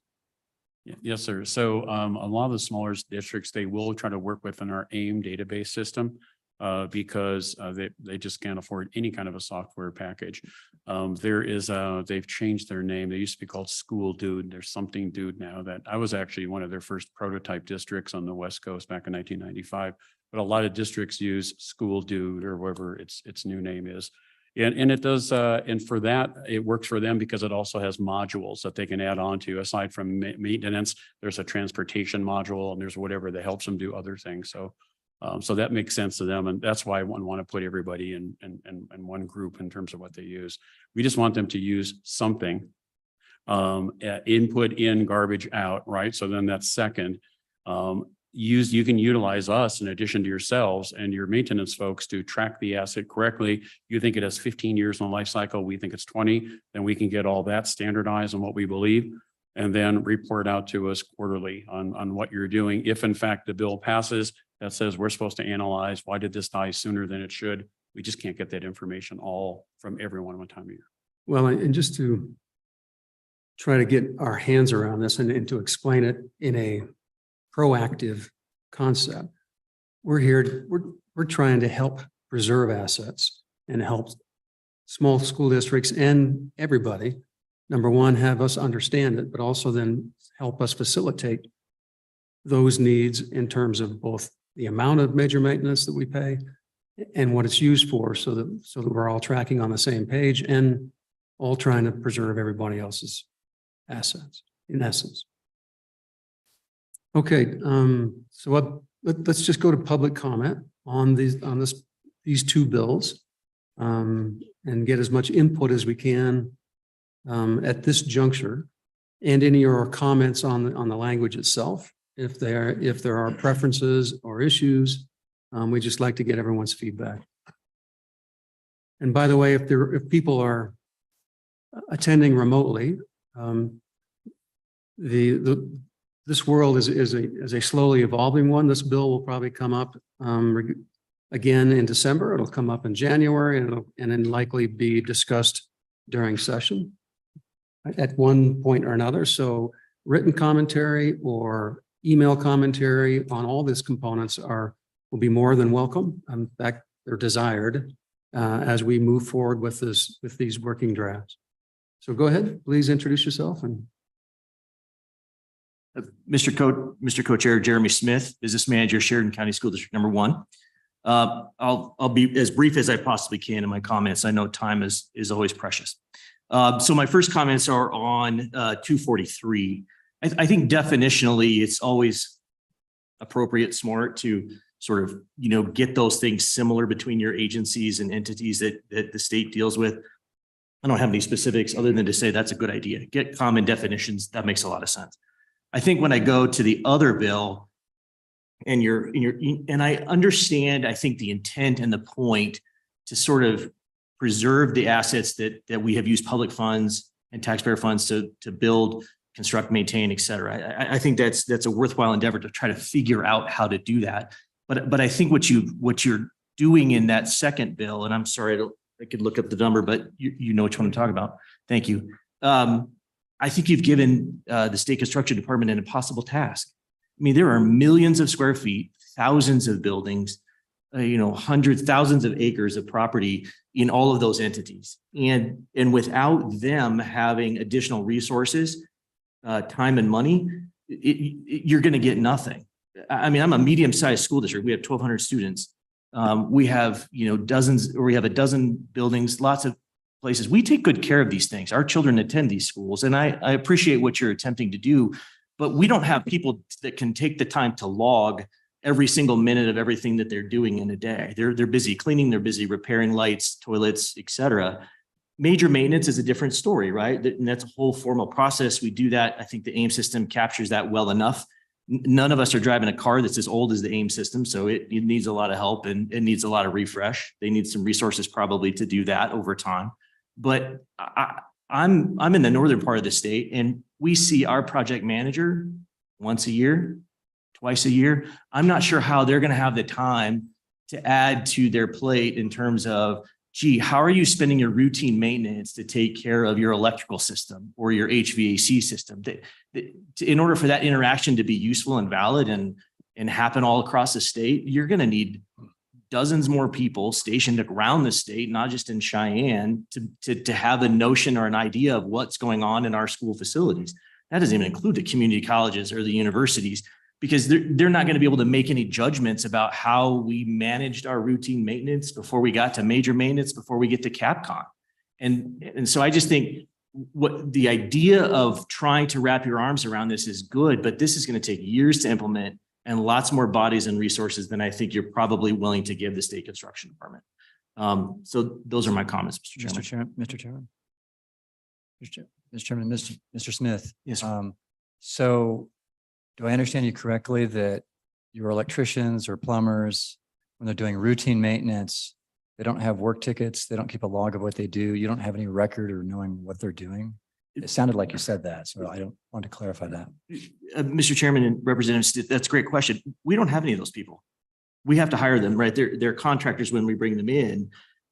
Yes, sir. So a lot of the smaller districts, they will try to work within our AIM database system because they just can't afford any kind of a software package. They've changed their name. They used to be called School Dude. There's something Dude now that I was actually one of their first prototype districts on the West Coast back in 1995. But a lot of districts use School Dude or whatever its new name is. And it does, and for that, it works for them because it also has modules that they can add on to. Aside from maintenance, there's a transportation module and there's whatever that helps them do other things. So that makes sense to them. And that's why I want to put everybody in one group in terms of what they use. We just want them to use something, input in, garbage out, right? So then that's second. You can utilize us in addition to yourselves and your maintenance folks to track the asset correctly. You think it has 15 years on life cycle, we think it's 20, then we can get all that standardized on what we believe and then report out to us quarterly on what you're doing. If in fact the bill passes that says we're supposed to analyze, why did this die sooner than it should? We just can't get that information all from everyone one time a year. Well, and just to try to get our hands around this and to explain it in a proactive concept. We're trying to help preserve assets and help small school districts and everybody, number one, have us understand it, but also then help us facilitate those needs in terms of both the amount of major maintenance that we pay and what it's used for, so that we're all tracking on the same page and all trying to preserve everybody else's assets in essence. Okay, so let's just go to public comment on these two bills and get as much input as we can at this juncture, and any of our comments on the language itself. If there are preferences or issues, we just like to get everyone's feedback. And by the way, if people are attending remotely, this world is a slowly evolving one. This bill will probably come up again in December. It'll come up in January, and then likely be discussed during session at one point or another. So written commentary or email commentary on all these components will be more than welcome. In fact, they're desired as we move forward with these working drafts. So go ahead, please introduce yourself. And Mr. Co-Chair Jeremy Smith, Business Manager, Sheridan County School District Number 1. I'll be as brief as I possibly can in my comments. I know time is always precious. So my first comments are on 243. I think definitionally, it's always appropriate, smart to sort of, get those things similar between your agencies and entities that the state deals with. I don't have any specifics other than to say that's a good idea. Get common definitions. That makes a lot of sense. I think when I go to the other bill and and I understand, I think the intent and the point to sort of preserve the assets that we have used public funds and taxpayer funds to build, construct, maintain, et cetera. I think that's a worthwhile endeavor to try to figure out how to do that. But I think what you're doing in that second bill, and I'm sorry, I could look up the number, but you know which one I'm talking about. Thank you. I think you've given the state construction department an impossible task. I mean, there are millions of square feet, thousands of buildings, hundreds, thousands of acres of property in all of those entities. And without them having additional resources, time and money, you're going to get nothing. I mean, I'm a medium-sized school district. We have 1,200 students. We have, dozens, or we have a dozen buildings, lots of places. We take good care of these things. Our children attend these schools, and I appreciate what you're attempting to do, but we don't have people that can take the time to log every single minute of everything that they're doing in a day. They're busy cleaning, they're busy repairing lights, toilets, et cetera. Major maintenance is a different story, right? And that's a whole formal process. We do that. I think the AIM system captures that well enough. None of us are driving a car that's as old as the AIM system, so it needs a lot of help and it needs a lot of refresh. They need some resources probably to do that over time. But I'm in the northern part of the state, and we see our project manager once a year, twice a year. I'm not sure how they're going to have the time to add to their plate in terms of, gee, how are you spending your routine maintenance to take care of your electrical system or your HVAC system? In order for that interaction to be useful and valid and happen all across the state, you're going to need dozens more people stationed around the state, not just in Cheyenne, to have a notion or an idea of what's going on in our school facilities. That doesn't even include the community colleges or the universities, because they're not going to be able to make any judgments about how we managed our routine maintenance before we got to major maintenance, before we get to CapCon. And so I just think what the idea of trying to wrap your arms around this is good, but this is going to take years to implement and lots more bodies and resources than I think you're probably willing to give the state construction department. So those are my comments, Mr. Chairman. Mr. Chairman. Mr. Chairman, Mr. Smith. Yes, sir. So do I understand you correctly that your electricians or plumbers, when they're doing routine maintenance, they don't have work tickets, they don't keep a log of what they do, you don't have any record or knowing what they're doing? It sounded like you said that, so I don't want to clarify that. Mr. Chairman and Representative, that's a great question. We don't have any of those people. We have to hire them, right? They're contractors when we bring them in.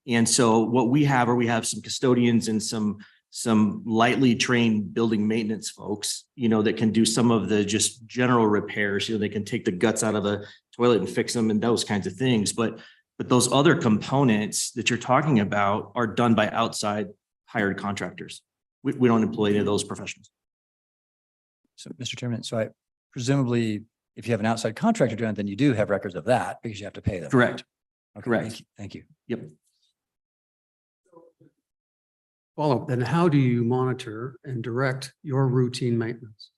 And so what we have some custodians and some lightly trained building maintenance folks, that can do some of the just general repairs. They can take the guts out of a toilet and fix them and those kinds of things. But those other components that you're talking about are done by outside hired contractors. We don't employ any of those professionals. So, Mr. Chairman, so I presumably, if you have an outside contractor doing it, then you do have records of that because you have to pay them. Correct. Okay, Correct. Thank you. Yep. Follow-up, then how do you monitor and direct your routine maintenance?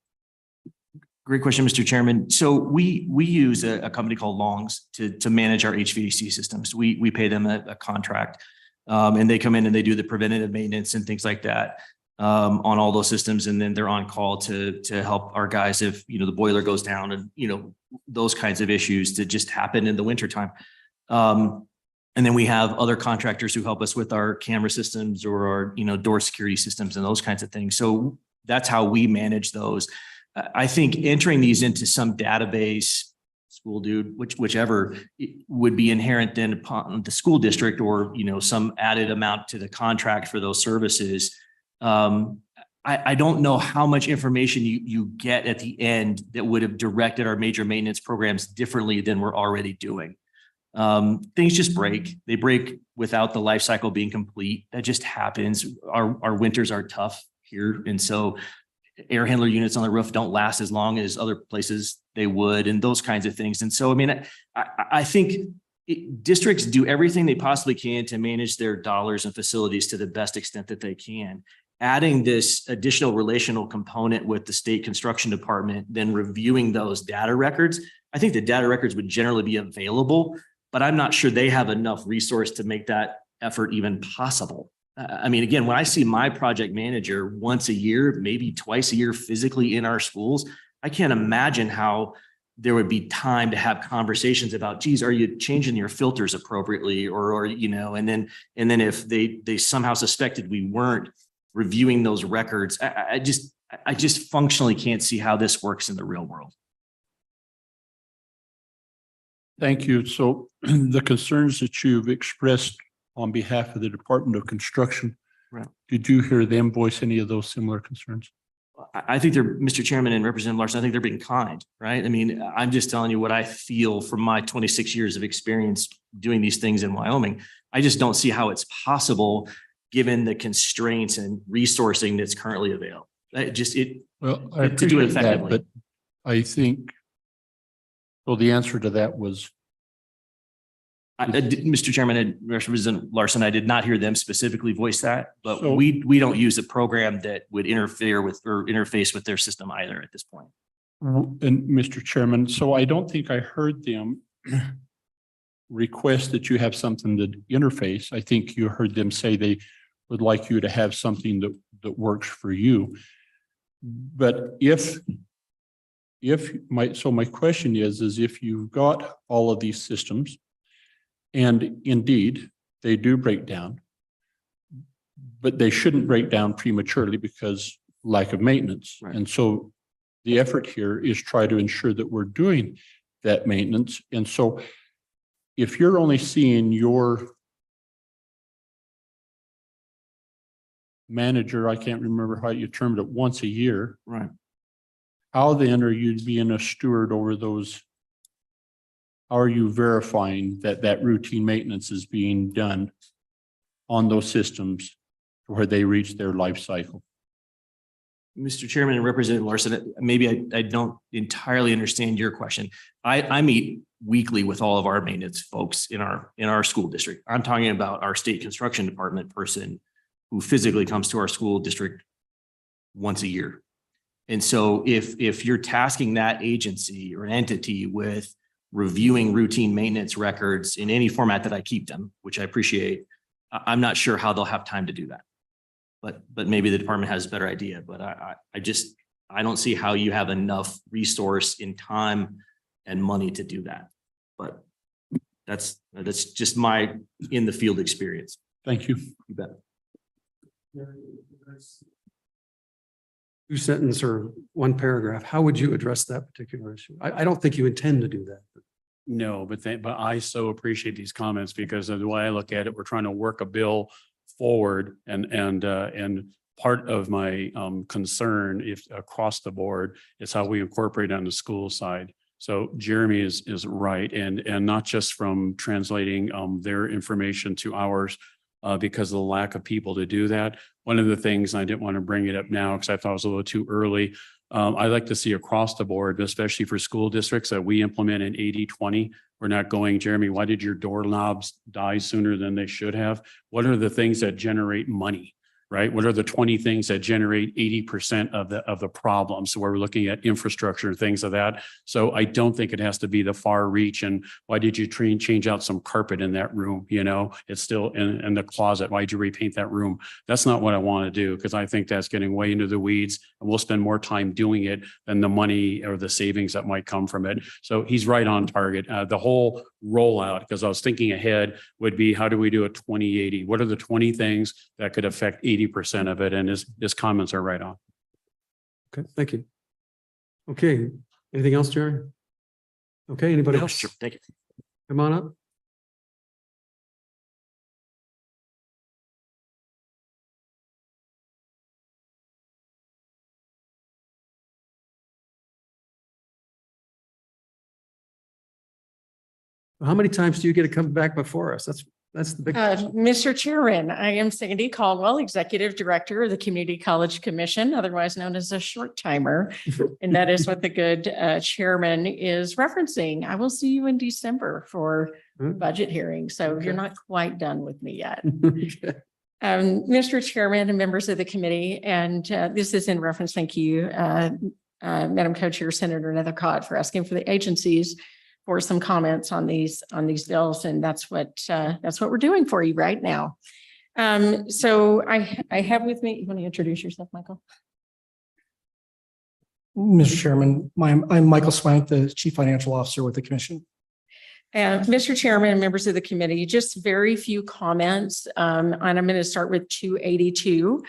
Great question, Mr. Chairman. So we use a company called Longs to manage our HVAC systems. We pay them a contract, and they come in and they do the preventative maintenance and things like that on all those systems. And then they're on call to help our guys if, the boiler goes down and, those kinds of issues that just happen in the wintertime. And then we have other contractors who help us with our camera systems or our, door security systems and those kinds of things. So that's how we manage those. I think entering these into some database, school dude, whichever would be inherent then upon the school district or, some added amount to the contract for those services. I don't know how much information you get at the end that would have directed our major maintenance programs differently than we're already doing. Things just break. They break without the life cycle being complete. That just happens. Our winters are tough here. And so air handler units on the roof don't last as long as other places they would, and those kinds of things. And so, I think districts do everything they possibly can to manage their dollars and facilities to the best extent that they can. Adding this additional relational component with the state construction department, then reviewing those data records. I think the data records would generally be available, but I'm not sure they have enough resource to make that effort even possible. Again, when I see my project manager once a year, maybe twice a year physically in our schools, I can't imagine how there would be time to have conversations about, geez, are you changing your filters appropriately? Or and then if they somehow suspected we weren't reviewing those records, I just functionally can't see how this works in the real world. Thank you. So the concerns that you've expressed on behalf of the Department of Construction, right. Did you hear them voice any of those similar concerns? I think they're, Mr. Chairman and Representative Larson, I think they're being kind, right? I'm just telling you what I feel from my 26 years of experience doing these things in Wyoming. I just don't see how it's possible given the constraints and resourcing that's currently available. I to do it appreciate that, effectively. but I think, well, the answer to that was Mr. Chairman and Representative Larson, I did not hear them specifically voice that, but So- we don't use a program that would interfere with or interface with their system either at this point. And Mr. Chairman, so I don't think I heard them request that you have something that interface. I think you heard them say they would like you to have something that works for you. But my question is if you've got all of these systems and indeed they do break down, but they shouldn't break down prematurely because lack of maintenance. Right. And so the effort here is try to ensure that we're doing that maintenance. And so if you're only seeing your manager, I can't remember how you termed it, once a year, Right. how then are you being a steward over those? How are you verifying that that routine maintenance is being done on those systems where they reach their life cycle? Mr. Chairman and Representative Larson, maybe I don't entirely understand your question. I meet weekly with all of our maintenance folks in our school district. I'm talking about our state construction department person who physically comes to our school district once a year. And so if you're tasking that agency or entity with reviewing routine maintenance records in any format that I keep them, which I appreciate, I'm not sure how they'll have time to do that. But maybe the department has a better idea, but I don't see how you have enough resource in time and money to do that. But that's just my in the field experience. Thank you. You bet. Two sentence or one paragraph, how would you address that particular issue? I don't think you intend to do that. No, but I so appreciate these comments because of the way I look at it, we're trying to work a bill forward and part of my concern if across the board is how we incorporate on the school side. So Jeremy is right and not just from translating their information to ours because of the lack of people to do that. One of the things, I didn't want to bring it up now because I thought it was a little too early. I'd like to see across the board, especially for school districts, that we implement an 80-20. We're not going, Jeremy, why did your doorknobs die sooner than they should have? What are the things that generate money? Right? What are the 20 things that generate 80% of the problem? So we're looking at infrastructure and things of that. So I don't think it has to be the far reach. And why did you change out some carpet in that room? You know, it's still in the closet. Why did you repaint that room? That's not what I want to do because I think that's getting way into the weeds and we'll spend more time doing it than the money or the savings that might come from it. So he's right on target. The whole rollout, because I was thinking ahead, would be how do we do a 20-80? What are the 20 things that could affect 80% of it? And his comments are right on. Okay, thank you. Okay, anything else, Jerry? Okay, anybody else? Sure. Thank you. Come on up. How many times do you get to come back before us? That's the big question. Mr. Chairman, I am Sandy Caldwell, Executive Director of the Community College Commission, otherwise known as a short timer. And that is what the good chairman is referencing. I will see you in December for budget hearing. So Okay. you're not quite done with me yet. Okay. Mr. Chairman and members of the committee, and this is in reference, thank you, Madam Co-Chair Senator Nethercott for asking for the agencies for some comments on these bills. And that's what we're doing for you right now. So I have with me, you want to introduce yourself, Michael? Mr. Chairman, I'm Michael Swank, the Chief Financial Officer with the Commission. Mr. Chairman and members of the committee, just very few comments. And I'm going to start with 282.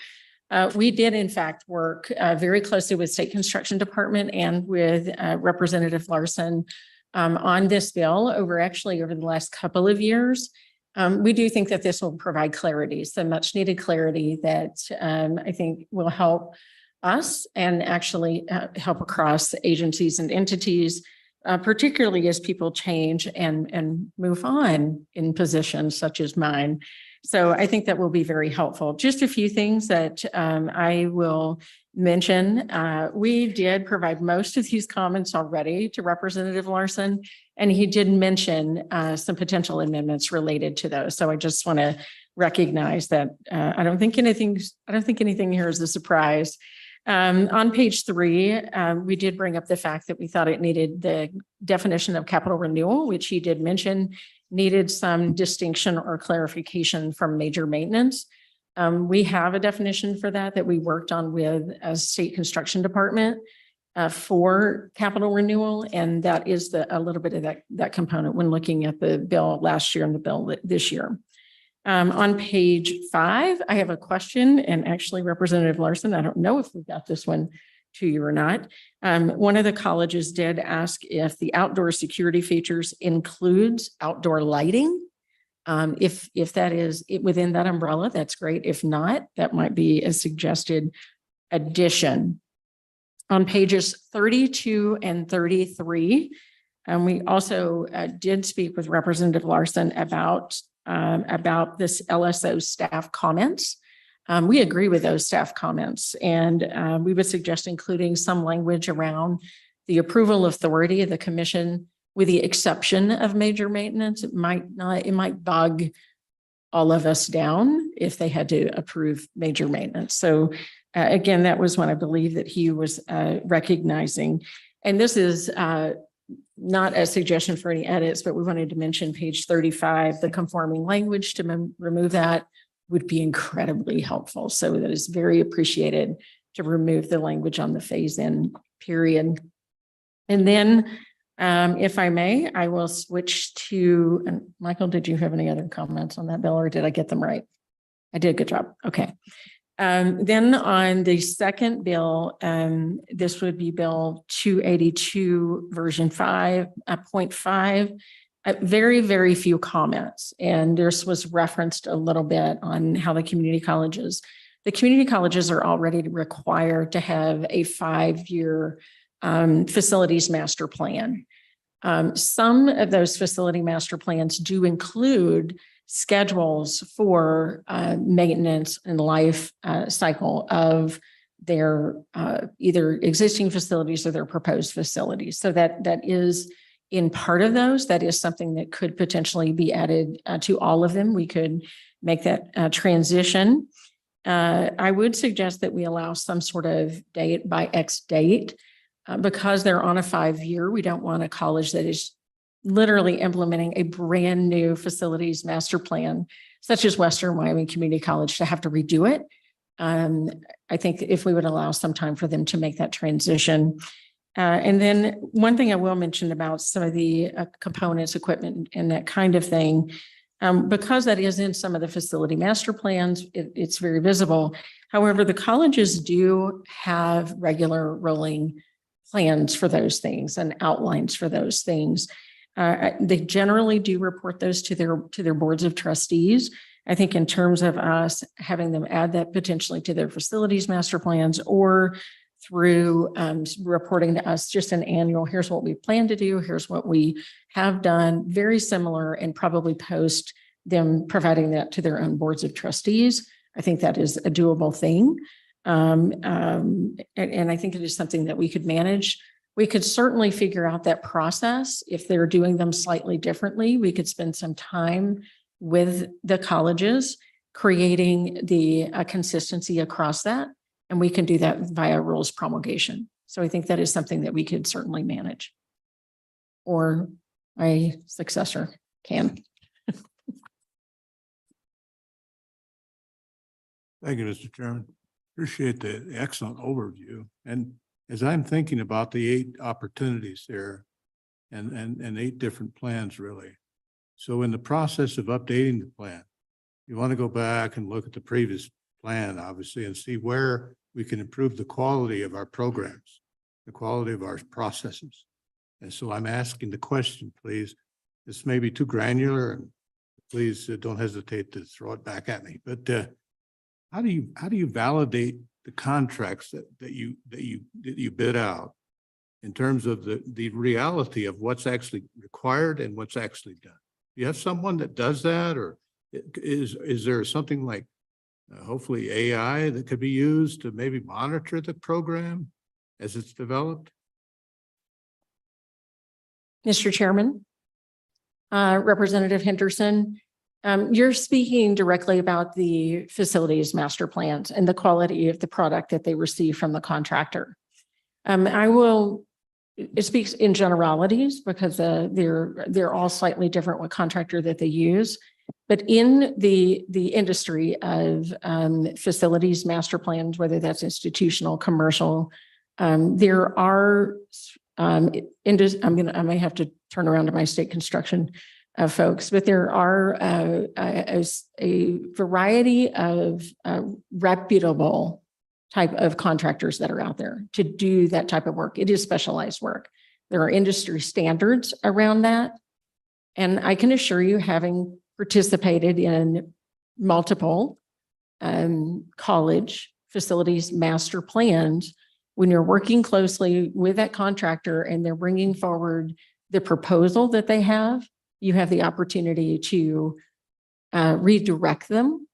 We did in fact work very closely with State Construction Department and with Representative Larson on this bill over the last couple of years. We do think that this will provide clarity, some much needed clarity that I think will help us and actually help across agencies and entities, particularly as people change and move on in positions such as mine. So I think that will be very helpful. Just a few things that I will mention. We did provide most of these comments already to Representative Larson, and he did mention some potential amendments related to those. So I just want to recognize that I don't think anything here is a surprise. On page 3, we did bring up the fact that we thought it needed the definition of capital renewal, which he did mention needed some distinction or clarification from major maintenance. We have a definition for that we worked on with a state construction department for capital renewal. And that is a little bit of that component when looking at the bill last year and the bill this year. On page 5, I have a question, and actually Representative Larson, I don't know if we got this one to you or not. One of the colleges did ask if the outdoor security features includes outdoor lighting. If that is within that umbrella, that's great. If not, that might be a suggested addition. On pages 32 and 33, we also did speak with Representative Larson about this LSO staff comments. We agree with those staff comments, and we would suggest including some language around the approval authority of the commission with the exception of major maintenance. It might bog all of us down if they had to approve major maintenance. So again, that was one I believe that he was recognizing. And this is not a suggestion for any edits, but we wanted to mention page 35, the conforming language to remove that would be incredibly helpful. So that is very appreciated to remove the language on the phase-in period. And then if I may, I will switch to, and Michael, did you have any other comments on that bill, or did I get them right? I did a good job. Okay. Then on the second bill, this would be Bill 282 version 5.5. Very, very few comments. And this was referenced a little bit on how the community colleges are already required to have a 5-year facilities master plan. Some of those facility master plans do include schedules for maintenance and life cycle of their either existing facilities or their proposed facilities. So that is in part of those, that is something that could potentially be added to all of them. We could make that transition. I would suggest that we allow some sort of date by X date because they're on a 5-year. We don't want a college that is literally implementing a brand new facilities master plan, such as Western Wyoming Community College, to have to redo it. I think if we would allow some time for them to make that transition. And then one thing I will mention about some of the components, equipment, and that kind of thing, because that is in some of the facility master plans, it's very visible. However, the colleges do have regular rolling plans for those things and outlines for those things. They generally do report those to their boards of trustees. I think in terms of us having them add that potentially to their facilities master plans or through reporting to us just an annual, here's what we plan to do, here's what we have done, very similar, and probably post them providing that to their own boards of trustees. I think that is a doable thing. And I think it is something that we could manage. We could certainly figure out that process. If they're doing them slightly differently, we could spend some time with the colleges creating the consistency across that. And we can do that via rules promulgation. So I think that is something that we could certainly manage, or my successor can. Thank you, Mr. Chairman. Appreciate the excellent overview. And as I'm thinking about the 8 opportunities there and 8 different plans, really. So in the process of updating the plan, you want to go back and look at the previous plan, obviously, and see where we can improve the quality of our programs, the quality of our processes. And so I'm asking the question, please. This may be too granular, and please don't hesitate to throw it back at me. But how do you validate the contracts that you bid out in terms of the reality of what's actually required and what's actually done? Do you have someone that does that, or Is there something like hopefully AI that could be used to maybe monitor the program as it's developed? Mr. Chairman, Representative Henderson, you're speaking directly about the facilities master plans and the quality of the product that they receive from the contractor. It speaks in generalities because they're all slightly different what contractor that they use. But in the industry of facilities master plans, whether that's institutional, commercial, there are I may have to turn around to my state construction folks, but there are a variety of reputable type of contractors that are out there to do that type of work. It is specialized work. There are industry standards around that. And I can assure you, having participated in multiple college facilities master plans, when you're working closely with that contractor and they're bringing forward the proposal that they have, you have the opportunity to redirect them.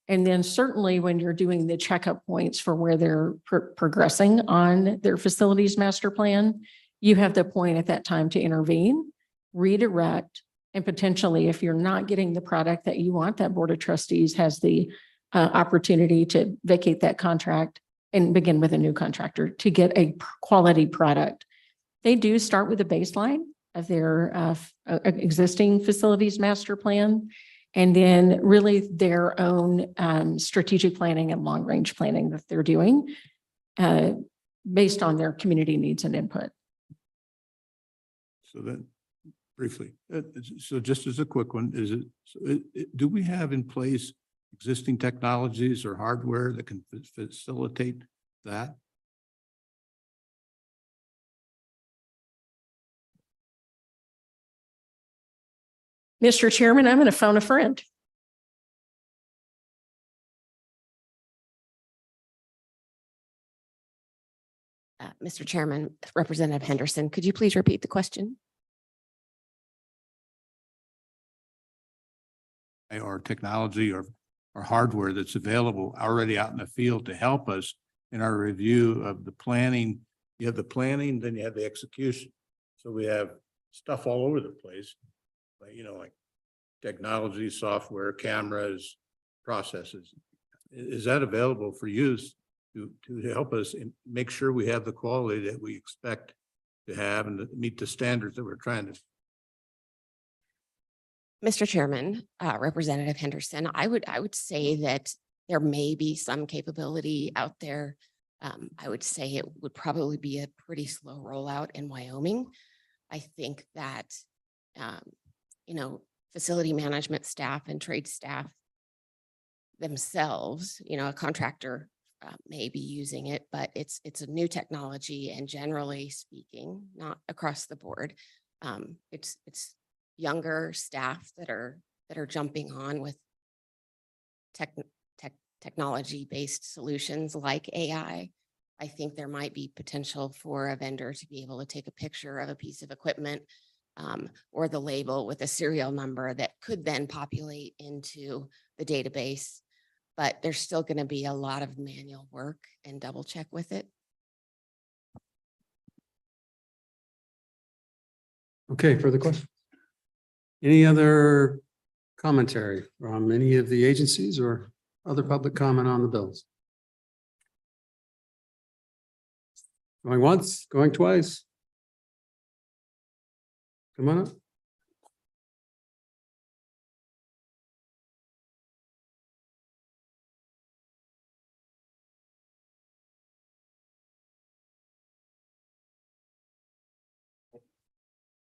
And then certainly when you're doing the checkup points for where they're progressing on their facilities master plan, you have the point at that time to intervene, redirect, and potentially if you're not getting the product that you want, that board of trustees has the opportunity to vacate that contract and begin with a new contractor to get a quality product. They do start with a baseline of their existing facilities master plan, and then really their own strategic planning and long-range planning that they're doing based on their community needs and input. So then briefly, so just as a quick one, do we have in place existing technologies or hardware that can facilitate that? Mr. Chairman, I'm going to phone a friend. Mr. Chairman, Representative Henderson, could you please repeat the question? Or technology or hardware that's available already out in the field to help us in our review of the planning. You have the planning, then you have the execution. So we have stuff all over the place, like technology, software, cameras, processes. Is that available for use to help us make sure we have the quality that we expect to have and to meet the standards that we're trying to? Mr. Chairman, Representative Henderson, I would say that there may be some capability out there. I would say it would probably be a pretty slow rollout in Wyoming. I think that, facility management staff and trade staff themselves, a contractor may be using it, but it's a new technology, and generally speaking, not across the board, it's younger staff that are jumping on with technology-based solutions like AI. I think there might be potential for a vendor to be able to take a picture of a piece of equipment or the label with a serial number that could then populate into the database. But there's still going to be a lot of manual work and double check with it. Okay, further questions? Any other commentary from any of the agencies or other public comment on the bills? Going once, going twice. Come on up.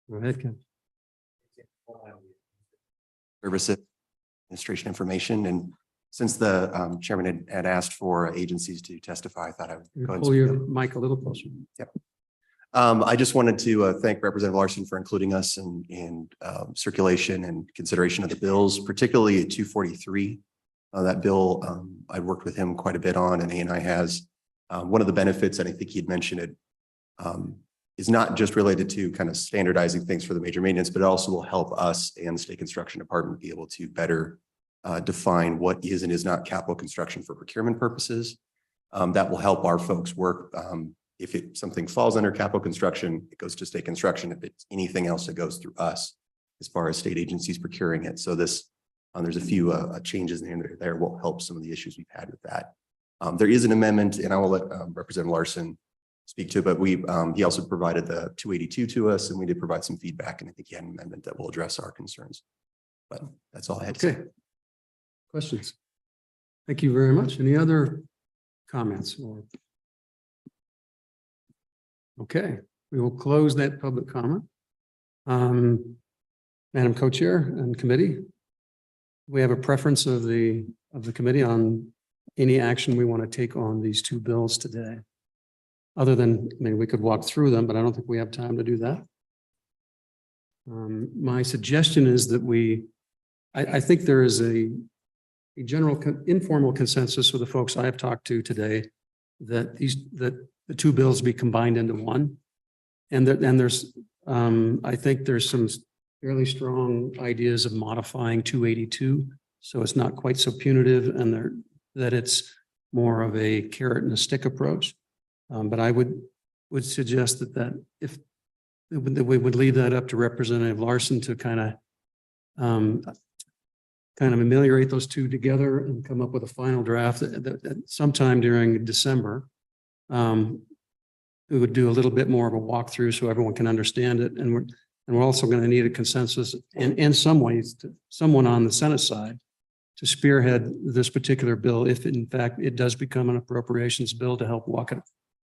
Go ahead, Ken. Services, administration information, and since the chairman had asked for agencies to testify, I thought I would go ahead and Pull your speak up. mic a little closer. Yep. I just wanted to thank Representative Larson for including us in circulation and consideration of the bills, particularly at 243. That bill, I worked with him quite a bit on, and A&I has. One of the benefits, and I think he'd mentioned it, is not just related to kind of standardizing things for the major maintenance, but it also will help us and the state construction department be able to better define what is and is not capital construction for procurement purposes. That will help our folks work. If something falls under capital construction, it goes to state construction. If it's anything else, it goes through us as far as state agencies procuring it. So this, there's a few changes in there will help some of the issues we've had with that. There is an amendment, and I will let Representative Larson speak to it, but he also provided the 282 to us, and we did provide some feedback, and I think he had an amendment that will address our concerns. But that's all I had to say. Questions? Thank you very much. Any other comments? Okay, we will close that public comment. Madam Co-Chair and committee, we have a preference of the committee on any action we want to take on these two bills today. Other than, I mean, we could walk through them, but I don't think we have time to do that. My suggestion is that I think there is a general informal consensus with the folks I have talked to today that the two bills be combined into one. And there's, I think there's some fairly strong ideas of modifying 282. So it's not quite so punitive and that it's more of a carrot and a stick approach. But I would suggest that if we would leave that up to Representative Larson to kind of ameliorate those two together and come up with a final draft that sometime during December. We would do a little bit more of a walkthrough so everyone can understand it. And we're also going to need a consensus in some ways, someone on the Senate side to spearhead this particular bill, if in fact it does become an appropriations bill, to help walk it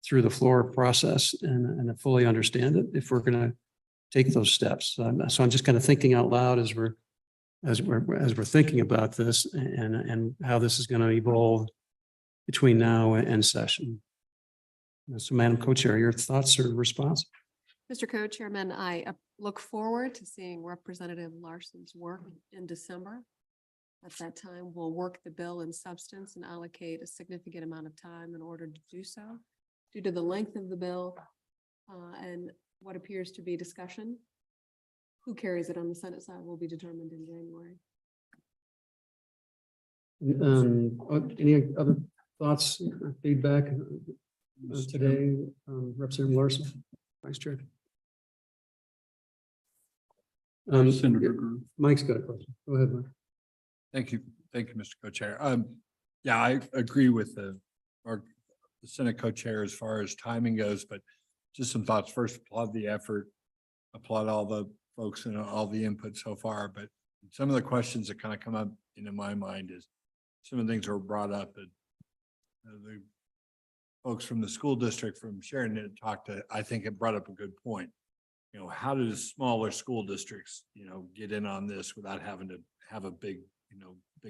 through the floor process and fully understand it if we're going to take those steps. So I'm just kind of thinking out loud as we're thinking about this and how this is going to evolve between now and session. So Madam Co-Chair, your thoughts or response? Mr. Co-Chairman, I look forward to seeing Representative Larson's work in December. At that time, we'll work the bill in substance and allocate a significant amount of time in order to do so. Due to the length of the bill and what appears to be discussion, who carries it on the Senate side will be determined in January. Any other thoughts or feedback today, Representative Larson, Vice Chair? Senator. Mike's got a question. Go ahead, Mike. Thank you. Thank you, Mr. Co-Chair. Yeah, I agree with the Senate Co-Chair as far as timing goes, but just some thoughts. First, applaud the effort, applaud all the folks and all the input so far. But some of the questions that kind of come up into my mind is some of the things that were brought up and the folks from the school district from Sharon had talked to, I think it brought up a good point. You know, how do smaller school districts, get in on this without having to have a big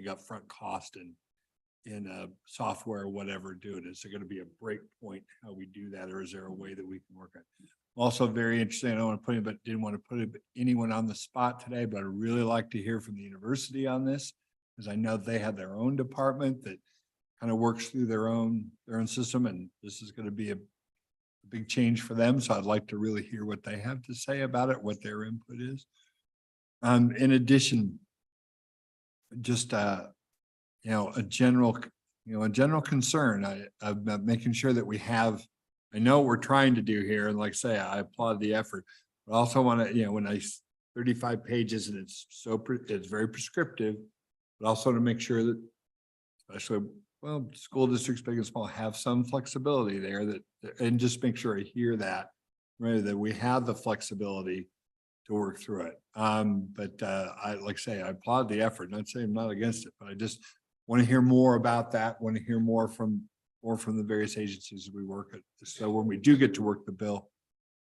upfront cost in software or whatever do it? Is there going to be a break point how we do that, or is there a way that we can work on it? Also very interesting. I don't want to put it, but didn't want to put anyone on the spot today, but I'd really like to hear from the university on this, because I know they have their own department that kind of works through their own system, and this is going to be a big change for them. So I'd like to really hear what they have to say about it, what their input is. In addition, just a general concern about making sure that we have, I know what we're trying to do here, and like I say, I applaud the effort, but also want to, when 35 pages and it's very prescriptive, but also to make sure that, especially, school districts big and small have some flexibility there, and just make sure I hear that, right, that we have the flexibility to work through it. But I like I say, I applaud the effort. Not saying I'm not against it, but I just want to hear more about that. Want to hear more from the various agencies we work at. So when we do get to work the bill,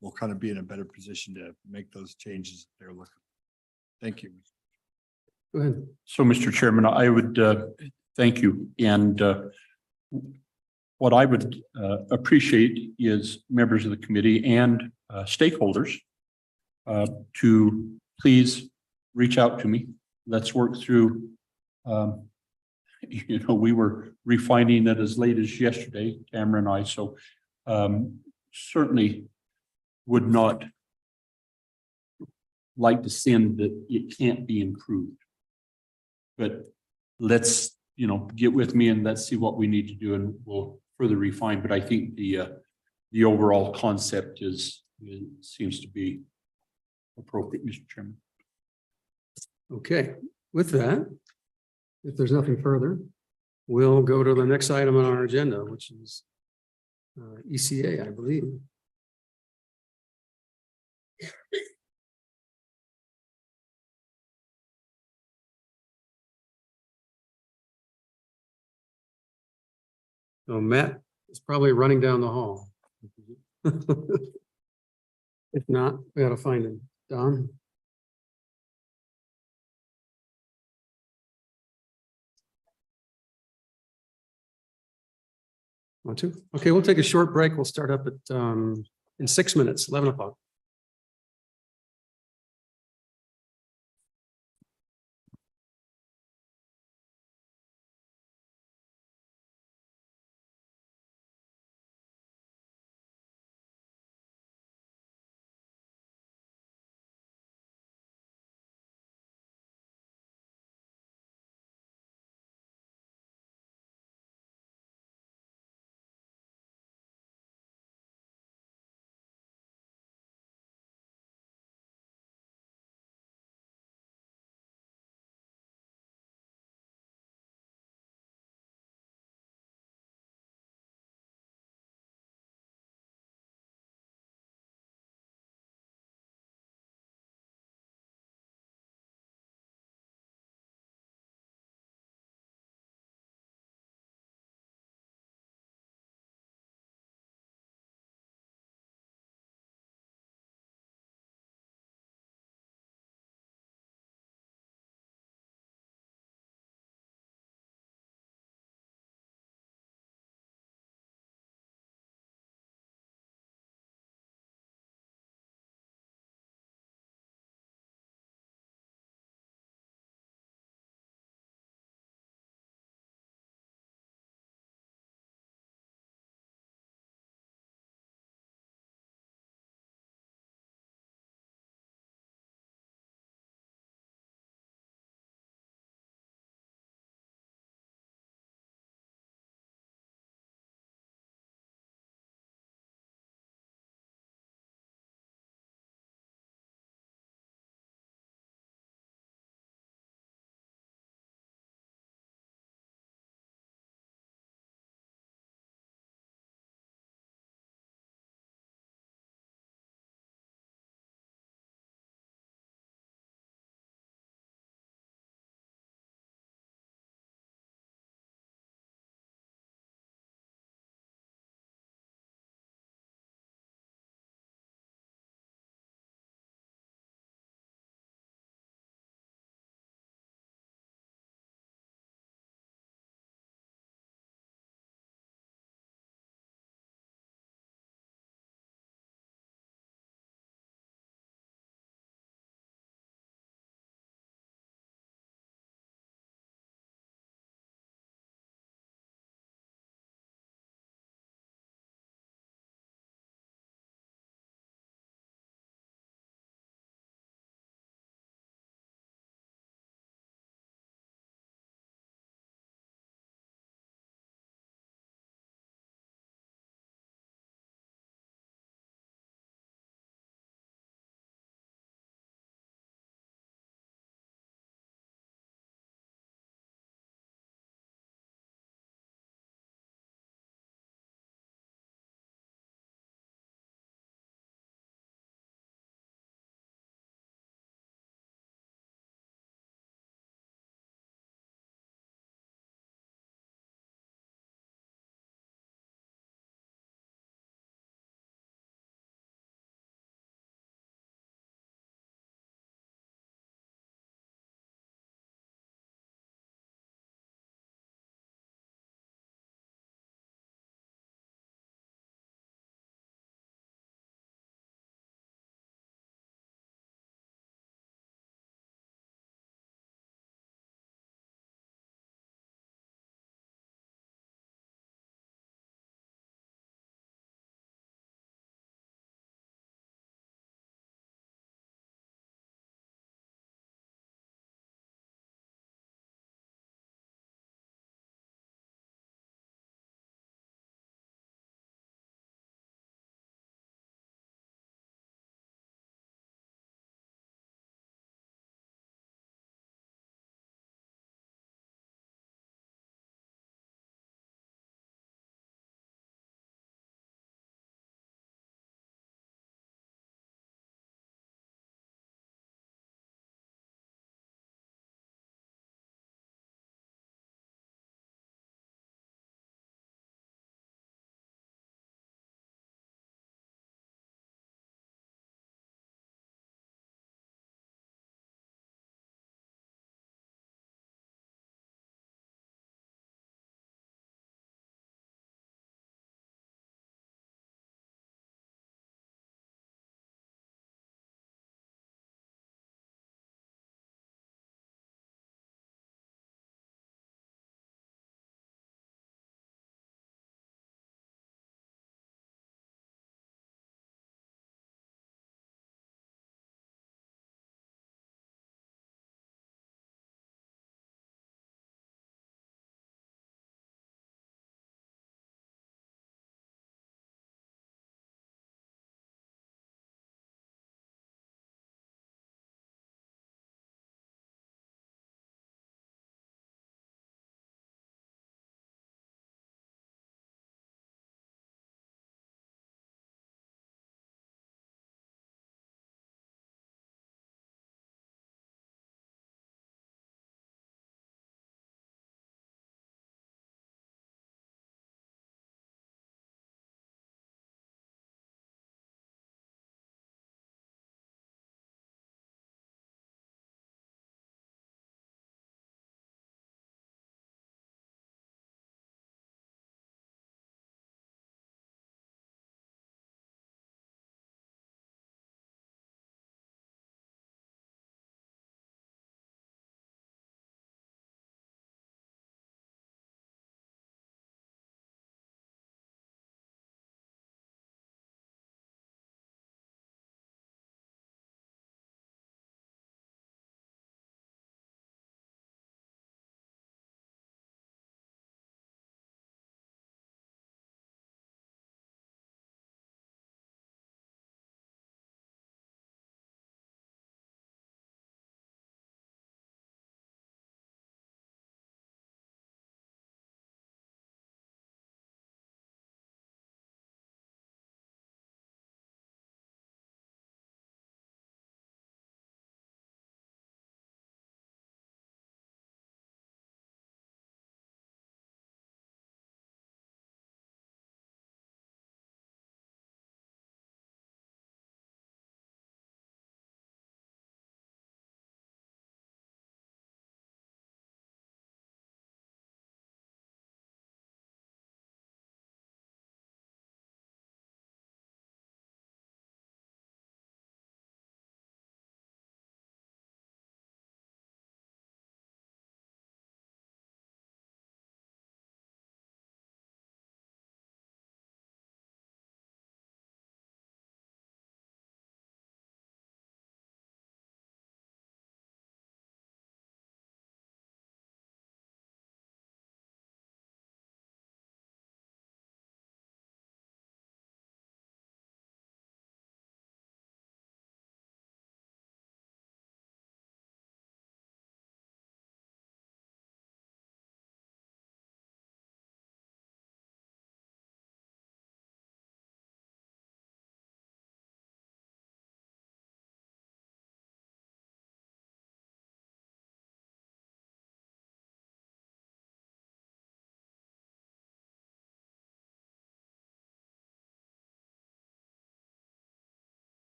we'll kind of be in a better position to make those changes that they're looking. Thank you. Go ahead. So, Mr. Chairman, I would thank you. And what I would appreciate is members of the committee and stakeholders to please reach out to me. Let's work through, we were refining it as late as yesterday, Tamara and I, so certainly would not like to send that it can't be improved. But let's, get with me and let's see what we need to do and we'll further refine. But I think the overall concept seems to be appropriate, Mr. Chairman. Okay, with that, if there's nothing further, we'll go to the next item on our agenda, which is ECA, I believe. So Matt is probably running down the hall. If not, we gotta find him. Don? Want to? Okay, we'll take a short break. We'll start up at in 6 minutes, 11 o'clock.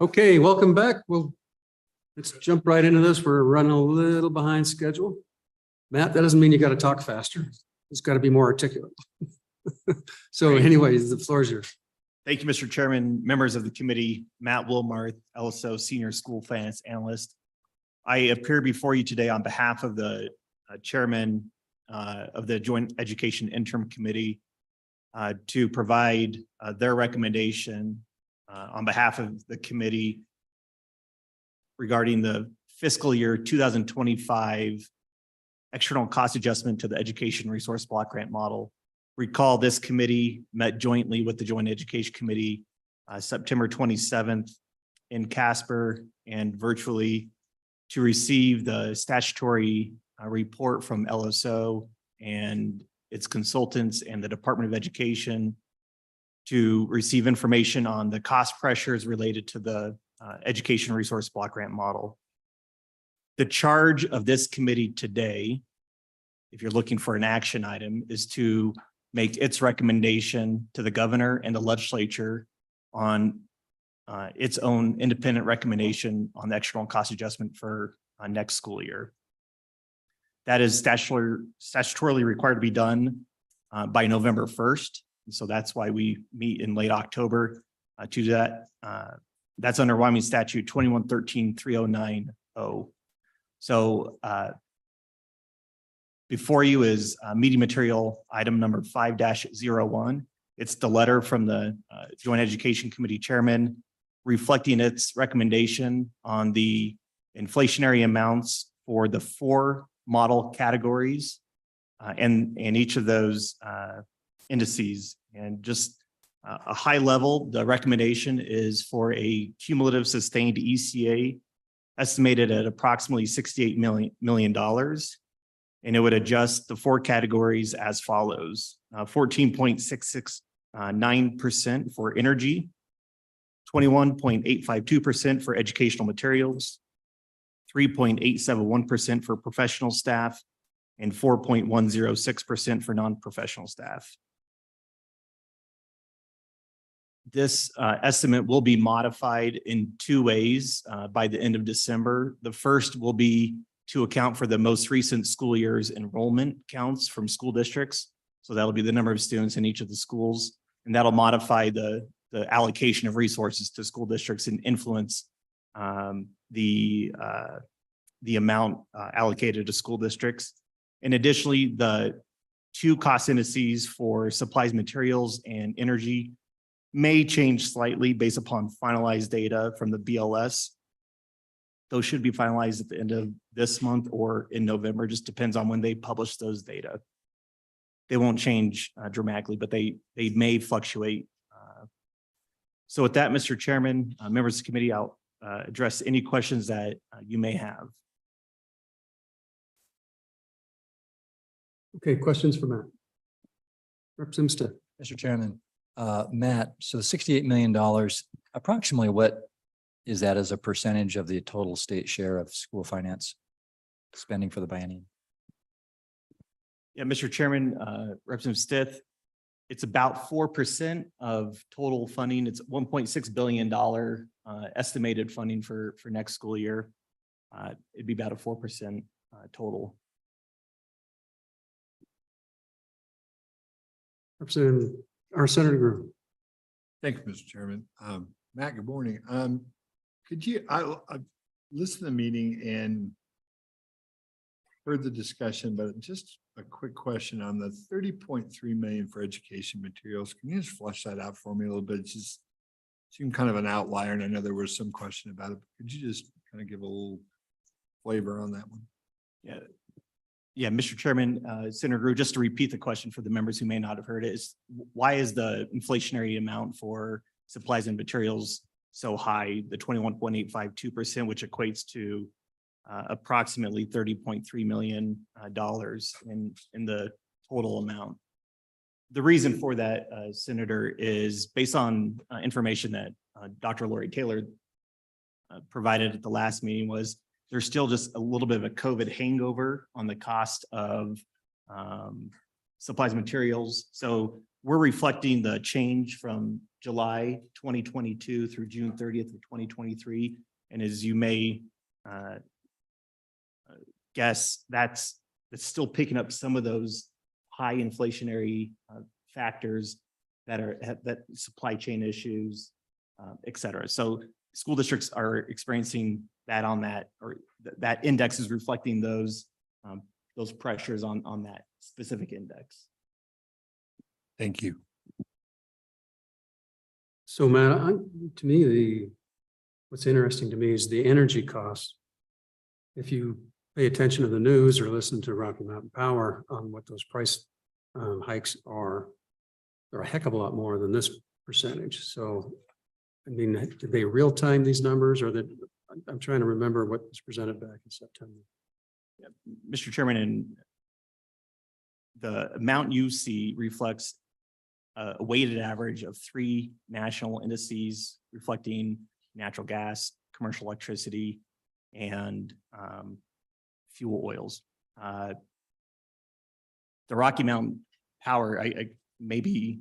Okay, welcome back. Let's jump right into this. We're running a little behind schedule. Matt, that doesn't mean you got to talk faster. It's got to be more articulate. So Great. anyways, the floor is yours. Thank you, Mr. Chairman, members of the committee, Matt Wilmarth, LSO Senior School Finance Analyst. I appear before you today on behalf of the chairman of the Joint Education Interim Committee to provide their recommendation on behalf of the committee regarding the fiscal year 2025 external cost adjustment to the Education Resource Block Grant Model. Recall this committee met jointly with the Joint Education Committee September 27th in Casper and virtually to receive the statutory report from LSO and its consultants and the Department of Education to receive information on the cost pressures related to the Education Resource Block Grant Model. The charge of this committee today, if you're looking for an action item, is to make its recommendation to the governor and the legislature on its own independent recommendation on the external cost adjustment for next school year. That is statutorily required to be done by November 1st. So that's why we meet in late October to do that. That's under Wyoming Statute 2113-3090. So before you is meeting material item number 5-01. It's the letter from the Joint Education Committee Chairman reflecting its recommendation on the inflationary amounts for the 4 model categories and each of those indices. And just a high level, the recommendation is for a cumulative sustained ECA estimated at approximately $68 million. And it would adjust the 4 categories as follows: 14.669% for energy, 21.852% for educational materials, 3.871% for professional staff, and 4.106% for non-professional staff. This estimate will be modified in 2 ways by the end of December. The first will be to account for the most recent school year's enrollment counts from school districts. So that'll be the number of students in each of the schools, and that'll modify the allocation of resources to school districts and influence the amount allocated to school districts. And additionally, the 2 cost indices for supplies, materials, and energy may change slightly based upon finalized data from the BLS. Those should be finalized at the end of this month or in November, just depends on when they publish those data. They won't change dramatically, but they may fluctuate. So with that, Mr. Chairman, members of the committee, I'll address any questions that you may have. Okay, questions for Matt? Representative Stitt. Mr. Chairman, Matt, so $68 million, approximately what is that as a percentage of the total state share of school finance spending for the biennium? Yeah, Mr. Chairman, Representative Stith, it's about 4% of total funding. It's $1.6 billion estimated funding for next school year. It'd be about a 4% total. Representative, our Senator Groom. Thank you, Mr. Chairman. Matt, good morning. Could you, I listened to the meeting and heard the discussion, but just a quick question on the 30.3 million for education materials. Can you just flesh that out for me a little bit? It just seemed kind of an outlier, and I know there was some question about it. Could you just kind of give a little flavor on that one? Yeah, Mr. Chairman, Senator Grew, just to repeat the question for the members who may not have heard it, is why is the inflationary amount for supplies and materials so high, the 21.852%, which equates to approximately $30.3 million in the total amount? The reason for that, Senator, is based on information that Dr. Lori Taylor provided at the last meeting. Was there's still just a little bit of a COVID hangover on the cost of supplies and materials. So we're reflecting the change from July 2022 through June 30th of 2023. And as you may guess, that's still picking up some of those high inflationary factors that supply chain issues, et cetera. So school districts are experiencing that on that, or that index is reflecting those pressures on that specific index. Thank you. So Matt, to me, what's interesting to me is the energy costs. If you pay attention to the news or listen to Rocky Mountain Power on what those price hikes are, they're a heck of a lot more than this percentage. So, I mean, did they real time these numbers, or that I'm trying to remember what was presented back in September. Yeah, Mr. Chairman, and the amount you see reflects a weighted average of 3 national indices reflecting natural gas, commercial electricity, and fuel oils. The Rocky Mountain Power, I may be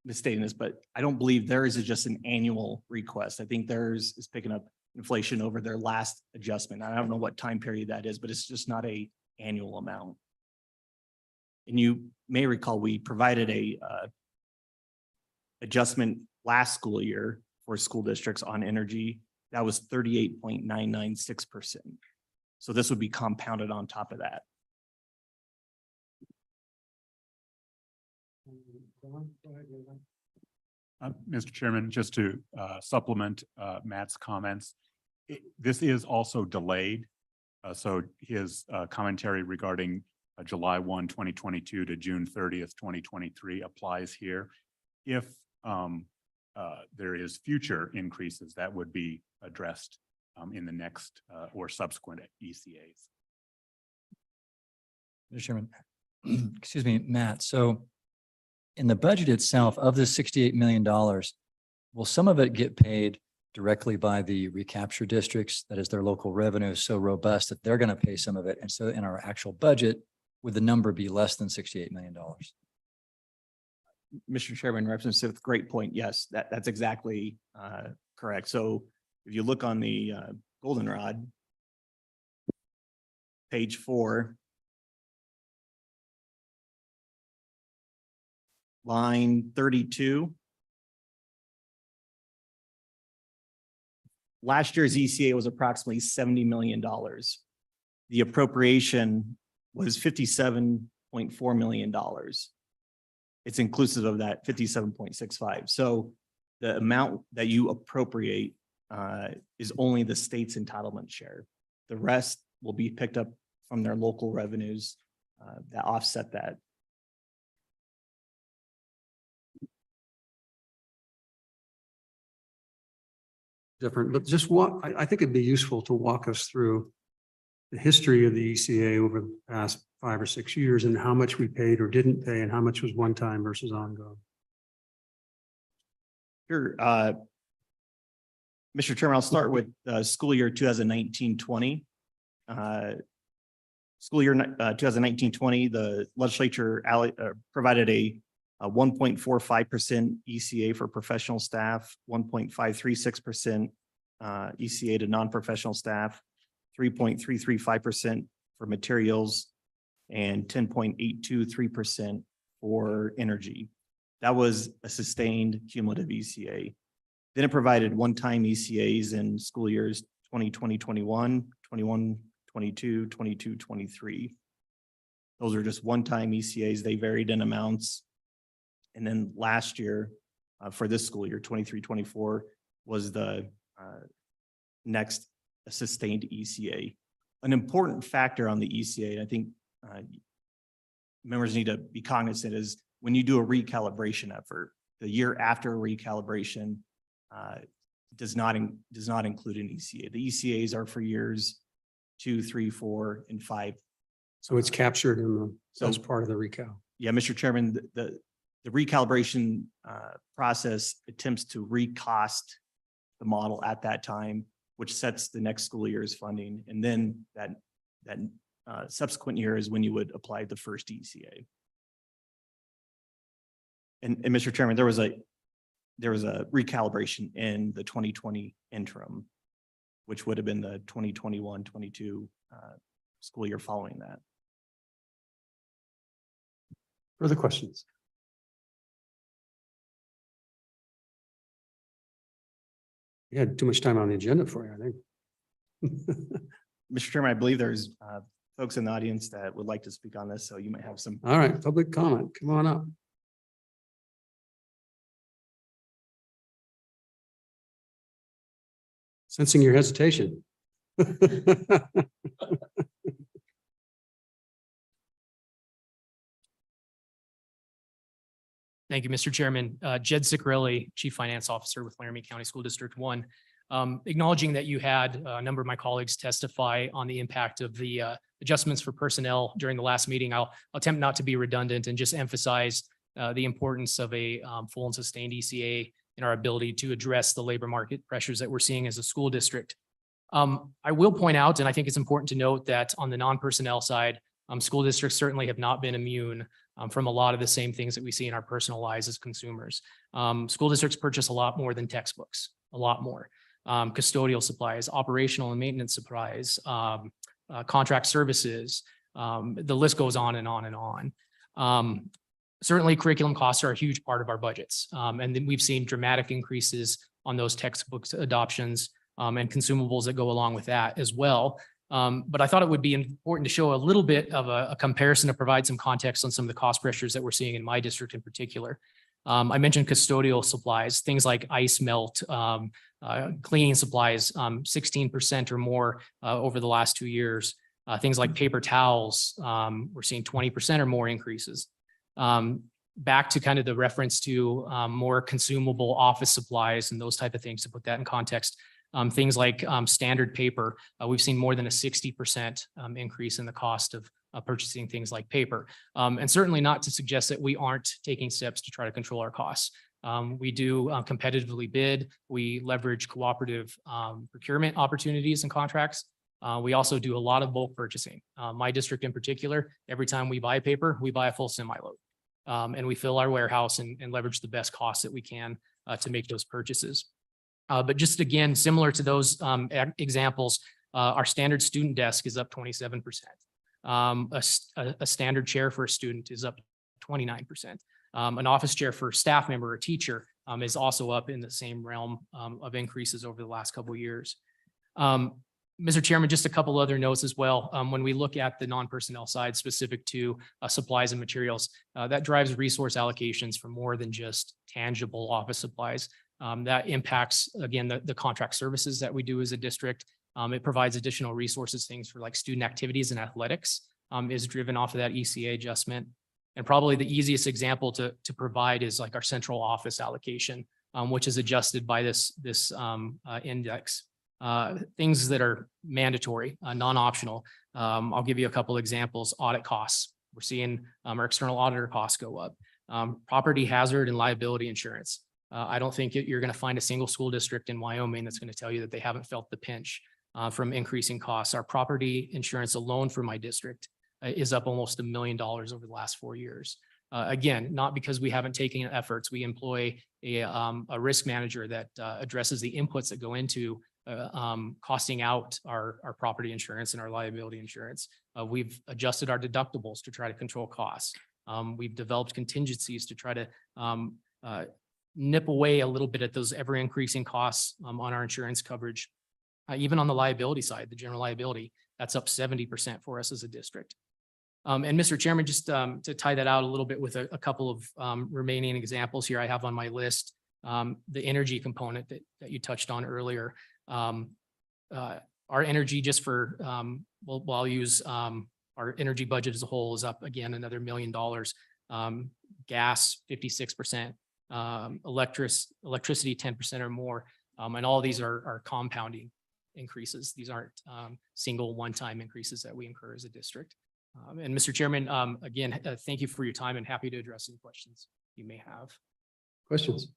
misstating this, but I don't believe theirs is just an annual request. I think theirs is picking up inflation over their last adjustment. I don't know what time period that is, but it's just not a annual amount. And you may recall we provided a adjustment last school year for school districts on energy. That was 38.996%. So this would be compounded on top of that. Mr. Chairman, just to supplement Matt's comments, this is also delayed. So his commentary regarding July 1, 2022 to June 30th, 2023 applies here. If there is future increases, that would be addressed in the next or subsequent ECAs. Mr. Chairman, excuse me, Matt. So in the budget itself of the $68 million, will some of it get paid directly by the recapture districts? That is, their local revenue is so robust that they're going to pay some of it. And so in our actual budget, would the number be less than $68 million? Mr. Chairman, Representative Smith, great point. Yes, that's exactly correct. So if you look on the goldenrod, page 4, line 32. Last year's ECA was approximately $70 million. The appropriation was $57.4 million. It's inclusive of that 57.65. So the amount that you appropriate is only the state's entitlement share. The rest will be picked up from their local revenues that offset that. Different, but just I think it'd be useful to walk us through the history of the ECA over the past 5 or 6 years and how much we paid or didn't pay and how much was one time versus ongoing. Sure. Mr. Chairman, I'll start with school year 2019-20. School year 2019-20, the legislature provided a 1.45% ECA for professional staff, 1.536% ECA to non-professional staff, 3.335% for materials, and 10.823% for energy. That was a sustained cumulative ECA. Then it provided one-time ECAs in school years 2020, 21, 21, 22, 22, 23. Those are just one-time ECAs. They varied in amounts. And then last year, for this school year, 23, 24, was the next sustained ECA. An important factor on the ECA, and I think members need to be cognizant, is when you do a recalibration effort, the year after a recalibration does not include an ECA. The ECAs are for years 2, 3, 4, and 5. So it's captured in So as part of the recal. Yeah, Mr. Chairman, the recalibration process attempts to recost the model at that time, which sets the next school year's funding. And then that subsequent year is when you would apply the first ECA. And Mr. Chairman, there was a recalibration in the 2020 interim, which would have been the 2021-22 school year following that. Further questions? You had too much time on the agenda for you, I think. Mr. Chairman, I believe there's folks in the audience that would like to speak on this, so you might have some. All right, public comment, come on up. Sensing your hesitation. Thank you, Mr. Chairman. Jed Ciccarelli, Chief Finance Officer with Laramie County School District 1. Acknowledging that you had a number of my colleagues testify on the impact of the adjustments for personnel during the last meeting, I'll attempt not to be redundant and just emphasize the importance of a full and sustained ECA in our ability to address the labor market pressures that we're seeing as a school district. I will point out, and I think it's important to note that on the non-personnel side, school districts certainly have not been immune from a lot of the same things that we see in our personal lives as consumers. School districts purchase a lot more than textbooks, a lot more. Custodial supplies, operational and maintenance supplies, contract services, the list goes on and on and on. Certainly curriculum costs are a huge part of our budgets. And then we've seen dramatic increases on those textbooks adoptions and consumables that go along with that as well. But I thought it would be important to show a little bit of a comparison to provide some context on some of the cost pressures that we're seeing in my district in particular. I mentioned custodial supplies, things like ice melt, cleaning supplies, 16% or more over the last 2 years. Things like paper towels, we're seeing 20% or more increases. Back to kind of the reference to more consumable office supplies and those type of things, to put that in context. Things like standard paper, we've seen more than a 60% increase in the cost of purchasing things like paper. And certainly not to suggest that we aren't taking steps to try to control our costs. We do competitively bid. We leverage cooperative procurement opportunities and contracts. We also do a lot of bulk purchasing. My district in particular, every time we buy paper, we buy a full semi-load. And we fill our warehouse and leverage the best costs that we can to make those purchases. But just again, similar to those examples, our standard student desk is up 27%. A standard chair for a student is up 29%. An office chair for a staff member or teacher is also up in the same realm of increases over the last couple of years. Mr. Chairman, just a couple other notes as well. When we look at the non-personnel side specific to supplies and materials, that drives resource allocations for more than just tangible office supplies. That impacts, again, the contract services that we do as a district. It provides additional resources, things for like student activities and athletics is driven off of that ECA adjustment. And probably the easiest example to provide is like our central office allocation, which is adjusted by this index. Things that are mandatory, non-optional. I'll give you a couple examples. Audit costs. We're seeing our external auditor costs go up. Property hazard and liability insurance. I don't think you're going to find a single school district in Wyoming that's going to tell you that they haven't felt the pinch from increasing costs. Our property insurance alone for my district is up almost $1 million over the last 4 years. Again, not because we haven't taken efforts. We employ a risk manager that addresses the inputs that go into costing out our property insurance and our liability insurance. We've adjusted our deductibles to try to control costs. We've developed contingencies to try to nip away a little bit at those ever increasing costs on our insurance coverage. Even on the liability side, the general liability, that's up 70% for us as a district. And Mr. Chairman, just to tie that out a little bit with a couple of remaining examples here I have on my list, the energy component that you touched on earlier. Our energy just for, I'll use our energy budget as a whole is up again, another $1 million. Gas, 56%. Electricity 10% or more. And all these are compounding increases. These aren't single one-time increases that we incur as a district. And Mr. Chairman, again, thank you for your time and happy to address any questions you may have. Questions?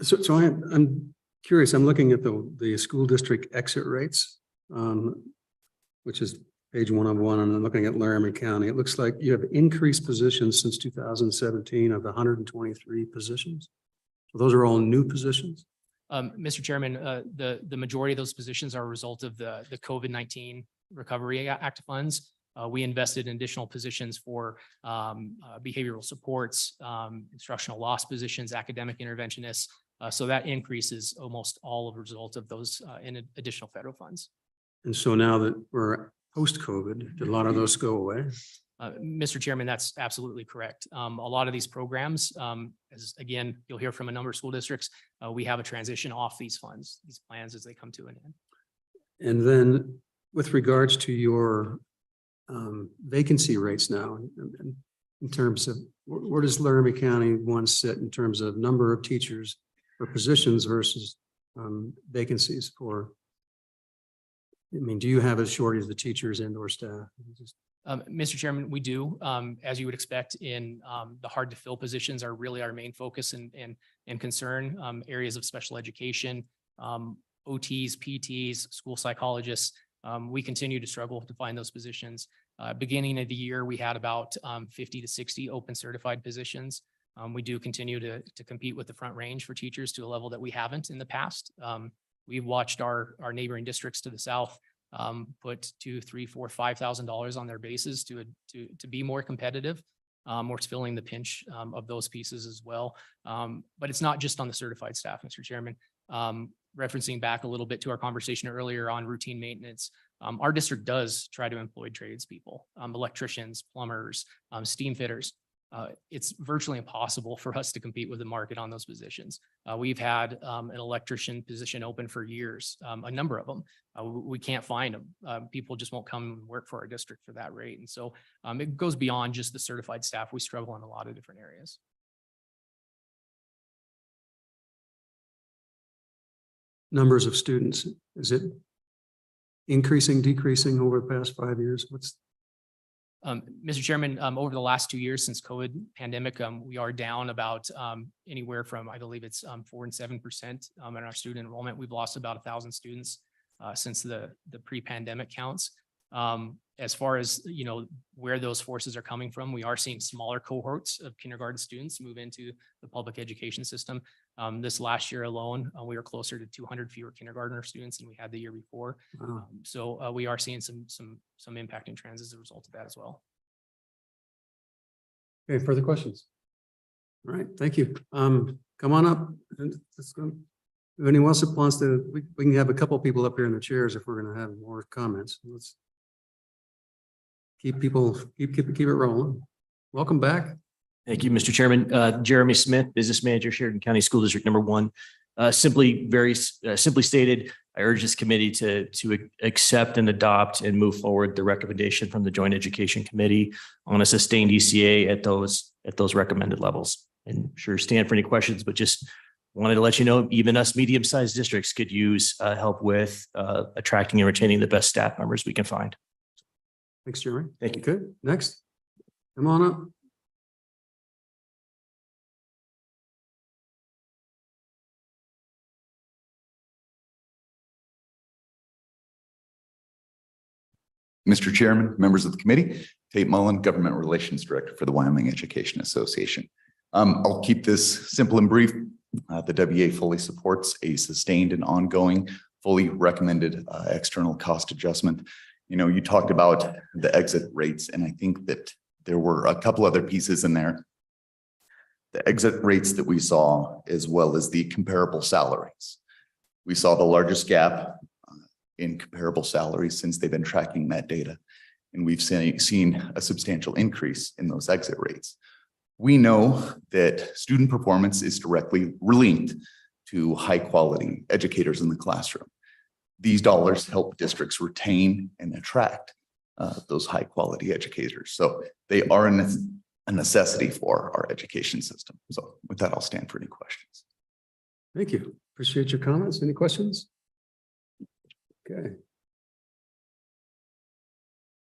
So I'm curious, I'm looking at the school district exit rates, which is page 101, and I'm looking at Laramie County. It looks like you have increased positions since 2017 of 123 positions. So those are all new positions? Mr. Chairman, the majority of those positions are a result of the COVID-19 Recovery Act funds. We invested in additional positions for behavioral supports, instructional loss positions, academic interventionists. So that increases almost all of the result of those in additional federal funds. And so now that we're post-COVID, did a lot of those go away? Mr. Chairman, that's absolutely correct. A lot of these programs, as again, you'll hear from a number of school districts, we have a transition off these funds, these plans as they come to an end. And then with regards to your vacancy rates now, in terms of where does Laramie County one sit in terms of number of teachers for positions versus vacancies for, I mean, do you have a shortage of the teachers and or staff? Mr. Chairman, we do, as you would expect in the hard to fill positions are really our main focus and concern, areas of special education, OTs, PTs, school psychologists. We continue to struggle to find those positions. Beginning of the year, we had about 50 to 60 open certified positions. We do continue to compete with the front range for teachers to a level that we haven't in the past. We've watched our neighboring districts to the south put $2,000, $3,000, $4,000, $5,000 on their bases to be more competitive. We're filling the pinch of those pieces as well. But it's not just on the certified staff, Mr. Chairman. Referencing back a little bit to our conversation earlier on routine maintenance, our district does try to employ tradespeople, electricians, plumbers, steam fitters. It's virtually impossible for us to compete with the market on those positions. We've had an electrician position open for years, a number of them. We can't find them. People just won't come and work for our district for that rate. And so it goes beyond just the certified staff. We struggle in a lot of different areas. Numbers of students, is it increasing, decreasing over the past 5 years? Mr. Chairman, over the last 2 years since COVID pandemic, we are down about anywhere from, I believe it's 4% and 7% in our student enrollment. We've lost about 1,000 students since the pre-pandemic counts. As far as, you know, where those forces are coming from, we are seeing smaller cohorts of kindergarten students move into the public education system. This last year alone, we were closer to 200 fewer kindergartner students than we had the year before. Wow. So we are seeing some impacting trends as a result of that as well. Okay, further questions? All right, thank you. Come on up. And let's go. If anyone else wants to, we can have a couple people up here in the chairs if we're going to have more comments. Let's keep it rolling. Welcome back. Thank you, Mr. Chairman. Jeremy Smith, Business Manager, Sheridan County School District number 1. Very simply stated, I urge this committee to accept and adopt and move forward the recommendation from the Joint Education Committee on a sustained ECA at those recommended levels. And sure, stand for any questions, but just wanted to let you know, even us medium-sized districts could use help with attracting and retaining the best staff members we can find. Thanks, Jeremy. Thank you. Good. Next, come on up. Mr. Chairman, members of the committee, Tate Mullen, Government Relations Director for the Wyoming Education Association. I'll keep this simple and brief. The WEA fully supports a sustained and ongoing, fully recommended external cost adjustment. You know, you talked about the exit rates, and I think that there were a couple other pieces in there. The exit rates that we saw, as well as the comparable salaries. We saw the largest gap in comparable salaries since they've been tracking that data. And we've seen a substantial increase in those exit rates. We know that student performance is directly linked to high quality educators in the classroom. These dollars help districts retain and attract those high quality educators. So they are a necessity for our education system. So with that, I'll stand for any questions. Thank you. Appreciate your comments. Any questions? Okay.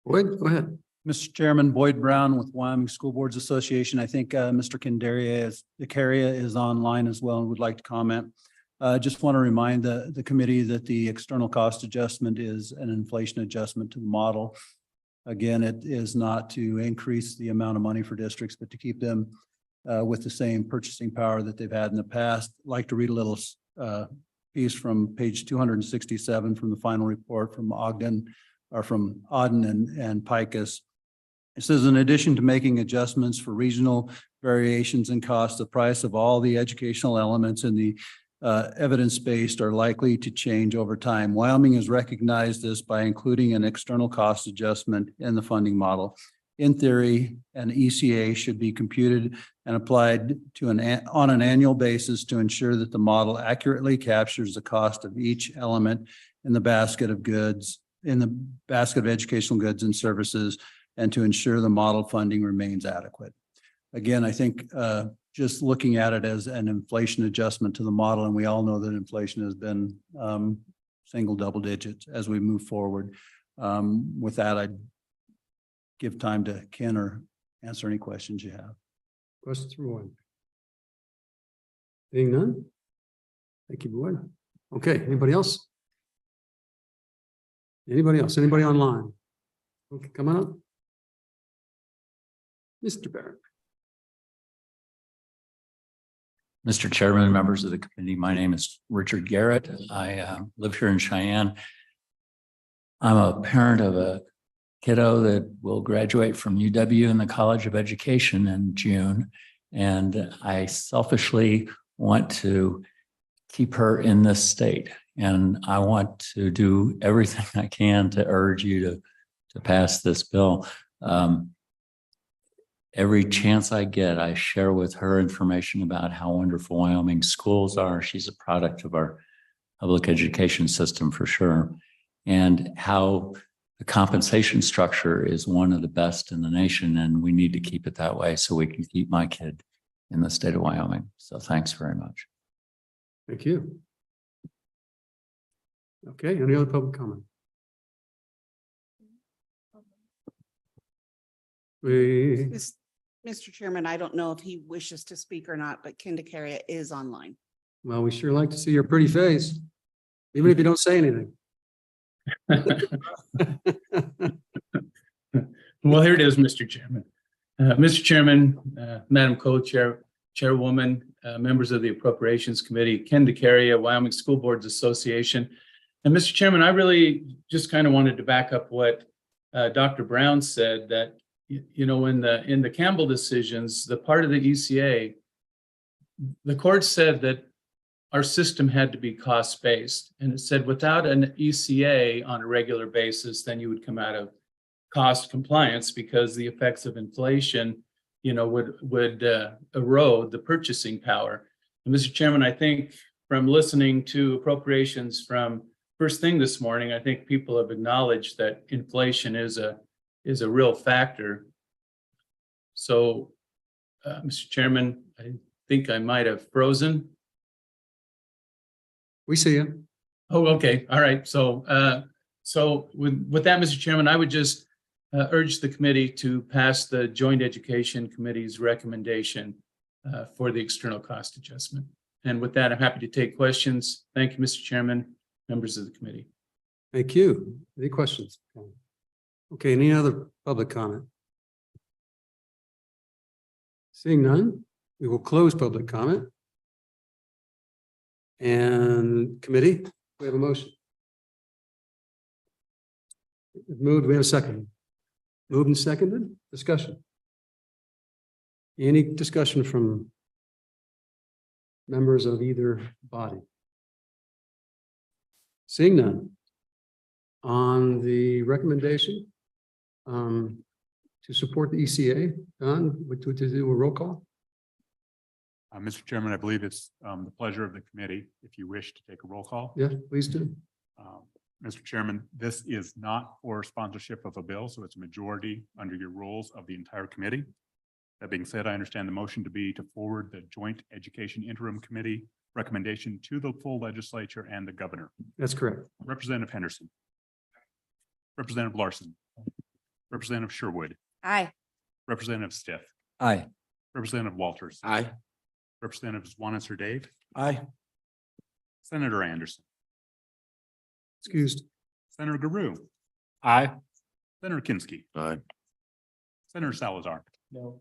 Boyd, go ahead. Mr. Chairman, Boyd Brown with Wyoming School Boards Association. I think Mr. Candaria is online as well and would like to comment. Just want to remind the committee that the external cost adjustment is an inflation adjustment to the model. Again, it is not to increase the amount of money for districts, but to keep them with the same purchasing power that they've had in the past. I'd like to read a little piece from page 267 from the final report from Ogden, or from Auden and Picus. It says, in addition to making adjustments for regional variations in cost, the price of all the educational elements in the evidence-based are likely to change over time. Wyoming has recognized this by including an external cost adjustment in the funding model. In theory, an ECA should be computed and applied to on an annual basis to ensure that the model accurately captures the cost of each element in the basket of goods, in the basket of educational goods and services, and to ensure the model funding remains adequate. Again, I think just looking at it as an inflation adjustment to the model, and we all know that inflation has been single double digits as we move forward. With that, I'd give time to Ken or answer any questions you have. Questions from one? Seeing none? Thank you, Boyd. Okay, anybody else? Anybody else? Anybody online? Okay, come on up. Mr. Barrett. Mr. Chairman, members of the committee, my name is Richard Garrett. I live here in Cheyenne. I'm a parent of a kiddo that will graduate from UW in the College of Education in June. And I selfishly want to keep her in this state. And I want to do everything I can to urge you to pass this bill. Every chance I get, I share with her information about how wonderful Wyoming schools are. She's a product of our public education system for sure. And how the compensation structure is one of the best in the nation. And we need to keep it that way so we can keep my kid in the state of Wyoming. So thanks very much. Thank you. Okay, any other public comment? Mr. Chairman, I don't know if he wishes to speak or not, but Ken DeCaria is online. Well, we sure like to see your pretty face, even if you don't say anything. Well, here it is, Mr. Chairman. Mr. Chairman, Madam Co-Chair, Chairwoman, members of the Appropriations Committee, Ken DeCaria, Wyoming School Boards Association. And Mr. Chairman, I really just kind of wanted to back up what Dr. Brown said, that you know, in the Campbell decisions, the part of the ECA, the court said that our system had to be cost-based. And it said without an ECA on a regular basis, then you would come out of cost compliance because the effects of inflation, you know, would erode the purchasing power. And Mr. Chairman, I think from listening to appropriations from first thing this morning, I think people have acknowledged that inflation is a real factor. So, Mr. Chairman, I think I might have frozen. We see you. Oh, okay. All right. So, with that, Mr. Chairman, I would just urge the committee to pass the Joint Education Committee's recommendation for the external cost adjustment. And with that, I'm happy to take questions. Thank you, Mr. Chairman, members of the committee. Thank you. Any questions? Okay, any other public comment? Seeing none, we will close public comment. And committee, we have a motion. Moved, we have a second. Moved and seconded, discussion. Any discussion from members of either body? Seeing none. On the recommendation to support the ECA, Don, would you do a roll call? Mr. Chairman, I believe it's the pleasure of the committee if you wish to take a roll call. Yeah, please do. Mr. Chairman, this is not for sponsorship of a bill, so it's a majority under your rules of the entire committee. That being said, I understand the motion to be to forward the Joint Education Interim Committee recommendation to the full legislature and the governor. That's correct. Representative Henderson. Representative Larson. Representative Sherwood. Aye. Representative Stiff. Aye. Representative Walters. Aye. Representatives Juan and Sir Dave. Aye. Senator Anderson. Excused. Senator Guru. Aye. Senator Kinski. Aye. Senator Salazar. No.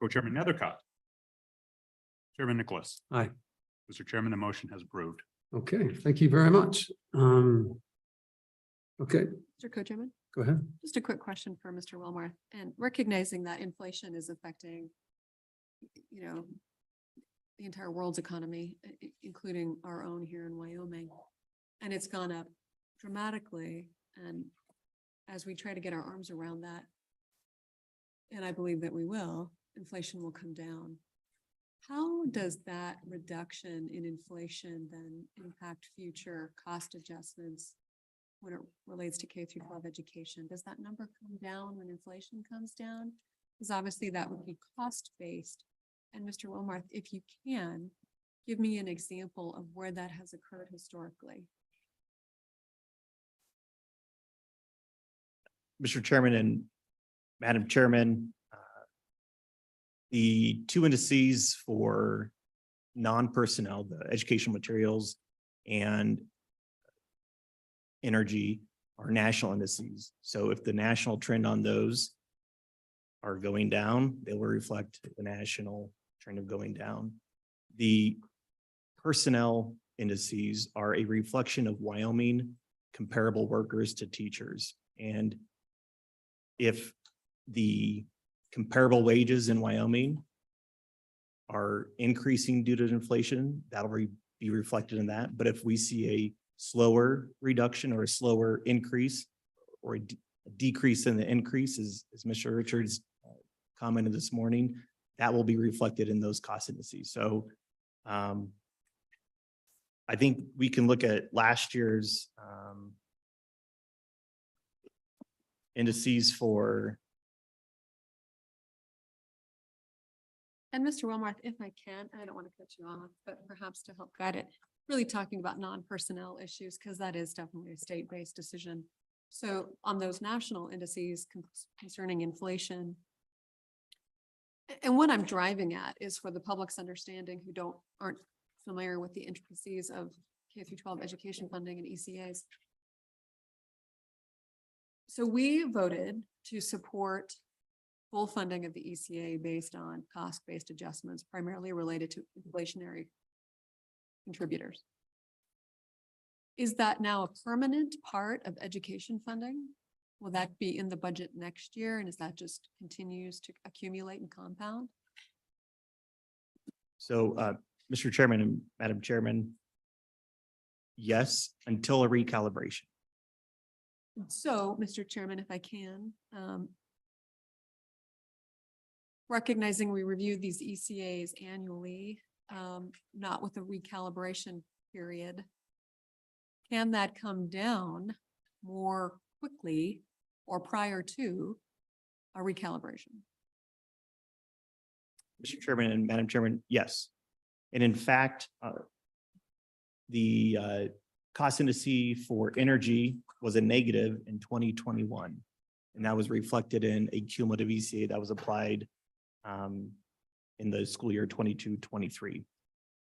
Co-Chairman Nethercott. Chairman Nicholas. Aye. Mr. Chairman, the motion has approved. Okay, thank you very much. Okay, Mr. Co-Chairman, go ahead. just a quick question for Mr. Wilmarth, and recognizing that inflation is affecting, you know, the entire world's economy, including our own here in Wyoming. And it's gone up dramatically. And as we try to get our arms around that, and I believe that we will, inflation will come down. How does that reduction in inflation then impact future cost adjustments when it relates to K through 12 education? Does that number come down when inflation comes down? Because obviously that would be cost-based. And Mr. Wilmarth, if you can, give me an example of where that has occurred historically. Mr. Chairman and Madam Chairman, the two indices for non-personnel, the educational materials and energy, are national indices. So if the national trend on those are going down, they will reflect the national trend of going down. The personnel indices are a reflection of Wyoming comparable workers to teachers. And if the comparable wages in Wyoming are increasing due to inflation, that'll be reflected in that. But if we see a slower reduction or a slower increase or a decrease in the increase, as Mr. Richards commented this morning, that will be reflected in those cost indices. So I think we can look at last year's indices for. And Mr. Wilmarth, if I can, I don't want to cut you off, but perhaps to help guide it, really talking about non-personnel issues, because that is definitely a state-based decision. So on those national indices concerning inflation, and what I'm driving at is for the public's understanding who aren't familiar with the intricacies of K through 12 education funding and ECAs. So we voted to support full funding of the ECA based on cost-based adjustments, primarily related to inflationary contributors. Is that now a permanent part of education funding? Will that be in the budget next year? And is that just continues to accumulate and compound? So, Mr. Chairman and Madam Chairman, yes, until a recalibration. So, Mr. Chairman, if I can, recognizing we review these ECAs annually, not with a recalibration period, can that come down more quickly or prior to a recalibration? Mr. Chairman and Madam Chairman, yes. And in fact, the cost indice for energy was a negative in 2021. And that was reflected in a cumulative ECA that was applied in the school year 22-23.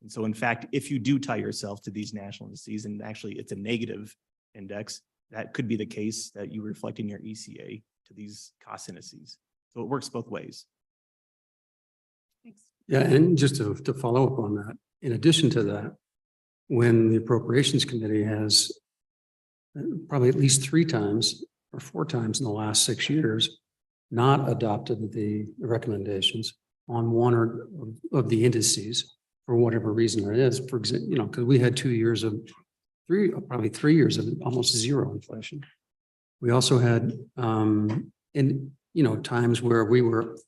And so in fact, if you do tie yourself to these national indices, and actually it's a negative index, that could be the case that you reflect in your ECA to these cost indices. So it works both ways. Thanks. Yeah, and just to follow up on that, in addition to that, when the Appropriations Committee has probably at least 3 times or 4 times in the last 6 years not adopted the recommendations on one or of the indices for whatever reason it is, for example, you know, because we had 2 years of probably 3 years of almost zero inflation. We also had times where we were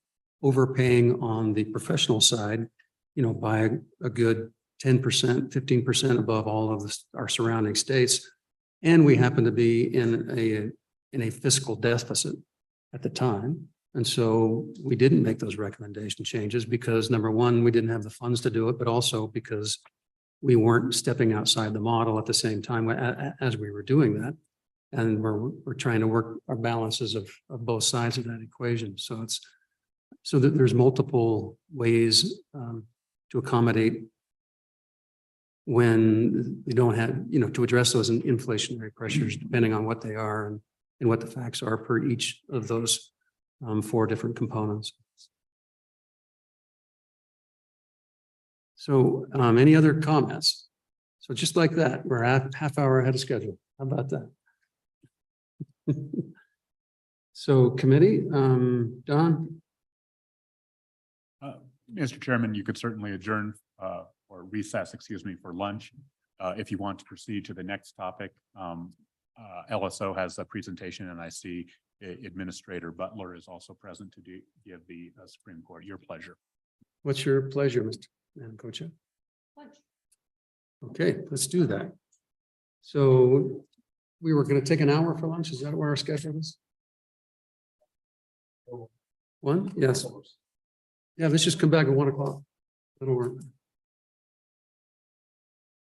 overpaying on the professional side, by a good 10%, 15% above all of our surrounding states. And we happened to be in a fiscal deficit at the time. And so we didn't make those recommendation changes because, number one, we didn't have the funds to do it, but also because we weren't stepping outside the model at the same time as we were doing that. And we're trying to work our balances of both sides of that equation. So that there's multiple ways to accommodate when we don't have, to address those inflationary pressures, depending on what they are. and what the facts are per each of those four different components. So any other comments? So just like that, we're at half hour ahead of schedule. How about that? So committee, Don? Mr. Chairman, you could certainly adjourn or recess, excuse me, for lunch. If you want to proceed to the next topic, LSO has a presentation and I see Administrator Butler is also present to give the Supreme Court. Your pleasure. What's your pleasure, Mr. Madam Co-Chair? Okay, let's do that. So we were going to take an hour for lunch. Is that where our schedule is? 1? Yes. Yeah, let's just come back at 1 o'clock. That'll work.